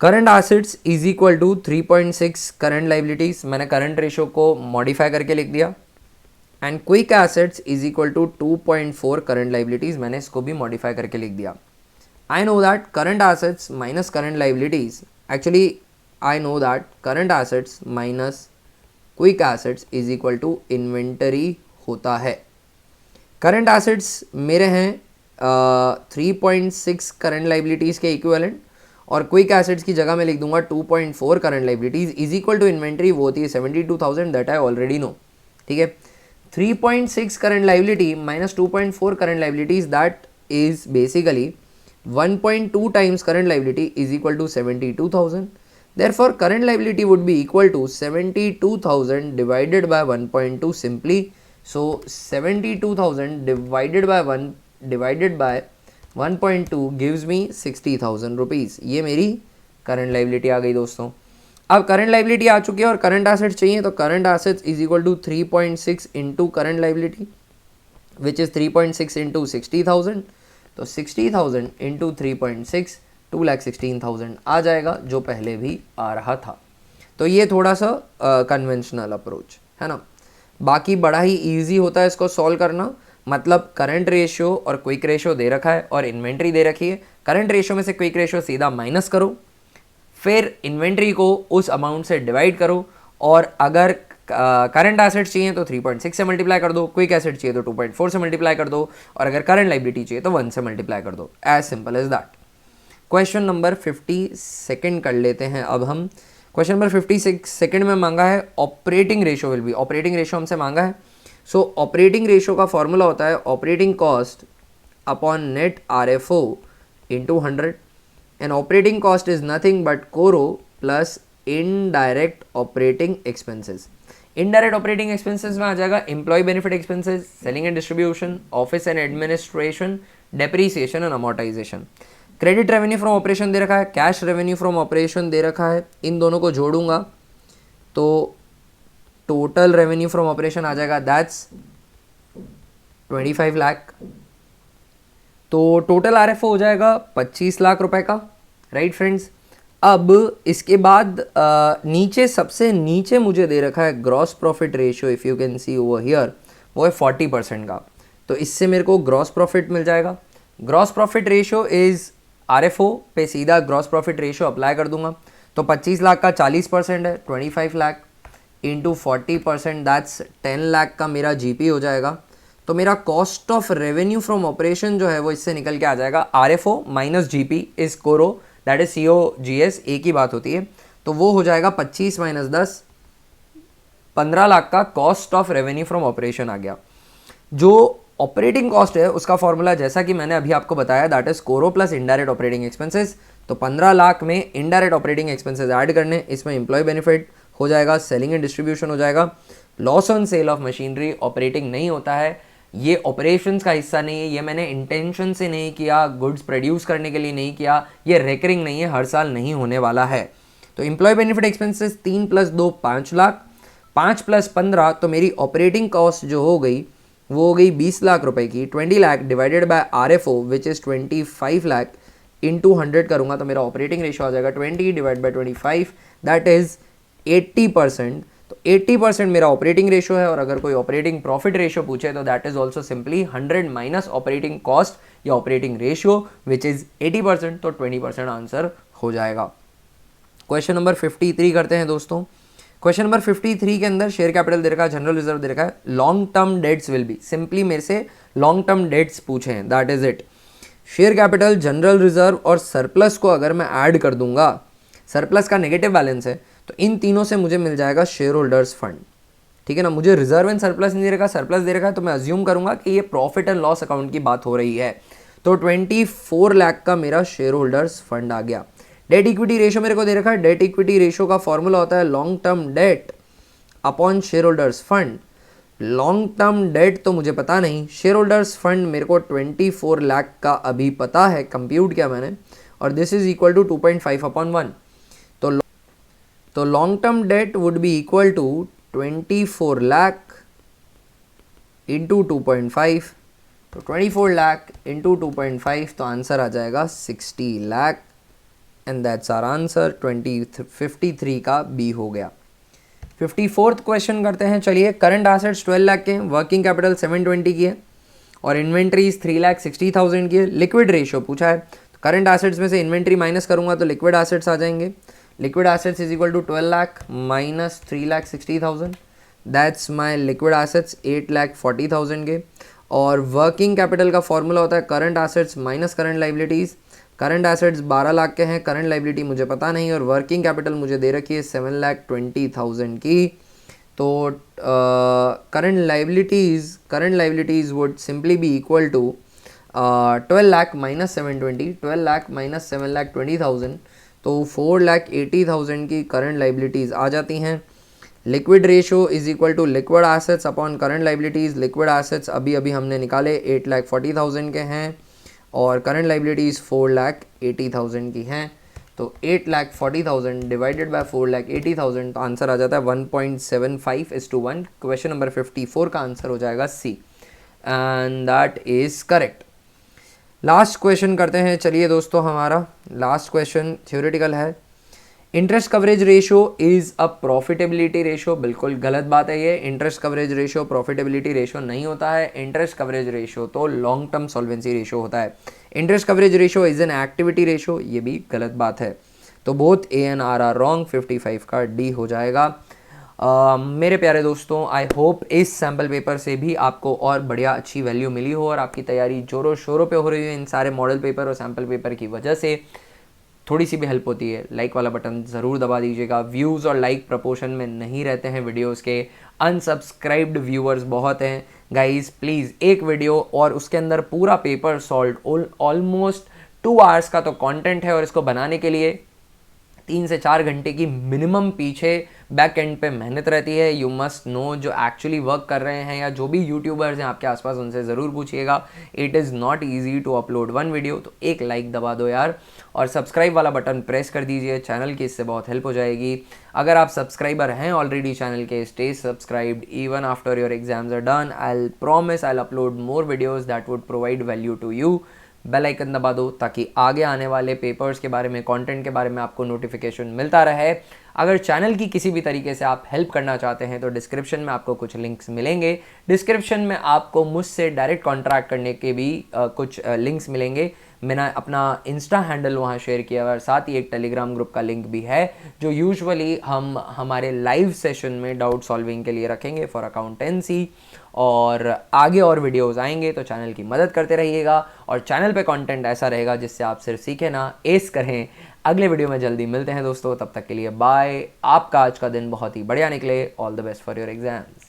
Current assets is equal to 3.6 current liabilities, मैंने करंट रेशियो को मॉडिफाई करके लिख दिया. And quick assets is equal to 2.4 current liabilities, मैंने इसको भी मॉडिफाई करके लिख दिया. I know that current assets minus current liabilities, actually I know that current assets minus quick assets is equal to inventory होता है. current assets मेरे हैं 3.6 current liabilities के equivalent और quick assets की जगह मैं लिख दूंगा 2.4 current liabilities is equal to inventory, वो होती है 72,000 that I already know. ठीक है. 3.6 current liability minus 2.4 current liabilities, that is basically 1.2 times current liability is equal to 72,000. Therefore, current liability would be equal to 72,000 divided by 1.2 simply. So, 72,000 divided by 1.2 gives me 60,000 rupees. ये मेरी current liability आ गई दोस्तों. अब current liability आ चुकी है और current assets चाहिए, तो current assets is equal to 3.6 into current liability. Which is 3.6 into 60,000, तो 60,000 इंटू 3.6 2,16,000 आ जाएगा, जो पहले भी आ रहा था। तो ये थोड़ा सा कन्वेंशनल अप्रोच है ना। बाकी बड़ा ही ईजी होता है इसको सॉल्व करना, मतलब करंट रेशियो और क्विक रेशियो दे रखा है और इन्वेंट्री दे रखी है। करंट रेशियो में से क्विक रेशियो सीधा माइनस करो, फिर इन्वेंट्री को उस अमाउंट से डिवाइड करो, और अगर करंट एसेट्स चाहिए तो 3.6 से मल्टीप्लाई कर दो, क्विक एसेट चाहिए तो 2.4 से मल्टीप्लाई कर दो, और अगर करंट लाइबिलिटी चाहिए तो 1 से मल्टीप्लाई कर दो। As simple as that. Question number 52 कर लेते हैं अब हम। क्वेश्चन नंबर 52 में मांगा है operating ratio will be, operating ratio हमसे मांगा है। सो ऑपरेटिंग रेशियो का फॉर्मूला होता है operating cost upon net RFO into 100, and operating cost is nothing but CORO plus indirect operating expenses. Indirect operating expenses में आ जाएगा employ benefit expenses, selling and distribution, office and administration, depreciation and amortisation. Credit revenue from operation दे रखा है, cash revenue from operation दे रखा है, इन दोनों को जोड़ूंगा तो टोटल रेवेन्यू फ्रॉम ऑपरेशन आ जाएगा दैट्स 25 लाख। तो टोटल RFO हो जाएगा 25 लाख रुपए का, राइट फ्रेंड्स। अब इसके बाद नीचे सबसे नीचे मुझे दे रखा है gross profit ratio, if you can see over here, वो है 40% का। तो इससे मेरे को ग्रॉस प्रॉफिट मिल जाएगा। Gross profit ratio is RFO पे सीधा ग्रॉस प्रॉफिट रेशियो अप्लाई कर दूंगा, तो 25 लाख का 40% है 25 लाख इंटू 40%, दैट्स 10 लाख का मेरा GP हो जाएगा। तो मेरा cost of revenue from operation जो है वो इससे निकल के आ जाएगा RFO माइनस GP इज कोरो, दैट इज COGS, एक ही बात होती है। तो वो हो जाएगा 25 माइनस 10, 15 लाख का cost of revenue from operation आ गया। जो ऑपरेटिंग कॉस्ट है उसका फॉर्मूला जैसा कि मैंने अभी आपको बताया, दैट इज कोरो प्लस इनडायरेक्ट ऑपरेटिंग एक्सपेंसेस। तो 15 लाख में इनडायरेक्ट ऑपरेटिंग एक्सपेंसेस ऐड करने, इसमें एम्प्लॉय बेनिफिट हो जाएगा, सेलिंग एंड डिस्ट्रीब्यूशन हो जाएगा, loss on sale of machinery operating नहीं होता है, ये ऑपरेशंस का हिस्सा नहीं है, ये मैंने इंटेंशन से नहीं किया, गुड्स प्रोड्यूस करने के लिए नहीं किया, ये रेकरिंग नहीं है, हर साल नहीं होने वाला है। तो एम्प्लॉय बेनिफिट एक्सपेंसेस 3 + 2 5 लाख, 5 + 15, तो मेरी ऑपरेटिंग कॉस्ट जो हो गई वो हो गई 20 लाख रुपए की। 20 lakh divided bye RFO which is 25 lakh into 100 करूँगा तो मेरा ऑपरेटिंग रेशियो आ जाएगा 20 डिवाइड बाई 25, दैट इज़ 80%। तो 80% मेरा ऑपरेटिंग रेशियो है, और अगर कोई ऑपरेटिंग प्रॉफिट रेशियो पूछे तो that is also simply 100 minus operating cost या ऑपरेटिंग रेशियो विच इज 80%, तो 20% आंसर हो जाएगा। क्वेश्चन नंबर 53 करते हैं दोस्तों। क्वेश्चन नंबर 53 के अंदर शेयर कैपिटल दे रखा है, जनरल रिजर्व दे रखा है, long term debts will be, simply मेरे से लॉन्ग टर्म डेट्स पूछे हैं, that is it. Share capital, general reserve और सरप्लस को अगर मैं ऐड कर दूंगा, सरप्लस का नेगेटिव बैलेंस है, तो इन तीनों से मुझे मिल जाएगा शेयर होल्डर्स फंड, ठीक है ना। मुझे रिजर्व एंड सरप्लस नहीं दे रखा, सरप्लस दे रखा है, तो मैं अज्यूम करूंगा कि ये प्रॉफिट एंड लॉस अकाउंट की बात हो रही है। तो 24 लाख का मेरा शेयर होल्डर्स फंड आ गया। डेट इक्विटी रेशियो मेरे को दे रखा है, डेट इक्विटी रेशियो का फॉर्मूला होता है long term date upon share holders fund. Long term date तो मुझे पता नहीं, शेयर होल्डर्स फंड मेरे को 24 लाख का अभी पता है, कंप्यूट किया मैंने, और दिस इज इक्वल टू 2.5/1। तो long term debt would be equal to 24 lakh into 2.5, तो 24 लाख इंटू 2.5, तो आंसर आ जाएगा 60 lakh, and that's our answer. 53 का बी हो गया। 54th क्वेश्चन करते हैं, चलिए। करंट एसेट्स 12 लाख के हैं, वर्किंग कैपिटल 720 की है, और इन्वेंट्रीज 3,60,000 की है। लिक्विड रेशियो पूछा है, तो करंट एसेट्स में से इन्वेंट्री माइनस करूंगा तो लिक्विड एसेट्स आ जाएंगे। Liquid assets is equal to 12 lakh minus 3,60,000, that's my liquid assets 8,40,000 के। और वर्किंग कैपिटल का फॉर्मूला होता है current assets minus current liabilities. Current assets 12 lakh के हैं, करंट लाइबिलिटी मुझे पता नहीं, और वर्किंग कैपिटल मुझे दे रखी है 7,20,000 की। तो current liabilities would simply be equal to 12 lakh minus 720, 12 lakh minus 7,20,000, तो 4,80,000 की करंट लाइबिलिटीज़ आ जाती हैं। Liquid ratio is equal to liquid assets upon current liabilities. Liquid assets अभी अभी हमने निकाले 8,40,000 के हैं, और करंट लाइबिलिटीज़ 4,80,000 की हैं। तो 8,40,000 डिवाइडेड बाय 4,80,000, तो आंसर आ जाता है 1.75:1। क्वेश्चन नंबर 54 का आंसर हो जाएगा C. And that is correct. Last question करते हैं। चलिए दोस्तों, हमारा लास्ट क्वेश्चन थ्योरेटिकल है। Interest coverage ratio is a profitability ratio. बिल्कुल गलत बात है ये। Interest coverage ratio profitability ratio नहीं होता है। इंटरेस्ट कवरेज रेशियो तो लॉन्ग टर्म सॉल्वेंसी रेशियो होता है। Interest coverage ratio is an activity ratio, ये भी गलत बात है। तो both A and R are wrong, 55 का डी हो जाएगा। मेरे प्यारे दोस्तों, आई होप इस सैम्पल पेपर से भी आपको और बढ़िया अच्छी वैल्यू मिली हो और आपकी तैयारी जोरों शोरों पे हो रही है इन सारे मॉडल पेपर और सैम्पल पेपर की वजह से। थोड़ी सी भी हेल्प होती है, लाइक वाला बटन ज़रूर दबा दीजिएगा। व्यूज़ और लाइक प्रपोर्शन में नहीं रहते हैं वीडियोस के। अनसब्सक्राइब्ड व्यूअर्स बहुत हैं गाइस। प्लीज़ एक वीडियो और उसके अंदर पूरा पेपर सॉल्व, ऑलमोस्ट 2 आवर्स का तो कंटेंट है और इसको बनाने के लिए 3 से 4 घंटे की मिनिमम पीछे बैक एंड पे मेहनत रहती है। यू मस्ट नो, जो एक्चुअली वर्क कर रहे हैं या जो भी यूट्यूबर्स हैं आपके आसपास, उनसे ज़रूर पूछिएगा। It is not easy to upload one video. तो एक लाइक दबा दो यार, और सब्सक्राइब वाला बटन प्रेस कर दीजिए चैनल की, इससे बहुत हेल्प हो जाएगी। अगर आप सब्सक्राइबर हैं ऑलरेडी चैनल के, stay subscribed even after your exams are done. I promise I upload more videos that would provide value to you. Bell icon दबा दो ताकि आगे आने वाले पेपर्स के बारे में, कंटेंट के बारे में आपको नोटिफिकेशन मिलता रहे। अगर चैनल की किसी भी तरीके से आप हेल्प करना चाहते हैं तो डिस्क्रिप्शन में आपको कुछ लिंक्स मिलेंगे। डिस्क्रिप्शन में आपको मुझसे डायरेक्ट कॉन्टैक्ट करने के भी कुछ लिंक्स मिलेंगे। मैंने अपना इंस्टा हैंडल वहाँ शेयर किया और साथ ही एक टेलीग्राम ग्रुप का लिंक भी है जो यूजुअली हम हमारे लाइव सेशन में डाउट सॉल्विंग के लिए रखेंगे फॉर अकाउंटेंसी। और आगे और वीडियोस आएंगे तो चैनल की मदद करते रहिएगा और चैनल पे कंटेंट ऐसा रहेगा जिससे आप सिर्फ सीखें ना, एस करें। अगले वीडियो में जल्दी मिलते हैं दोस्तों, तब तक के लिए बाय। आपका आज का दिन बहुत ही बढ़िया निकले। All the best for your exams.